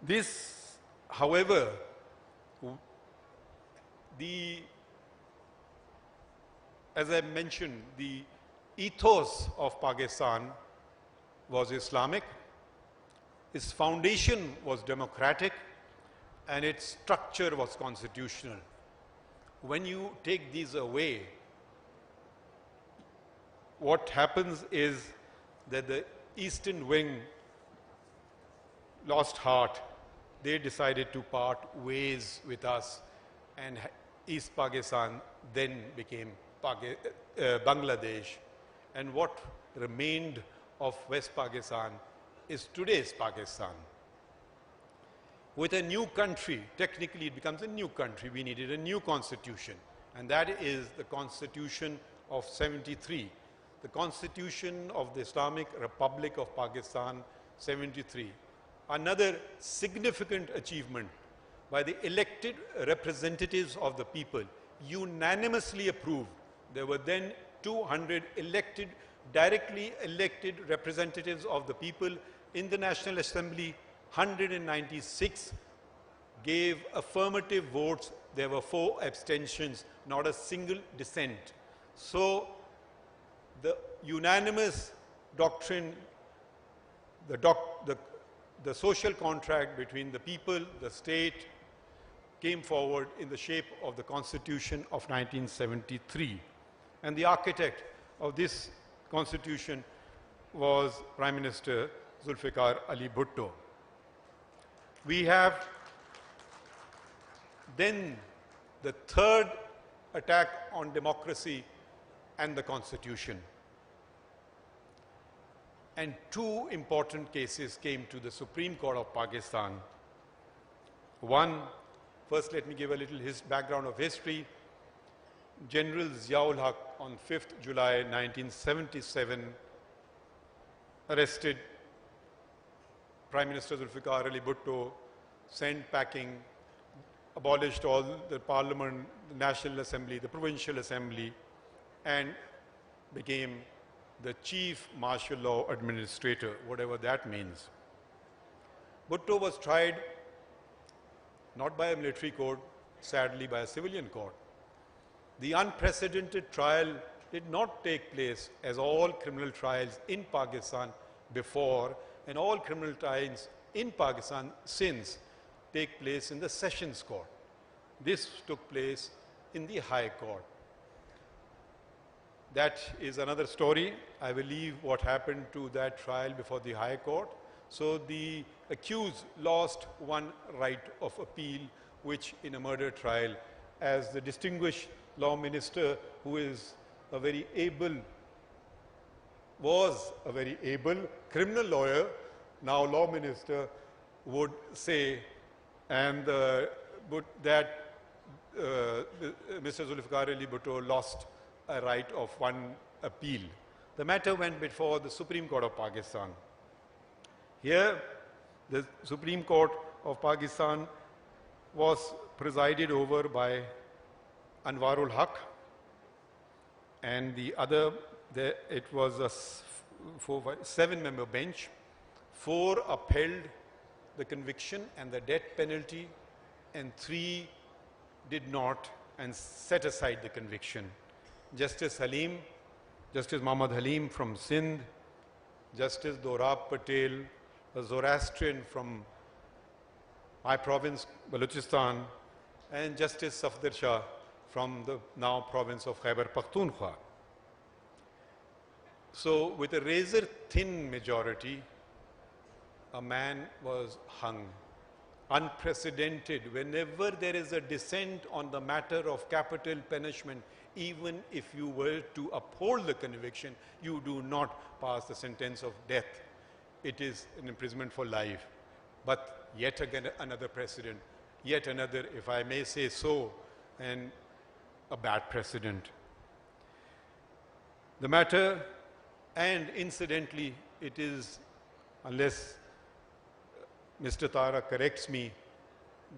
This, however, as I mentioned, the ethos of Pakistan was Islamic, its foundation was democratic, and its structure was constitutional. When you take these away, what happens is that the eastern wing lost heart. They decided to part ways with us, and East Pakistan then became Bangladesh. And what remained of West Pakistan is today's Pakistan. With a new country, technically it becomes a new country, we needed a new constitution, and that is the Constitution of 73. The Constitution of the Islamic Republic of Pakistan, 73. Another significant achievement by the elected representatives of the people, unanimously approved. There were then 200 elected, directly elected representatives of the people in the National Assembly. 196 gave affirmative votes. There were 4 abstentions, not a single dissent. So the unanimous doctrine, the social contract between the people, the state, came forward in the shape of the Constitution of 1973. And the architect of this Constitution was Prime Minister Zulfikar Ali Bhutto. We have then the third attack on democracy and the Constitution. And 2 important cases came to the Supreme Court of Pakistan. One, first let me give a little background of history. General Ziaul Haq on 5th July 1977 arrested Prime Minister Zulfikar Ali Bhutto, sent packing, abolished all the Parliament, the National Assembly, the Provincial Assembly, and became the Chief Martial Law Administrator, whatever that means. Bhutto was tried not by a military court, sadly by a civilian court. The unprecedented trial did not take place as all criminal trials in Pakistan before, and all criminal trials in Pakistan since take place in the Sessions Court. This took place in the High Court. That is another story. I will leave what happened to that trial before the High Court. So the accused lost one right of appeal, which in a murder trial, as the distinguished law minister, who is a very able, was a very able criminal lawyer, now law minister, would say, and that Mr. Zulfikar Ali Bhutto lost a right of one appeal. The matter went before the Supreme Court of Pakistan. Here, the Supreme Court of Pakistan was presided over by Anwarul Haq, and the other, it was a 7-member bench. 4 upheld the conviction and the death penalty, and 3 did not and set aside the conviction. Justice Muhammad Halim from Sindh, Justice Dorab Patel, a Zoroastrian from my province, Balochistan, and Justice Safdar Shah from the now province of Khyber Pakhtunkhwa. So with a razor-thin majority, a man was hung unprecedented. Whenever there is a dissent on the matter of capital punishment, even if you were to uphold the conviction, you do not pass the sentence of death. It is an imprisonment for life. But yet again another precedent, yet another, if I may say so, and a bad precedent. The matter, and incidentally, it is, unless Mr. Tara corrects me,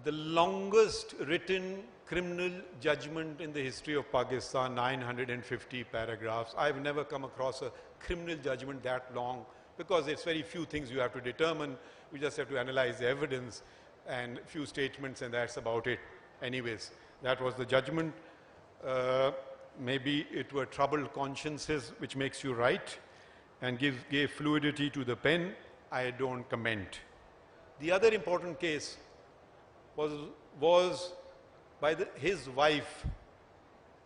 the longest written criminal judgment in the history of Pakistan, 950 paragraphs. I've never come across a criminal judgment that long, because it's very few things you have to determine. We just have to analyze the evidence and a few statements, and that's about it. Anyways, that was the judgment. Maybe it were troubled consciences which makes you write and gave fluidity to the pen. I don't comment. The other important case was by his wife,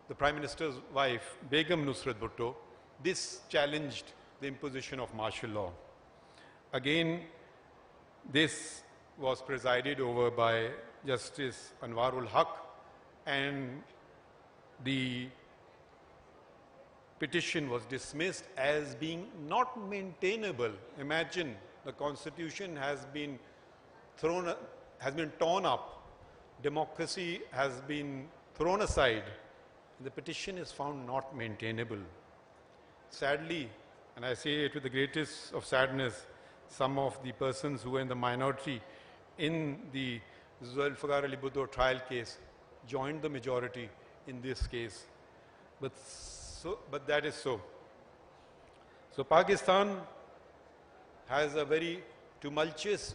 the Prime Minister's wife, Begum Nusrat Bhutto. This challenged the imposition of martial law. Again, this was presided over by Justice Anwarul Haq, and the petition was dismissed as being not maintainable. Imagine, the Constitution has been torn up, democracy has been thrown aside, and the petition is found not maintainable. Sadly, and I say it with the greatest of sadness, some of the persons who were in the minority in the Zulfikar Ali Bhutto trial case joined the majority in this case. But that is so. So Pakistan has a very tumultuous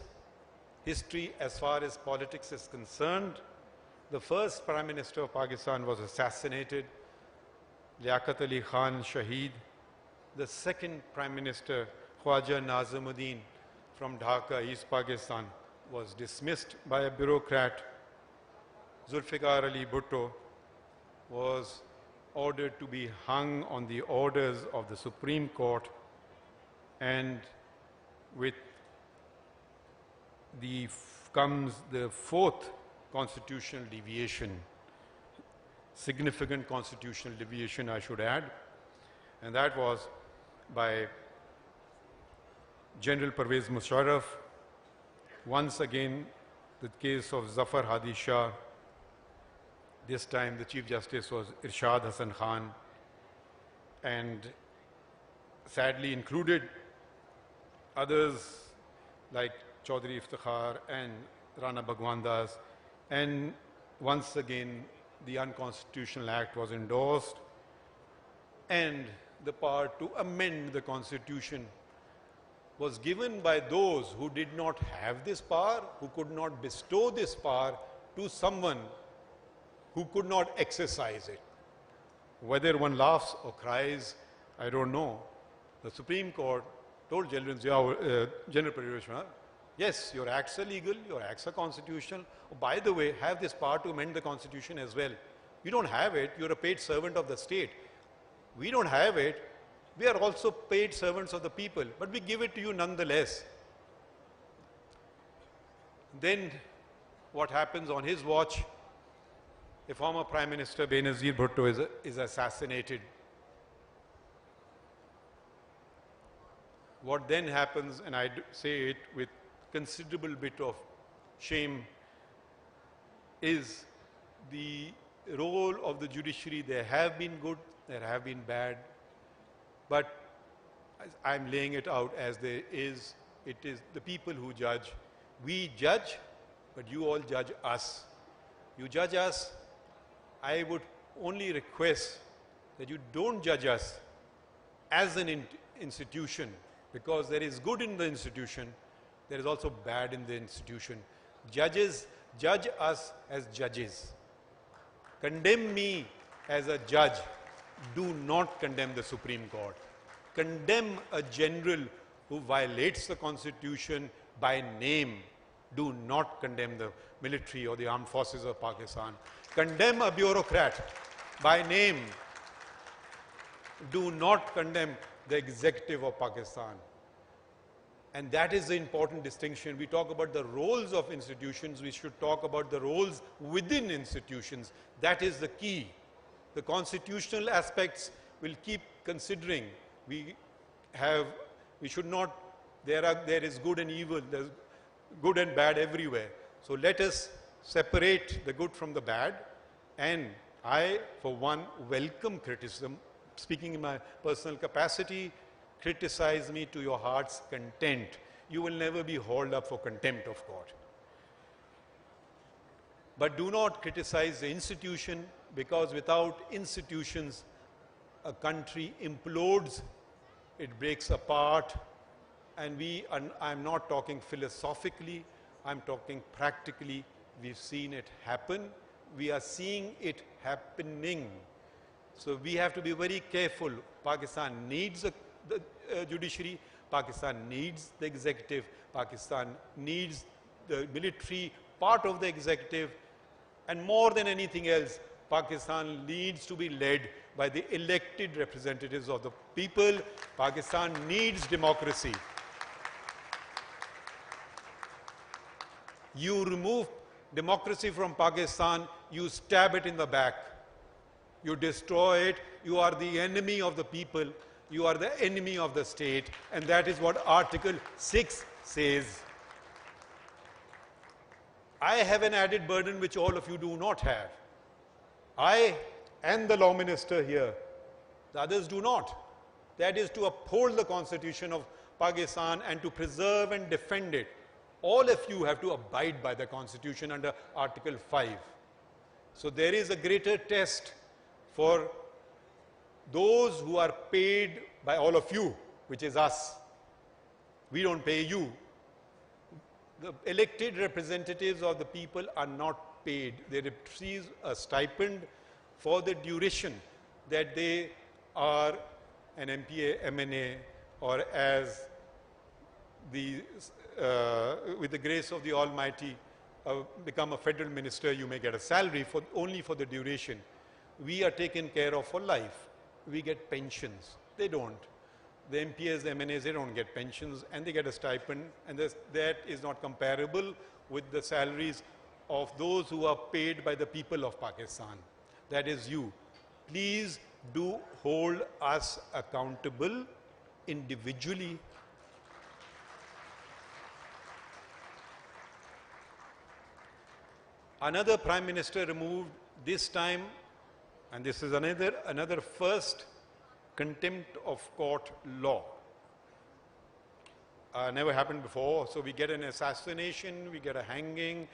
history as far as politics is concerned. The first Prime Minister of Pakistan was assassinated, Liaquat Ali Khan Shaheed. The second Prime Minister, Khwaja Nazimuddin from Dhaka, East Pakistan, was dismissed by a bureaucrat. Zulfikar Ali Bhutto was ordered to be hung on the orders of the Supreme Court, and with comes the fourth constitutional deviation, significant constitutional deviation I should add, and that was by General Pervez Musharraf. Once again, the case of Zafar Hadi Shah. This time the Chief Justice was Irshad Hassan Khan, and sadly included others like Chaudhry Iftikhar and Rana Bhagwan Das. And once again, the Unconstitutional Act was endorsed, and the power to amend the Constitution was given by those who did not have this power, who could not bestow this power to someone who could not exercise it. Whether one laughs or cries, I don't know. The Supreme Court told General Pervez Musharraf, yes, your acts are legal, your acts are constitutional. Oh, by the way, have this power to amend the Constitution as well. You don't have it, you're a paid servant of the state. We don't have it, we are also paid servants of the people, but we give it to you nonetheless. Then what happens on his watch? A former Prime Minister, Benazir Bhutto, is assassinated. What then happens, and I say it with considerable bit of shame, is the role of the judiciary. There have been good, there have been bad, but I'm laying it out as there is. It is the people who judge. We judge, but you all judge us. You judge us. I would only request that you don't judge us as an institution, because there is good in the institution, there is also bad in the institution. Judges judge us as judges. Condemn me as a judge. Do not condemn the Supreme Court. Condemn a general who violates the Constitution by name. Do not condemn the military or the armed forces of Pakistan. Condemn a bureaucrat by name. Do not condemn the executive of Pakistan. And that is the important distinction. We talk about the roles of institutions, we should talk about the roles within institutions. That is the key. The constitutional aspects we'll keep considering. We should not, there is good and evil, there's good and bad everywhere. So let us separate the good from the bad, and I, for one, welcome criticism. Speaking in my personal capacity, criticize me to your heart's content. You will never be hauled up for contempt of God. But do not criticize the institution, because without institutions, a country implodes, it breaks apart, and I'm not talking philosophically, I'm talking practically. We've seen it happen. We are seeing it happening. So we have to be very careful. Pakistan needs the judiciary, Pakistan needs the executive, Pakistan needs the military part of the executive, and more than anything else, Pakistan needs to be led by the elected representatives of the people. Pakistan needs democracy. You remove democracy from Pakistan, you stab it in the back. You destroy it, you are the enemy of the people, you are the enemy of the state, and that is what Article 6 says. I have an added burden which all of you do not have. I and the law minister here, the others do not. That is to uphold the constitution of Pakistan and to preserve and defend it. All of you have to abide by the constitution under Article 5. So there is a greater test for those who are paid by all of you, which is us. We don't pay you. The elected representatives of the people are not paid. They receive a stipend for the duration that they are an MPA, MNA, or as with the grace of the Almighty, become a federal minister, you may get a salary only for the duration. We are taken care of for life. We get pensions. They don't. The MPs, the MNAs, they don't get pensions, and they get a stipend, and that is not comparable with the salaries of those who are paid by the people of Pakistan. That is you. Please do hold us accountable individually. Another Prime Minister removed this time, and this is another first contempt of court law. Never happened before. So we get an assassination, we get a hanging,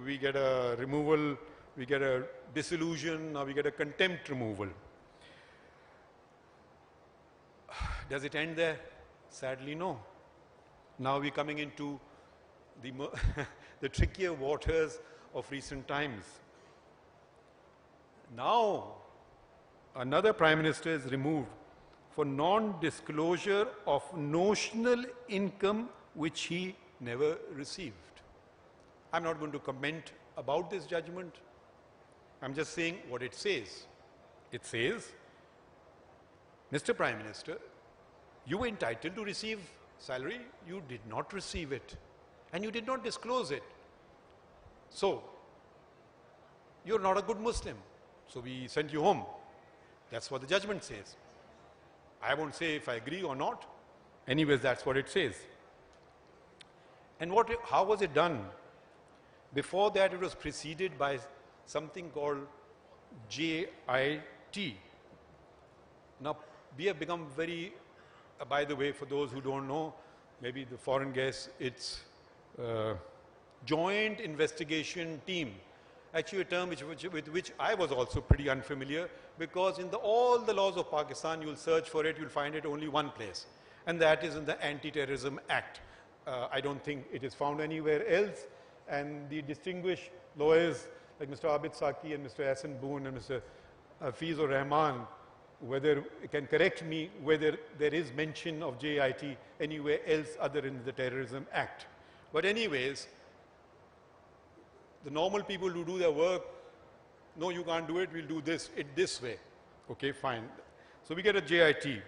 we get a removal, we get a dissolution, now we get a contempt removal. Does it end there? Sadly, no. Now we're coming into the trickier waters of recent times. Now, another Prime Minister is removed for non-disclosure of notional income which he never received. I'm not going to comment about this judgment. I'm just saying what it says. It says, Mr. Prime Minister, you were entitled to receive salary, you did not receive it, and you did not disclose it. So, you're not a good Muslim, so we sent you home. That's what the judgment says. I won't say if I agree or not. Anyways, that's what it says. And how was it done? Before that, it was preceded by something called JIT. Now, we have become very, by the way, for those who don't know, maybe the foreign guests, it's Joint Investigation Team. Actually a term with which I was also pretty unfamiliar, because in all the laws of Pakistan, you'll search for it, you'll find it only one place, and that is in the Anti-Terrorism Act. I don't think it is found anywhere else, and the distinguished lawyers like Mr. Abid Saki and Mr. Hassan Boone and Mr. Hafiz-ur Rahman, whether can correct me whether there is mention of JIT anywhere else other than the Terrorism Act. But anyways, the normal people who do their work, no, you can't do it, we'll do this way. Okay, fine. So we get a JIT.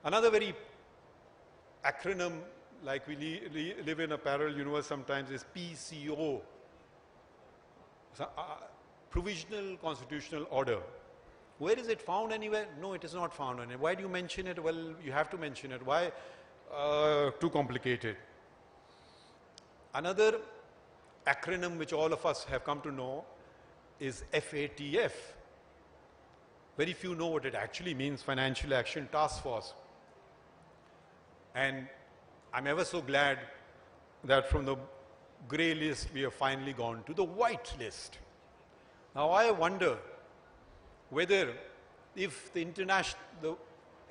Another very acronym, like we live in a parallel universe sometimes, is PCO, so, Provisional Constitutional Order. Where is it found anywhere? No, it is not found anywhere. Why do you mention it? Well, you have to mention it. Why? Too complicated. Another acronym which all of us have come to know is FATF. Very few know what it actually means, Financial Action Task Force. And I'm ever so glad that from the grey list we have finally gone to the white list. Now I wonder whether if the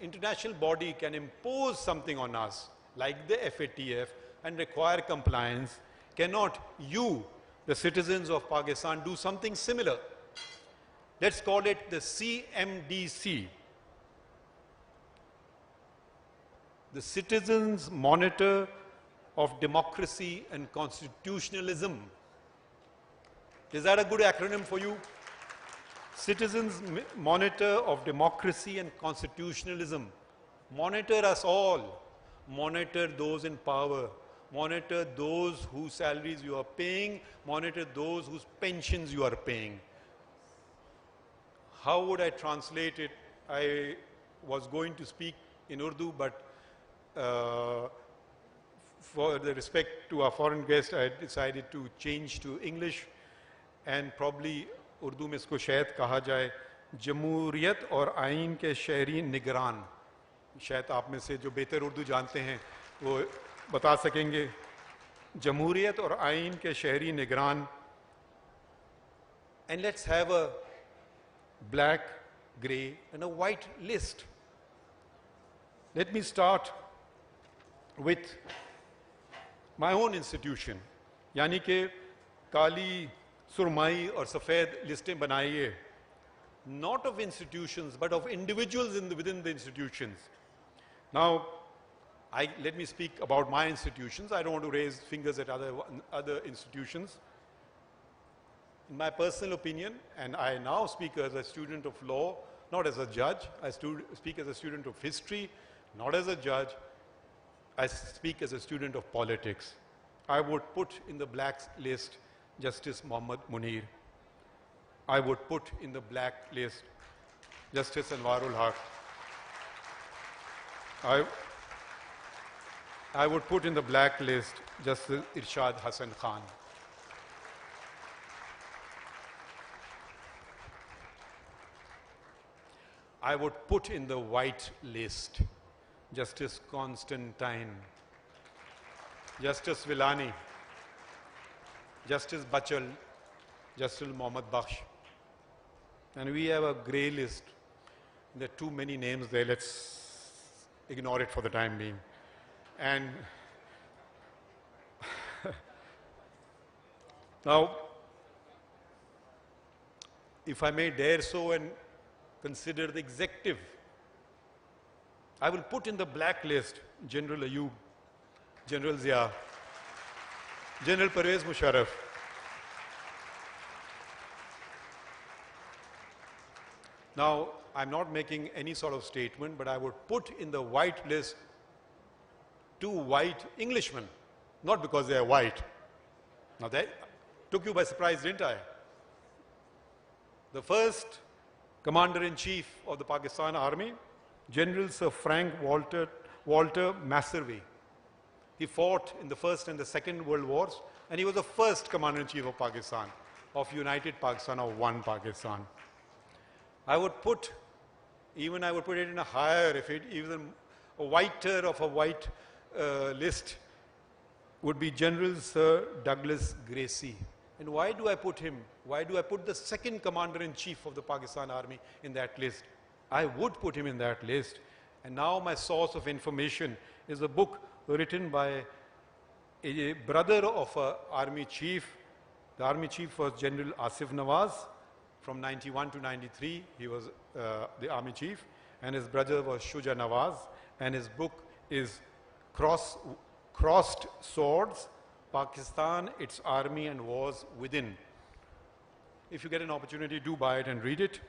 international body can impose something on us, like the FATF, and require compliance, cannot you, the citizens of Pakistan, do something similar? Let's call it the CMDC. The Citizens Monitor of Democracy and Constitutionalism. Is that a good acronym for you? Citizens Monitor of Democracy and Constitutionalism. Monitor us all. Monitor those in power. Monitor those whose salaries you are paying. Monitor those whose pensions you are paying. How would I translate it? I was going to speak in Urdu, but for the respect to our foreign guest, I decided to change to English, and probably Urdu में इसको शायद कहा जाए जमहूरियत और आइन के शहरी निगरान. शायद आप में से जो बेहतर उर्दू जानते हैं वो बता सकेंगे. जमहूरियत और आइन के शहरी निगरान. And let's have a black, grey and a white list. Let me start with my own institution. यानी कि काली सुरमाई और सफ़ेद लिस्टें बनाइए, not of institutions but of individuals within the institutions. Now, let me speak about my institutions. I don't want to raise fingers at other institutions. In my personal opinion, and I now speak as a student of law, not as a judge. I speak as a student of history, not as a judge. I speak as a student of politics. I would put in the black list Justice Muhammad Munir. I would put in the black list Justice Anwarul Haq. I would put in the black list Justice Irshad Hassan Khan. I would put in the white list Justice Constantine, Justice Villani, Justice Bachal, Justice Mohammad Bakhsh. And we have a grey list. There are too many names there. Let's ignore it for the time being. And now, if I may dare so and consider the executive, I will put in the black list General Ayub, General Zia, General Pervez Musharraf. Now, I'm not making any sort of statement, but I would put in the white list 2 white Englishmen, not because they are white. Now, that took you by surprise, didn't I? The first Commander-in-Chief of the Pakistan Army, General Sir Frank Walter Maservey. He fought in the First and the Second World Wars, and he was the first Commander-in-Chief of Pakistan, of United Pakistan, of one Pakistan. I would put it in a higher, if it even a whiter of a white list would be General Sir Douglas Gracie. And why do I put him? Why do I put the second Commander-in-Chief of the Pakistan Army in that list? I would put him in that list. And now my source of information is a book written by a brother of an army chief. The army chief was General Asif Nawaz. From 91 to 93, he was the army chief. And his brother was Shuja Nawaz. And his book is Crossed Swords, Pakistan, its Army and Wars Within. If you get an opportunity, do buy it and read it.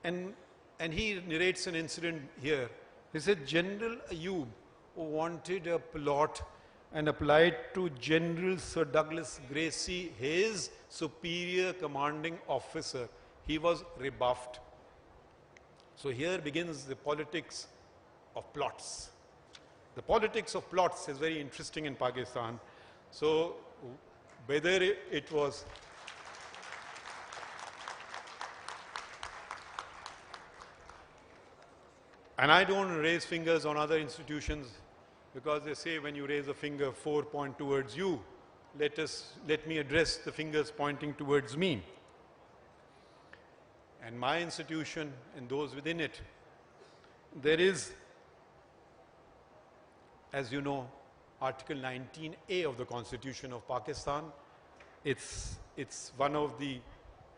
And he narrates an incident here. He said, General Ayub wanted a plot and applied to General Sir Douglas Gracey, his superior commanding officer. He was rebuffed. So here begins the politics of plots. The politics of plots is very interesting in Pakistan. So whether it was and I don't raise fingers on other institutions because they say when you raise a finger, 4 point towards you. Let me address the fingers pointing towards me. And my institution and those within it, there is, as you know, Article 19A of the Constitution of Pakistan. It's one of the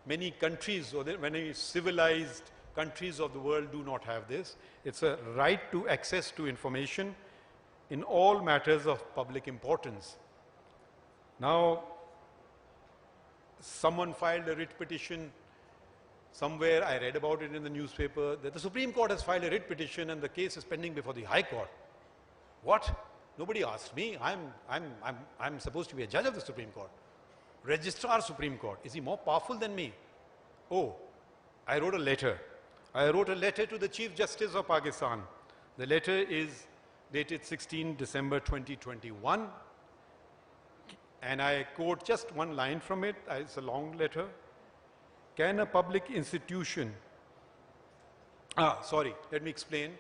many countries, or many civilized countries of the world do not have this. It's a right to access to information in all matters of public importance. Now, someone filed a writ petition somewhere, I read about it in the newspaper, that the Supreme Court has filed a writ petition and the case is pending before the High Court. What? Nobody asked me. I'm supposed to be a judge of the Supreme Court. Registrar Supreme Court. Is he more powerful than me? Oh, I wrote a letter. I wrote a letter to the Chief Justice of Pakistan. The letter is dated 16 December 2021. And I quote just one line from it. It's a long letter. Can a public institution... let me explain.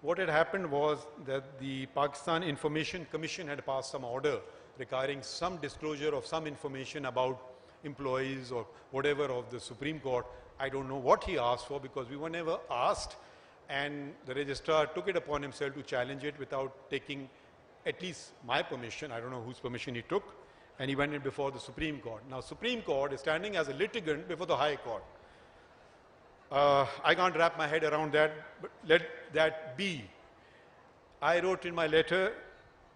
What had happened was that the Pakistan Information Commission had passed some order regarding some disclosure of some information about employees or whatever of the Supreme Court. I don't know what he asked for because we were never asked, and the registrar took it upon himself to challenge it without taking at least my permission. I don't know whose permission he took, and he went in before the Supreme Court. Now, Supreme Court is standing as a litigant before the High Court. I can't wrap my head around that, but let that be. I wrote in my letter,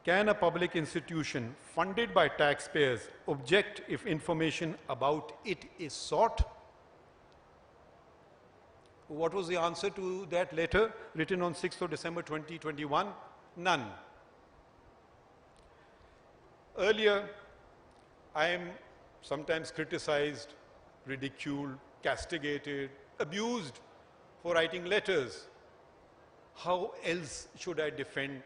can a public institution funded by taxpayers object if information about it is sought? What was the answer to that letter written on 6th of December 2021? None. Earlier, I am sometimes criticized, ridiculed, castigated, abused for writing letters. How else should I defend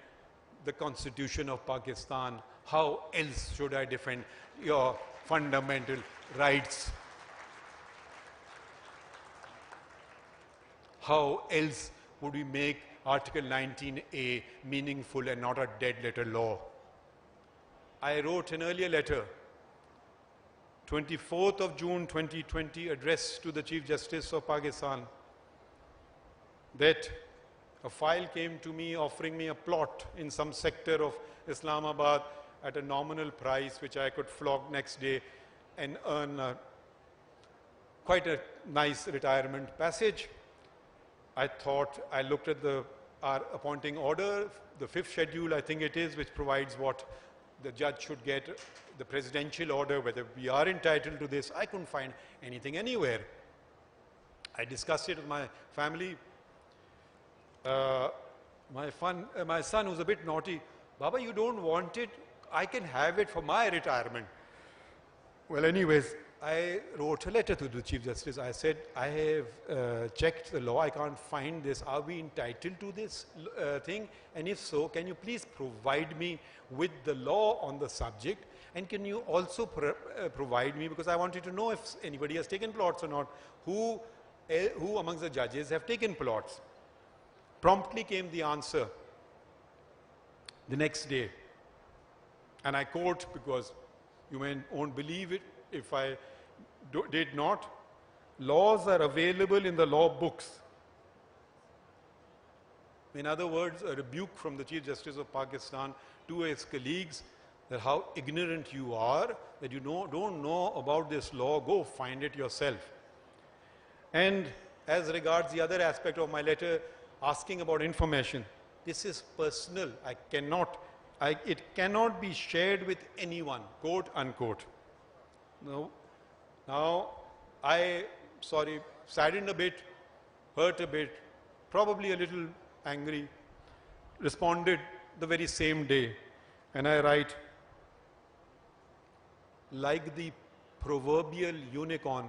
the Constitution of Pakistan? How else should I defend your fundamental rights? How else would we make Article 19A meaningful and not a dead letter law? I wrote an earlier letter, 24th of June 2020, addressed to the Chief Justice of Pakistan, that a file came to me offering me a plot in some sector of Islamabad at a nominal price which I could flog next day and earn quite a nice retirement passage. I thought, I looked at our appointing order, the 5th schedule I think it is, which provides what the judge should get, the presidential order, whether we are entitled to this. I couldn't find anything anywhere. I discussed it with my family. My son, who's a bit naughty, Baba, you don't want it? I can have it for my retirement. Well, anyways, I wrote a letter to the Chief Justice. I said, I have checked the law. I can't find this. Are we entitled to this thing? And if so, can you please provide me with the law on the subject? And can you also provide me, because I wanted to know if anybody has taken plots or not, who amongst the judges have taken plots? Promptly came the answer the next day. And I quote, because you won't believe it if I did not, laws are available in the law books. In other words, a rebuke from the Chief Justice of Pakistan to his colleagues that how ignorant you are, that you don't know about this law, go find it yourself. And as regards the other aspect of my letter, asking about information, this is personal. It cannot be shared with anyone, quote unquote. Now, saddened a bit, hurt a bit, probably a little angry, responded the very same day, and I write, like the proverbial unicorn,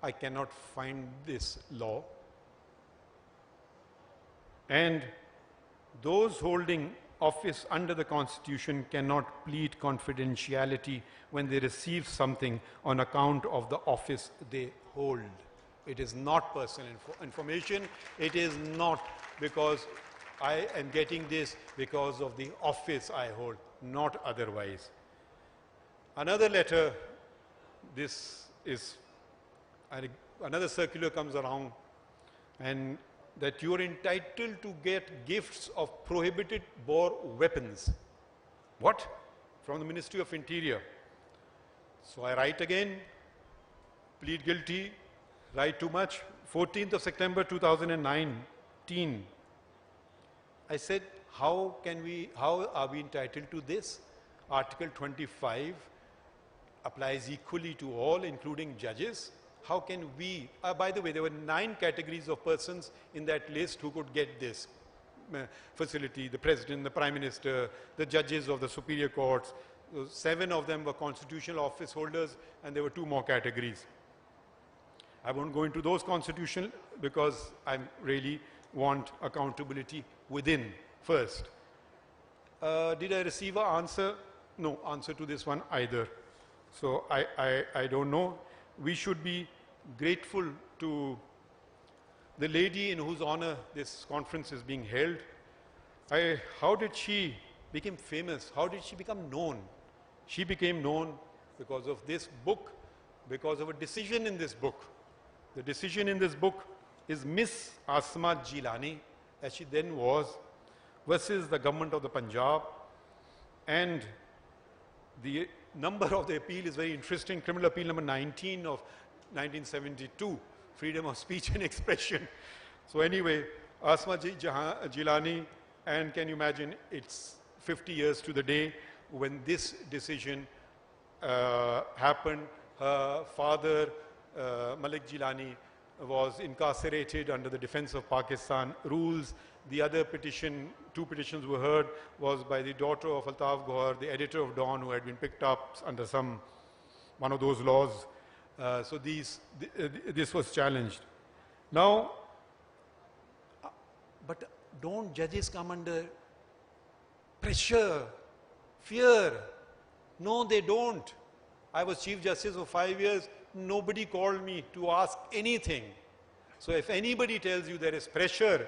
I cannot find this law. And those holding office under the Constitution cannot plead confidentiality when they receive something on account of the office they hold. It is not personal information. It is not because I am getting this because of the office I hold, not otherwise. Another letter, this is, another circular comes around, and that you are entitled to get gifts of prohibited bore weapons. What? From the Ministry of Interior. So I write again, plead guilty, write too much. 14th of September 2019. I said, how are we entitled to this? Article 25 applies equally to all, including judges. How can we, by the way, there were 9 categories of persons in that list who could get this facility: the President, the Prime Minister, the judges of the superior courts. 7 of them were constitutional office holders, and there were 2 more categories. I won't go into those constitutional because I really want accountability within first. Did I receive an answer? No answer to this one either. So I don't know. We should be grateful to the lady in whose honor this conference is being held. How did she become famous? How did she become known? She became known because of this book, because of a decision in this book. The decision in this book is Miss Asma Jilani, as she then was, versus the government of the Punjab. And the number of the appeal is very interesting. Criminal appeal number 19 of 1972, freedom of speech and expression. So anyway, Asma Jilani, and can you imagine, it's 50 years to the day when this decision happened. Her father, Malik Jilani, was incarcerated under the Defense of Pakistan rules. The other petition, 2 petitions were heard, was by the daughter of Altaf Gohar, the editor of Dawn, who had been picked up under one of those laws. So this was challenged. Now, but don't judges come under pressure, fear? No, they don't. I was Chief Justice for 5 years. Nobody called me to ask anything. So if anybody tells you there is pressure,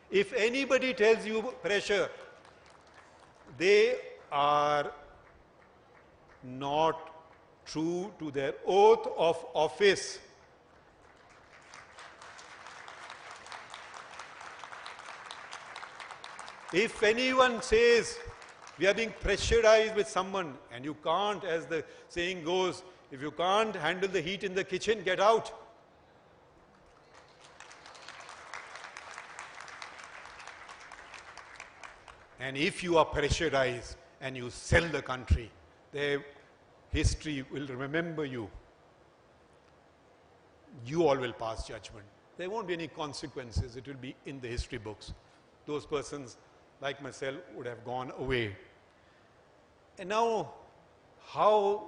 if anybody tells you pressure, they are not true to their oath of office. If anyone says we are being pressurized with someone, and you can't, as the saying goes, if you can't handle the heat in the kitchen, get out. And if you are pressurized and you sell the country, history will remember you. You all will pass judgment. There won't be any consequences. It will be in the history books. Those persons, like myself, would have gone away. And now, how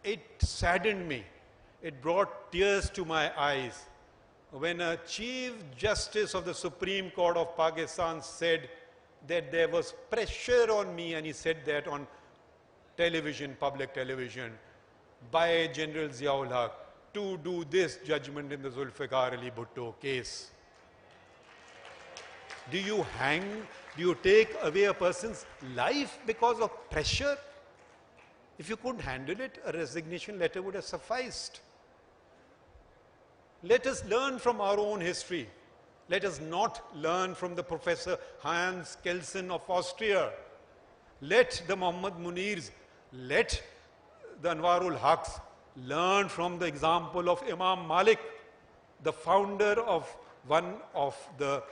it saddened me. It brought tears to my eyes when a Chief Justice of the Supreme Court of Pakistan said that there was pressure on me, and he said that on television, public television, by General Ziaul Haq to do this judgment in the Zulfikar Ali Bhutto case. Do you hang? Do you take away a person's life because of pressure? If you couldn't handle it, a resignation letter would have sufficed. Let us learn from our own history. Let us not learn from the Professor Hans Kelsen of Austria. Let the Muhammad Munirs, let the Anwarul Haqs learn from the example of Imam Malik, the founder of one of the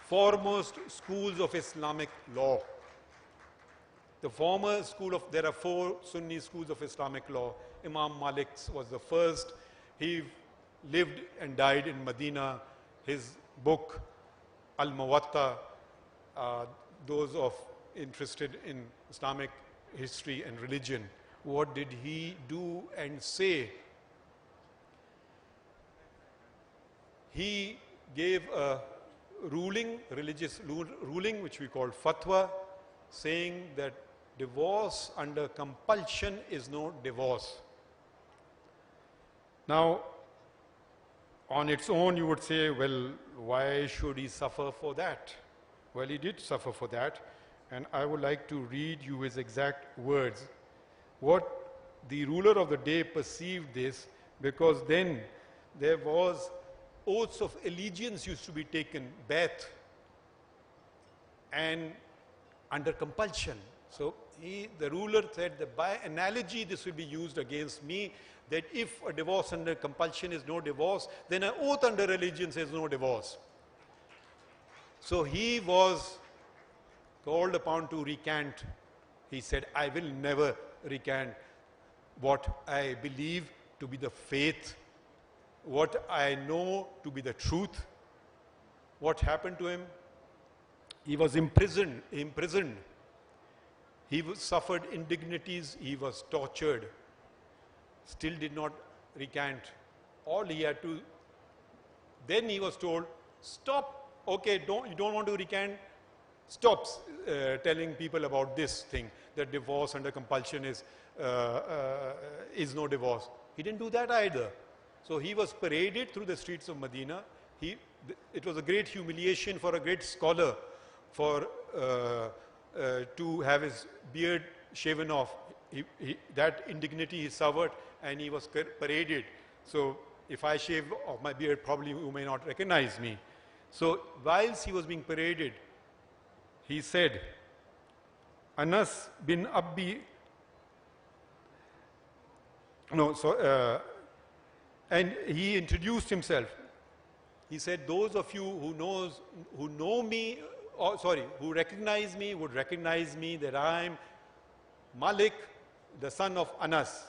foremost schools of Islamic law. The former school of, there are 4 Sunni schools of Islamic law. Imam Malik was the first. He lived and died in Medina. His book, Al-Muwatta, those of interested in Islamic history and religion, what did he do and say? He gave a ruling, religious ruling, which we call fatwa, saying that divorce under compulsion is no divorce. Now, on its own, you would say, well, why should he suffer for that? Well, he did suffer for that, and I would like to read you his exact words. What the ruler of the day perceived this, because then there was oaths of allegiance used to be taken, Bai'at, and under compulsion. So the ruler said that by analogy this will be used against me, that if a divorce under compulsion is no divorce, then an oath under allegiance is no divorce. So he was called upon to recant. He said, I will never recant what I believe to be the faith, what I know to be the truth. What happened to him? He was imprisoned. He suffered indignities. He was tortured. Still did not recant. All he had to, then he was told, stop. Okay, you don't want to recant? Stop telling people about this thing, that divorce under compulsion is no divorce. He didn't do that either. So he was paraded through the streets of Medina. It was a great humiliation for a great scholar to have his beard shaven off. That indignity he suffered, and he was paraded. So if I shave off my beard, probably you may not recognize me. So whilst he was being paraded, he said, Anas bin Abbi, and he introduced himself. He said, those of you who know me, who recognize me, would recognize me that I am Malik, the son of Anas.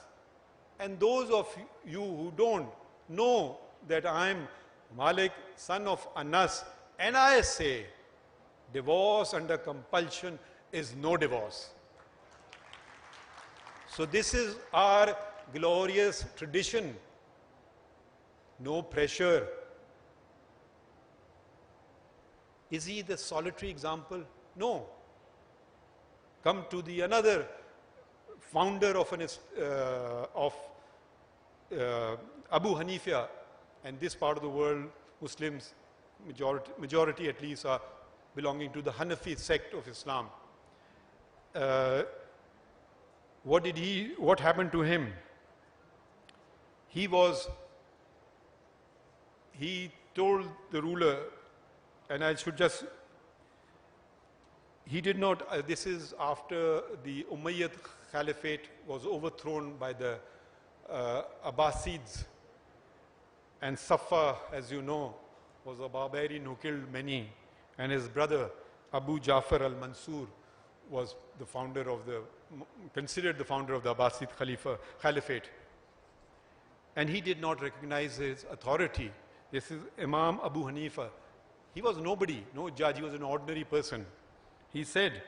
And those of you who don't know that I am Malik, son of Anas, and I say, divorce under compulsion is no divorce. So this is our glorious tradition. No pressure. Is he the solitary example? No. Come to the another founder of Abu Hanifa, and this part of the world, Muslims, majority at least, are belonging to the Hanafi sect of Islam. What happened to him? He told the ruler, and I should just, he did not, this is after the Umayyad Caliphate was overthrown by the Abbasids. And Safa, as you know, was a barbarian who killed many. And his brother, Abu Ja'far al-Mansur, was the founder of considered the founder of the Abbasid Caliphate. And he did not recognize his authority. This is Imam Abu Hanifa. He was nobody, no judge, he was an ordinary person. He said,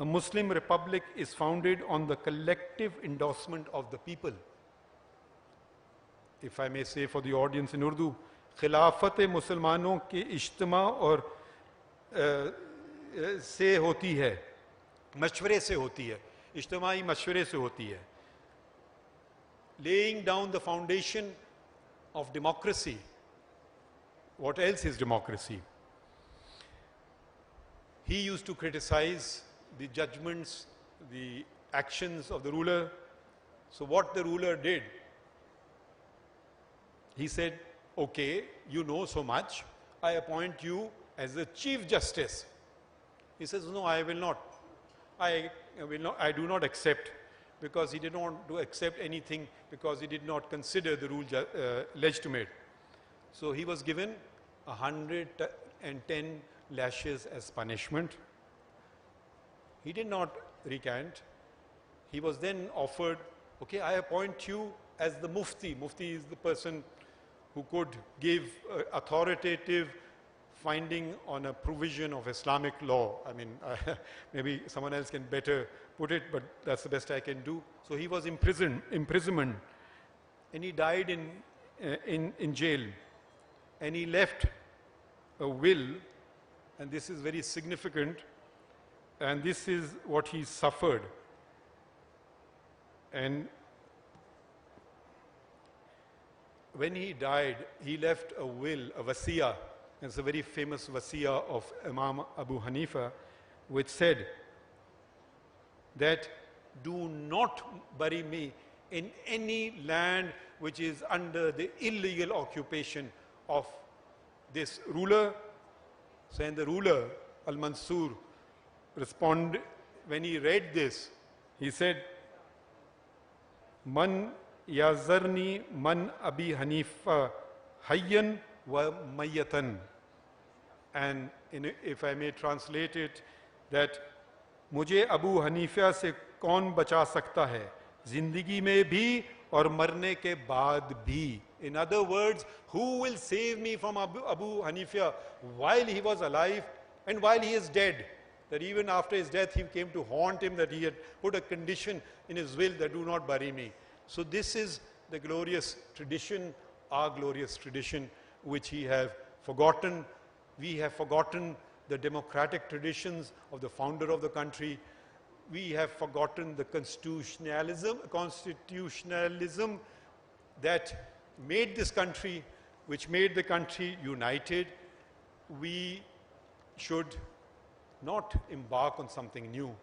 a Muslim republic is founded on the collective endorsement of the people. If I may say for the audience in Urdu, खिलाफत मुसलमानों के इज्तिमा और से होती है, मशवरे से होती है, इज्तिमाई मशवरे से होती है. Laying down the foundation of democracy. What else is democracy? He used to criticize the judgments, the actions of the ruler. So what the ruler did, he said, okay, you know so much, I appoint you as the Chief Justice. He says, no, I will not. I do not accept, because he did not want to accept anything, because he did not consider the rule legitimate. So he was given 110 lashes as punishment. He did not recant. He was then offered, okay, I appoint you as the Mufti. Mufti is the person who could give authoritative finding on a provision of Islamic law. I mean, maybe someone else can better put it, but that's the best I can do. So he was imprisoned, and he died in jail. And he left a will, and this is very significant, and this is what he suffered. And when he died, he left a will, a wasiya. It's a very famous wasiya of Imam Abu Hanifa, which said that do not bury me in any land which is under the illegal occupation of this ruler. So, and the ruler, Al-Mansur, responded, when he read this, he said, Man yazarni man Abi Hanifa hayyan wa mayyatan. And if I may translate it, that मुझे Abu Hanifa से कौन बचा सकता है जिंदगी में भी और मरने के बाद भी. In other words, who will save me from Abu Hanifa while he was alive and while he is dead? That even after his death, he came to haunt him, that he had put a condition in his will that do not bury me. So this is the glorious tradition, our glorious tradition, which he have forgotten. We have forgotten the democratic traditions of the founder of the country. We have forgotten the constitutionalism that made this country, which made the country united. We should not embark on something new.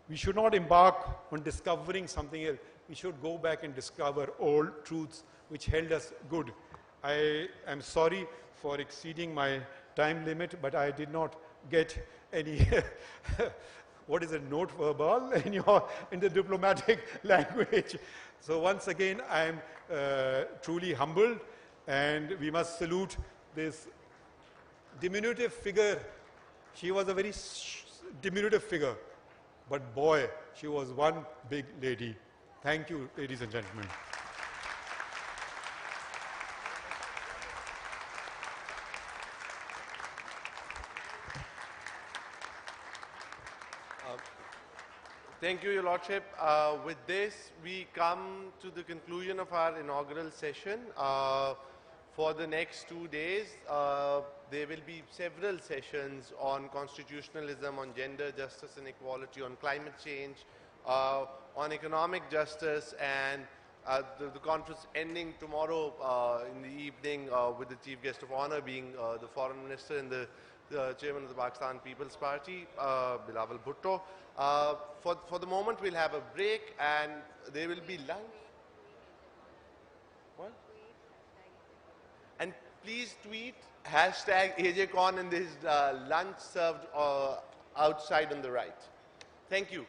We should not embark on discovering something else. We should go back and discover old truths which held us good. I am sorry for exceeding my time limit, but I did not get any what is it, note verbal in the diplomatic language. So once again, I am truly humbled, and we must salute this diminutive figure. She was a very diminutive figure, but boy, she was one big lady. Thank you, ladies and gentlemen.
Thank you, Your Lordship. With this, we come to the conclusion of our inaugural session. For the next 2 days, there will be several sessions on constitutionalism, on gender justice and equality, on climate change, on economic justice, and the conference ending tomorrow in the evening with the chief guest of honor being the foreign minister and the chairman of the Pakistan People's Party, Bilawal Bhutto. For the moment, we'll have a break, and there will be lunch. What? And please tweet #AJCon, and there's lunch served outside on the right. Thank you.